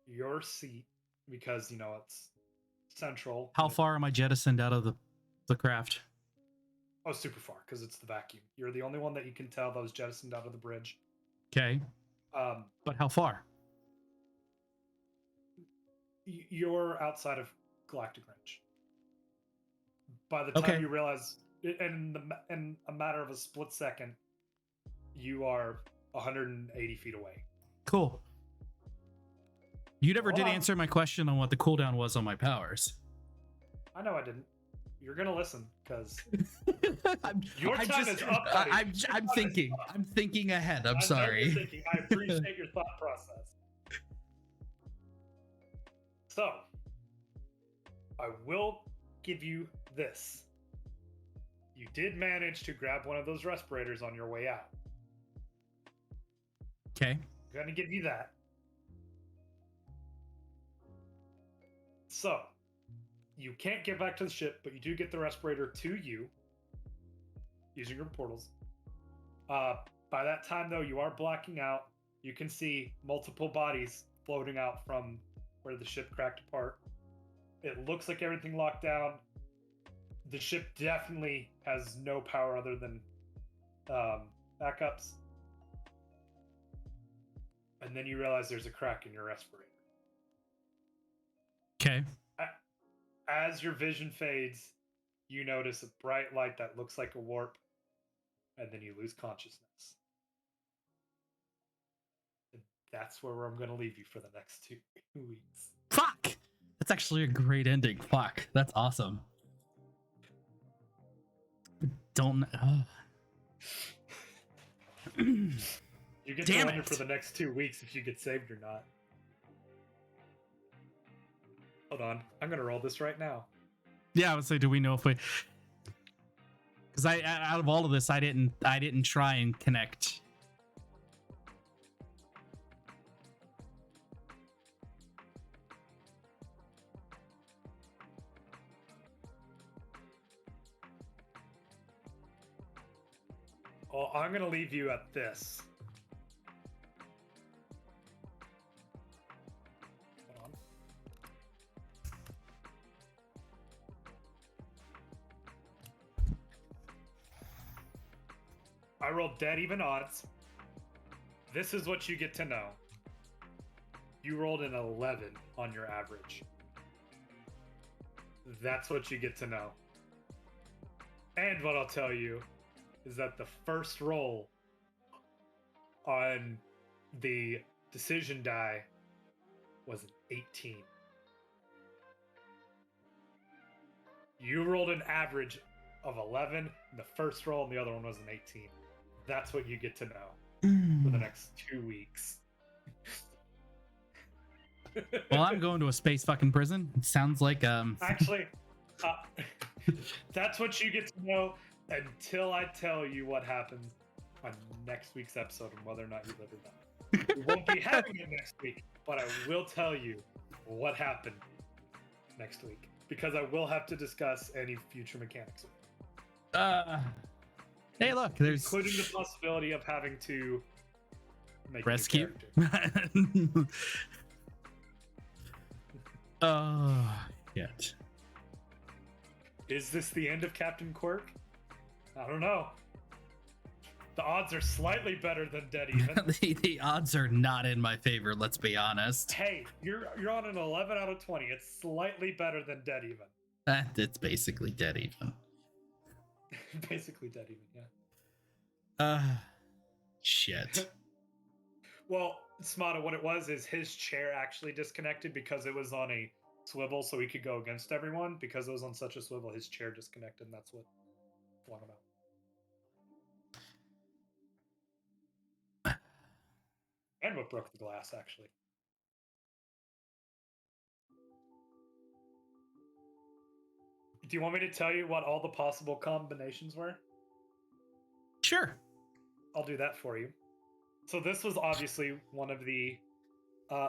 your seat, because it's central. How far am I jettisoned out of the craft? Oh, super far, because it's the vacuum. You're the only one that you can tell that was jettisoned out of the bridge. Okay. But how far? You're outside of galactic range. By the time you realize, in a matter of a split second, you are 180 feet away. Cool. You never did answer my question on what the cooldown was on my powers. I know I didn't. You're gonna listen, because your time is up. I'm thinking. I'm thinking ahead. I'm sorry. I appreciate your thought process. So, I will give you this. You did manage to grab one of those respirators on your way out. Okay. I'm gonna give you that. So, you can't get back to the ship, but you do get the respirator to you using your portals. By that time, though, you are blacking out. You can see multiple bodies floating out from where the ship cracked apart. It looks like everything locked down. The ship definitely has no power other than backups. And then you realize there's a crack in your respirator. Okay. As your vision fades, you notice a bright light that looks like a warp, and then you lose consciousness. And that's where I'm going to leave you for the next 2 weeks. Fuck! That's actually a great ending. Fuck. That's awesome. Don't... You get to wonder for the next 2 weeks if you get saved or not. Hold on. I'm going to roll this right now. Yeah, I would say, do we know if we... Because out of all of this, I didn't try and connect. So I'm going to leave you at this. Hold on. I rolled dead even odds. This is what you get to know. You rolled an 11 on your average. That's what you get to know. And what I'll tell you is that the first roll on the decision die was an 18. You rolled an average of 11 in the first roll, and the other one was an 18. That's what you get to know for the next 2 weeks. Well, I'm going to a space fucking prison. It sounds like Actually, that's what you get to know until I tell you what happens on next week's episode and whether or not you live or die. We won't be having it next week, but I will tell you what happened next week because I will have to discuss any future mechanics. Hey, look, there's including the possibility of having to make rescue. Yet. Is this the end of Captain Quirk? I don't know. The odds are slightly better than dead even. The odds are not in my favor, let's be honest. Hey, you're on an 11 out of 20. It's slightly better than dead even. It's basically dead even. Basically dead even, yeah. Shit. Well, Smata, what it was is his chair actually disconnected because it was on a swivel, so he could go against everyone. Because it was on such a swivel, his chair disconnected, and that's what flung him out. And what broke the glass, actually. Do you want me to tell you what all the possible combinations were? Sure. I'll do that for you. So this was obviously one of the...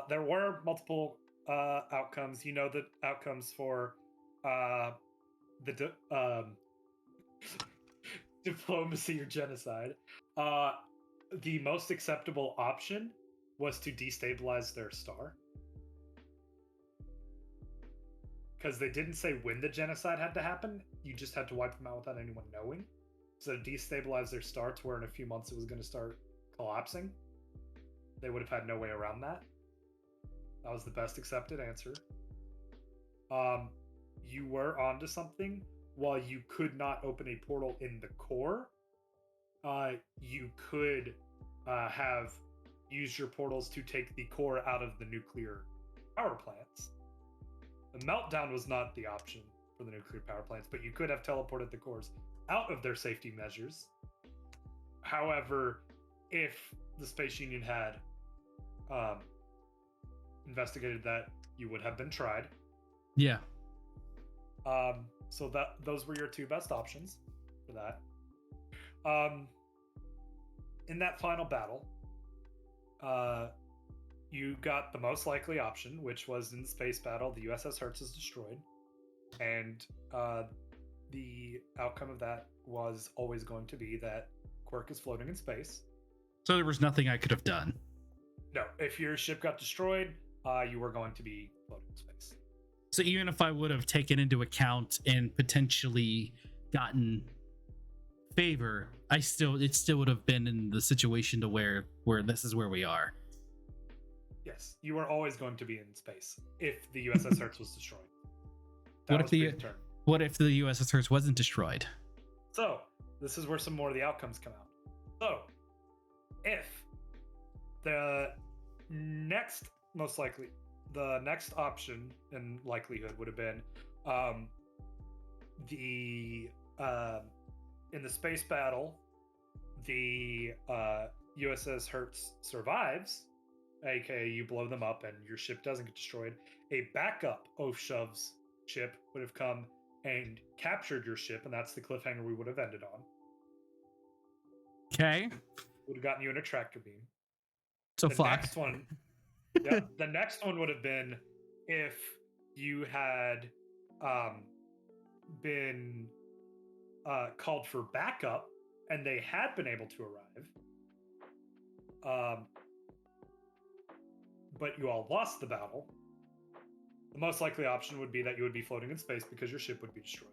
there were multiple outcomes. You know the outcomes for the diplomacy or genocide. The most acceptable option was to destabilize their star. Because they didn't say when the genocide had to happen. You just had to wipe them out without anyone knowing. So destabilize their star to where in a few months it was going to start collapsing. They would have had no way around that. That was the best accepted answer. You were onto something. While you could not open a portal in the core, you could have used your portals to take the core out of the nuclear power plants. The meltdown was not the option for the nuclear power plants, but you could have teleported the cores out of their safety measures. However, if the Space Union had investigated that, you would have been tried. Yeah. So those were your two best options for that. In that final battle, you got the most likely option, which was in the space battle, the USS Hertz is destroyed. And the outcome of that was always going to be that Quirk is floating in space. So there was nothing I could have done. No, if your ship got destroyed, you were going to be floating in space. So even if I would have taken into account and potentially gotten favor, it still would have been in the situation to where this is where we are. Yes, you were always going to be in space if the USS Hertz was destroyed. What if the USS Hertz wasn't destroyed? So this is where some more of the outcomes come out. So if the next option and likelihood would have been in the space battle, the USS Hertz survives, aka you blow them up and your ship doesn't get destroyed. A backup Oafshov's ship would have come and captured your ship, and that's the cliffhanger we would have ended on. Okay. Would have gotten you in a tractor beam. So the next one, yeah, the next one would have been if you had been called for backup and they had been able to arrive, but you all lost the battle, the most likely option would be that you would be floating in space because your ship would be destroyed.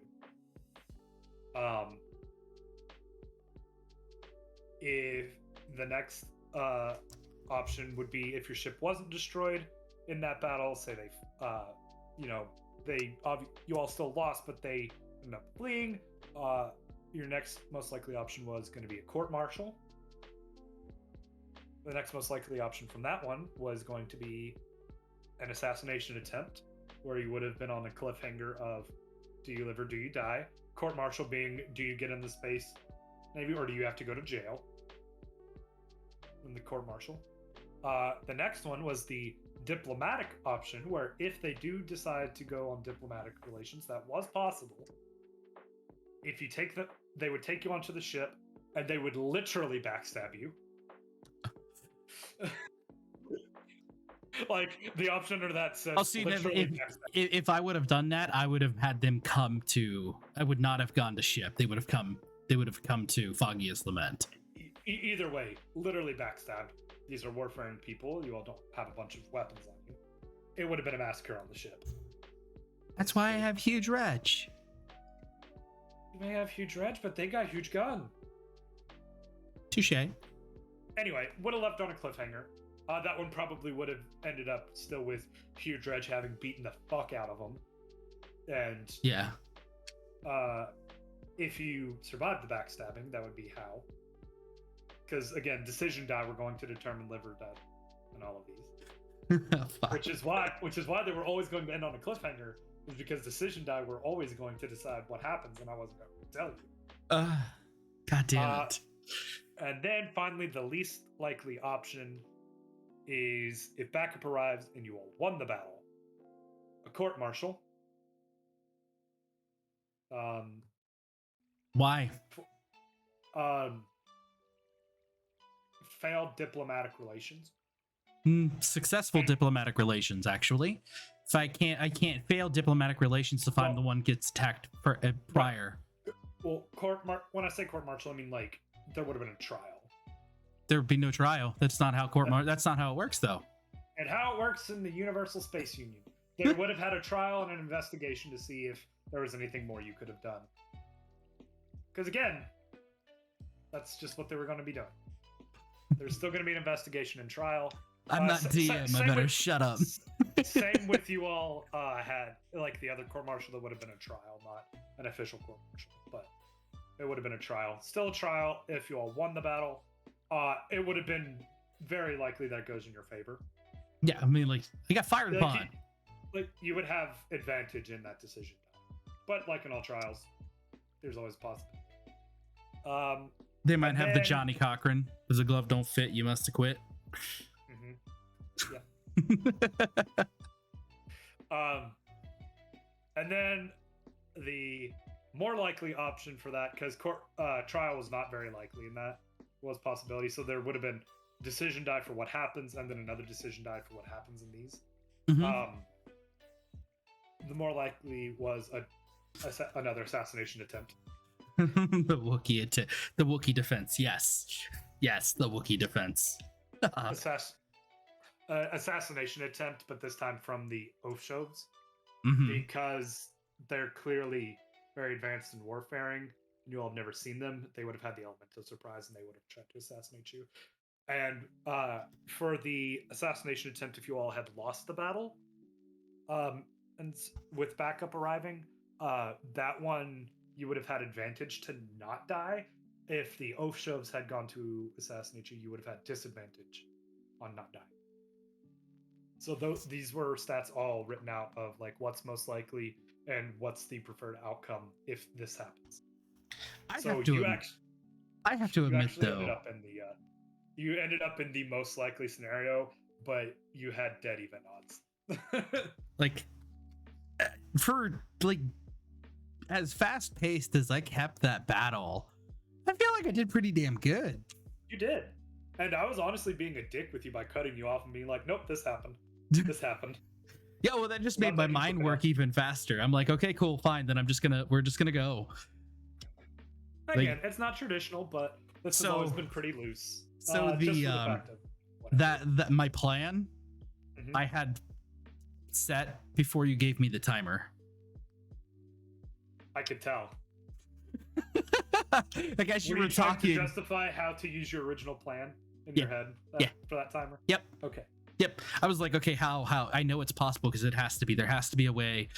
If the next option would be if your ship wasn't destroyed in that battle, say you all still lost, but they ended up fleeing. Your next most likely option was going to be a court-martial. The next most likely option from that one was going to be an assassination attempt, where you would have been on a cliffhanger of do you live or do you die? Court-martial being do you get in the space Navy or do you have to go to jail in the court-martial? The next one was the diplomatic option, where if they do decide to go on diplomatic relations, that was possible. If you take they would take you onto the ship and they would literally backstab you. Like the option under that says, I'll see. If I would have done that, I would have had them come to. I would not have gone to ship. They would have come. They would have come to Foggiest Lament. Either way, literally backstabbed. These are warfaring people. You all don't have a bunch of weapons on you. It would have been a massacre on the ship. That's why I have huge reg. You may have huge reg, but they got huge gun. Touche. Anyway, would have left on a cliffhanger. That one probably would have ended up still with Huge Reg having beaten the fuck out of them. And yeah, if you survived the backstabbing, that would be how. Because again, decision die were going to determine live or death in all of these. which is why they were always going to end on a cliffhanger, is because decision die were always going to decide what happens, and I wasn't going to tell you. God damn it. And then finally, the least likely option is if backup arrives and you all won the battle, a court-martial. Why? Failed diplomatic relations. Successful diplomatic relations, actually. If I can't fail diplomatic relations if I'm the one gets attacked prior. Well, when I say court-martial, I mean like there would have been a trial. There would be no trial. That's not how that's not how it works, though. And how it works in the Universal Space Union. They would have had a trial and an investigation to see if there was anything more you could have done. Because again, that's just what they were going to be doing. There's still going to be an investigation and trial. I'm not DM. I better shut up. Same with you all had, like the other court-martial, that would have been a trial, not an official court-martial. But it would have been a trial. Still a trial if you all won the battle. It would have been very likely that goes in your favor. Yeah, I mean, like, you got fired upon. You would have advantage in that decision. But like in all trials, there's always possibility. They might have the Johnny Cochran. If the glove don't fit, you must acquit. Yeah. And then the more likely option for that, because trial was not very likely in that, was possibility. So there would have been decision die for what happens, and then another decision die for what happens in these. The more likely was another assassination attempt. The Wookiee defense. Yes, the Wookiee defense. Assassination attempt, but this time from the Oathshoves, because they're clearly very advanced in warfaring. You all have never seen them. They would have had the element of surprise, and they would have tried to assassinate you. And for the assassination attempt, if you all had lost the battle, and with backup arriving, that one you would have had advantage to not die. If the Oathshoves had gone to assassinate you, you would have had disadvantage on not dying. So these were stats all written out of like what's most likely and what's the preferred outcome if this happens. I have to admit, though, you ended up in the most likely scenario, but you had dead even odds. Like, for like as fast paced as I kept that battle, I feel like I did pretty damn good. You did, and I was honestly being a dick with you by cutting you off and being like, "Nope, this happened. This happened." Yeah, well, that just made my mind work even faster. I'm like, okay, cool, fine. Then we're just gonna go. Again, it's not traditional, but this has always been pretty loose. So just for the fact of whatever. that my plan Mhm. I had set before you gave me the timer. I could tell. Like as you Were were you trying talking, to justify how to use your original plan in your head for that timer? Yep. Okay. Yep. I was like, okay, how I know it's possible because it has to be. There has to be a way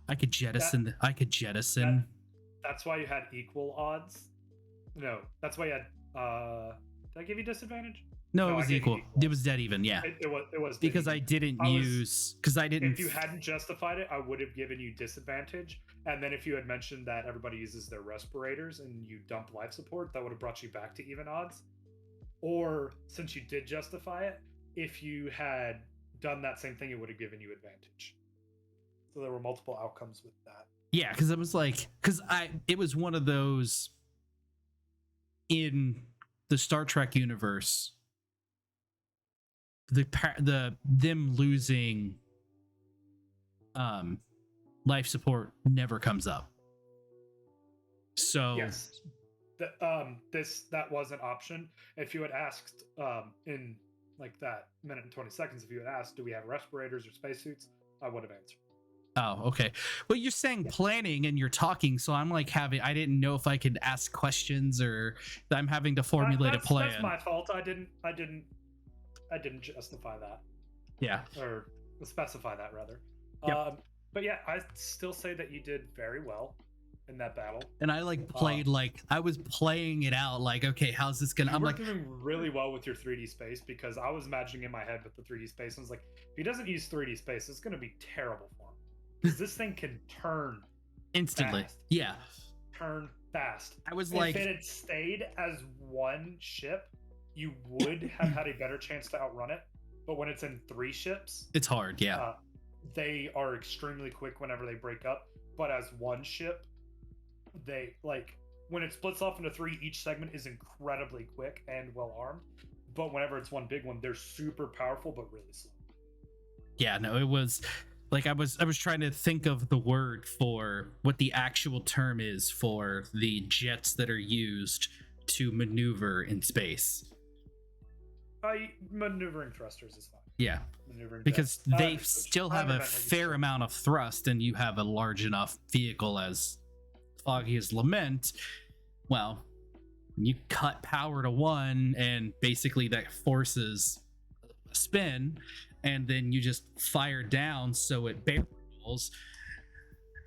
I could jettison. That's why you had equal odds. No, that's why you had. Did I give you disadvantage? No, it was equal. It was dead even. Yeah. It was because dead I didn't use because I didn't. If you hadn't justified it, I would have given you disadvantage. And then if you had mentioned that everybody uses their respirators and you dump life support, that would have brought you back to even odds. Or since you did justify it, if you had done that same thing, it would have given you advantage. So there were multiple outcomes with that. Yeah, because it was like it was one of those in the Star Trek universe. Them losing life support never comes up. So yes, that was an option. If you had asked in like that minute and 20 seconds, if you had asked, do we have respirators or spacesuits, I would have answered. Oh, okay. Well, you're saying planning and you're talking, so I'm like I didn't know if I could ask questions or that I'm having to formulate a plan. That's my fault. I didn't justify that. Yeah. Or specify that rather. Yep. But yeah, I still say that you did very well in that battle. And I played I was playing it out like, okay, how's this gonna? I'm doing really well with your 3D space because I was imagining in my head with the 3D space. I was like, if he doesn't use 3D space, it's gonna be terrible for him because this thing can turn instantly. Fast. Yeah. Turn fast. I was if it had stayed as one ship, you would have had a better chance to outrun it. But when it's in 3 ships, it's hard. Yeah. They are extremely quick whenever they break up. But as one ship, they when it splits off into 3, each segment is incredibly quick and well armed. But whenever it's one big one, they're super powerful but really slow. Yeah, no, it was like I was trying to think of the word for what the actual term is for the jets that are used to maneuver in space. Maneuvering thrusters is fine. Yeah, because they still have a fair amount of thrust, and you have a large enough vehicle as Foggy as Lament. Well, you cut power to 1, and basically that forces a spin, and then you just fire down so it barrels,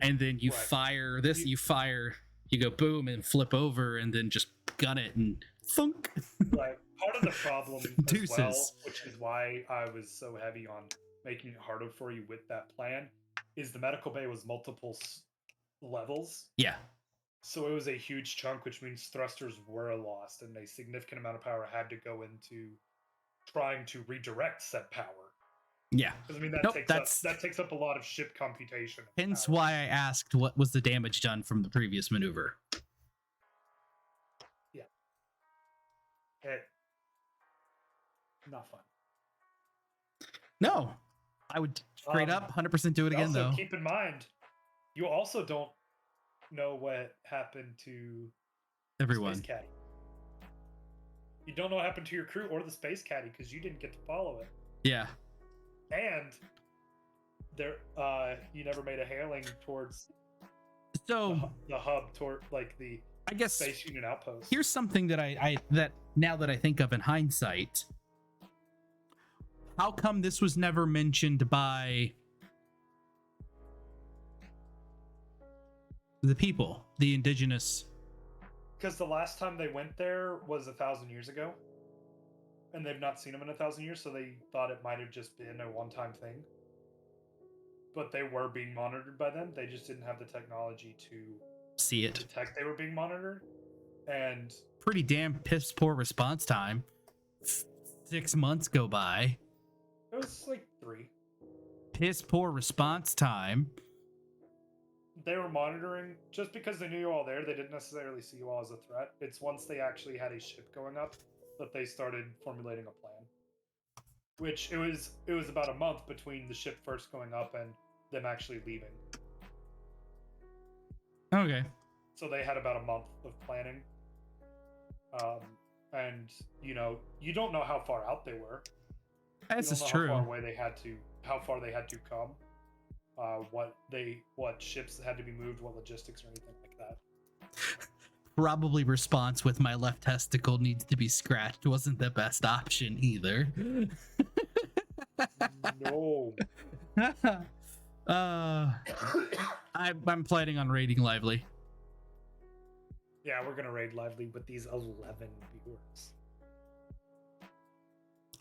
and then you fire this. You go boom and flip over, and then just gun it and thunk. Right. Part of the problem as well, which is why I was so heavy on making it harder for you with that plan, is the medical bay was multiple levels. Yeah. So it was a huge chunk, which means thrusters were lost, and a significant amount of power had to go into trying to redirect said power. Yeah. Because I mean that takes up a lot of ship computation. Hence why I asked what was the damage done from the previous maneuver. Yeah. Not fun. No, I would straight up 100% do it again, though. Keep in mind, you also don't know what happened to everyone. Space Caddy. You don't know what happened to your crew or the Space Caddy because you didn't get to follow it. Yeah. And there, you never made a hailing towards the hub toward the Space Union outpost. Here's something that that now that I think of in hindsight. How come this was never mentioned by the people, the indigenous? Because the last time they went there was 1,000 years ago, and they've not seen them in 1,000 years, so they thought it might have just been a one-time thing. But they were being monitored by them. They just didn't have the technology to see it, detect they were being monitored, and pretty damn piss poor response time. 6 months go by. It was like 3. Piss poor response time. They were monitoring just because they knew you all there. They didn't necessarily see you all as a threat. It's once they actually had a ship going up that they started formulating a plan. Which it was about a month between the ship first going up and them actually leaving. Okay. So they had about a month of planning. And you don't know how far out they were. This is How true. far away how far they had to come. What ships had to be moved, what logistics or anything like that. Probably response with my left testicle needs to be scratched wasn't the best option either. No. I'm planning on raiding Lively. Yeah, we're gonna raid Lively with these 11 viewers.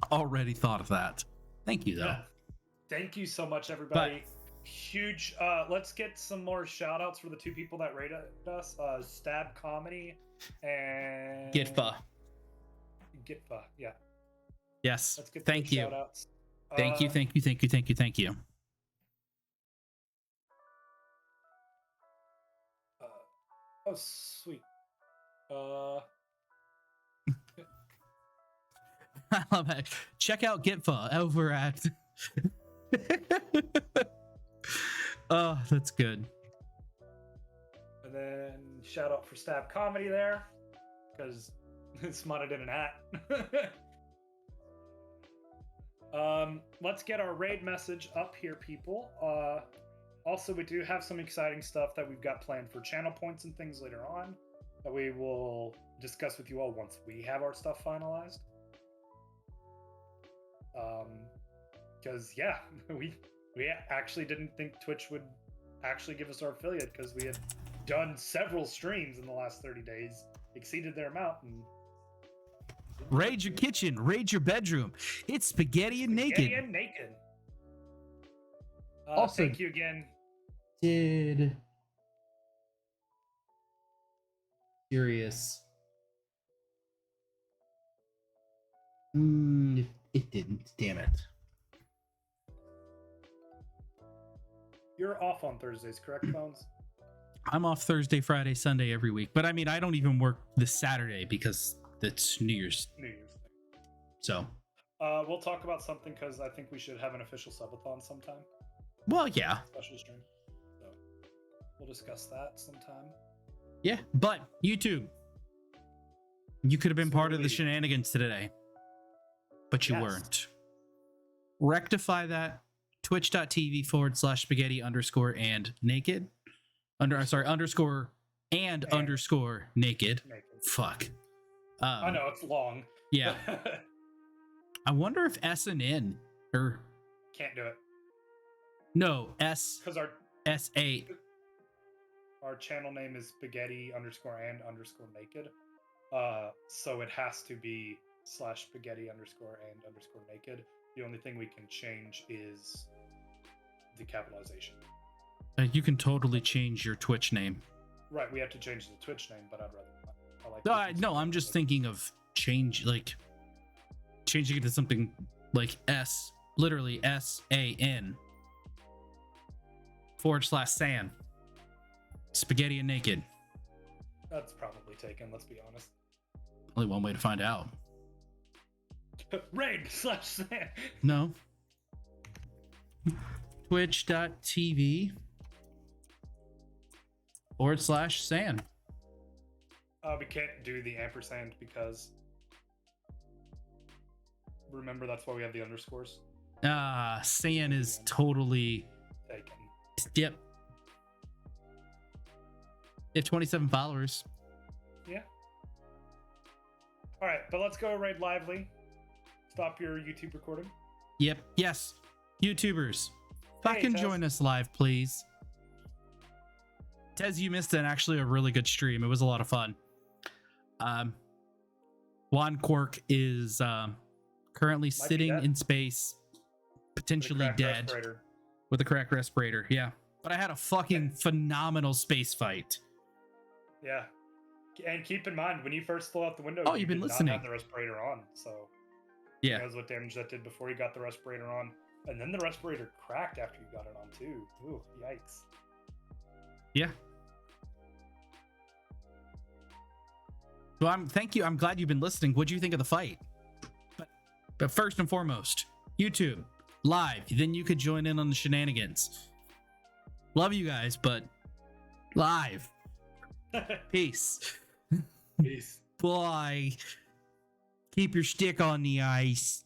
Already thought of that. Thank you though. Yeah. Thank you so much, everybody. Huge. Let's get some more shout outs for the two people that rated us. Stab Comedy and Gitfa. Yeah. Yes. Let's get thank you. Shout outs. Thank you. Oh, sweet. I love it. Check out Gitfa over at. Oh, that's good. And then shout out for Stab Comedy there, because it's modded in an hat. Let's get our raid message up here, people. Also, we do have some exciting stuff that we've got planned for channel points and things later on that we will discuss with you all once we have our stuff finalized. Because we actually didn't think Twitch would actually give us our affiliate, because we had done several streams in the last 30 days, exceeded their amount, and raid your kitchen, raid your bedroom. It's spaghetti and naked. Also, thank you again. Did curious? It didn't. Damn it. You're off on Thursdays, correct, Bones? I'm off Thursday, Friday, Sunday every week. But I mean, I don't even work this Saturday because it's New Year's. So. We'll talk about something, because I think we should have an official subathon sometime. Well, yeah. Special stream. So we'll discuss that sometime. Yeah, but YouTube. You could have been part of the shenanigans today, but you weren't. Rectify that. Twitch.tv/spaghetti _ naked. Underscore naked. Fuck. I know, it's long. Yeah. I wonder if S and N or can't do it. No, S because our SA. Our channel name is spaghetti _and _naked. So it has to be /spaghetti _and _naked. The only thing we can change is the capitalization. You can totally change your Twitch name. Right, we have to change the Twitch name, but I'd rather not. I like no, I'm just thinking of changing it to something like S, literally SAN /SAN. Spaghetti and naked. That's probably taken, let's be honest. Only one way to find out. Raid /SAN. No. Twitch.tv /SAN. We can't do the ampersand because remember, that's why we have the underscores. SAN is totally taken. Yep. They have 27 followers. Yeah. All right, but let's go raid Lively. Stop your YouTube recording. Yep. Yes. YouTubers, fucking join us live, please. Tez, you missed actually a really good stream. It was a lot of fun. Juan Quark is currently sitting in space, potentially dead, with a cracked respirator. Yeah. But I had a fucking phenomenal space fight. Yeah. And keep in mind, when you first flew out the window, you've been listening. Not have the respirator on, so yeah, who knows what damage that did before you got the respirator on, and then the respirator cracked after you got it on too. Ooh, yikes! Yeah. Well, thank you. I'm glad you've been listening. What do you think of the fight? But first and foremost, YouTube live. Then you could join in on the shenanigans. Love you guys, but live. Peace. Peace. Bye. Keep your stick on the ice.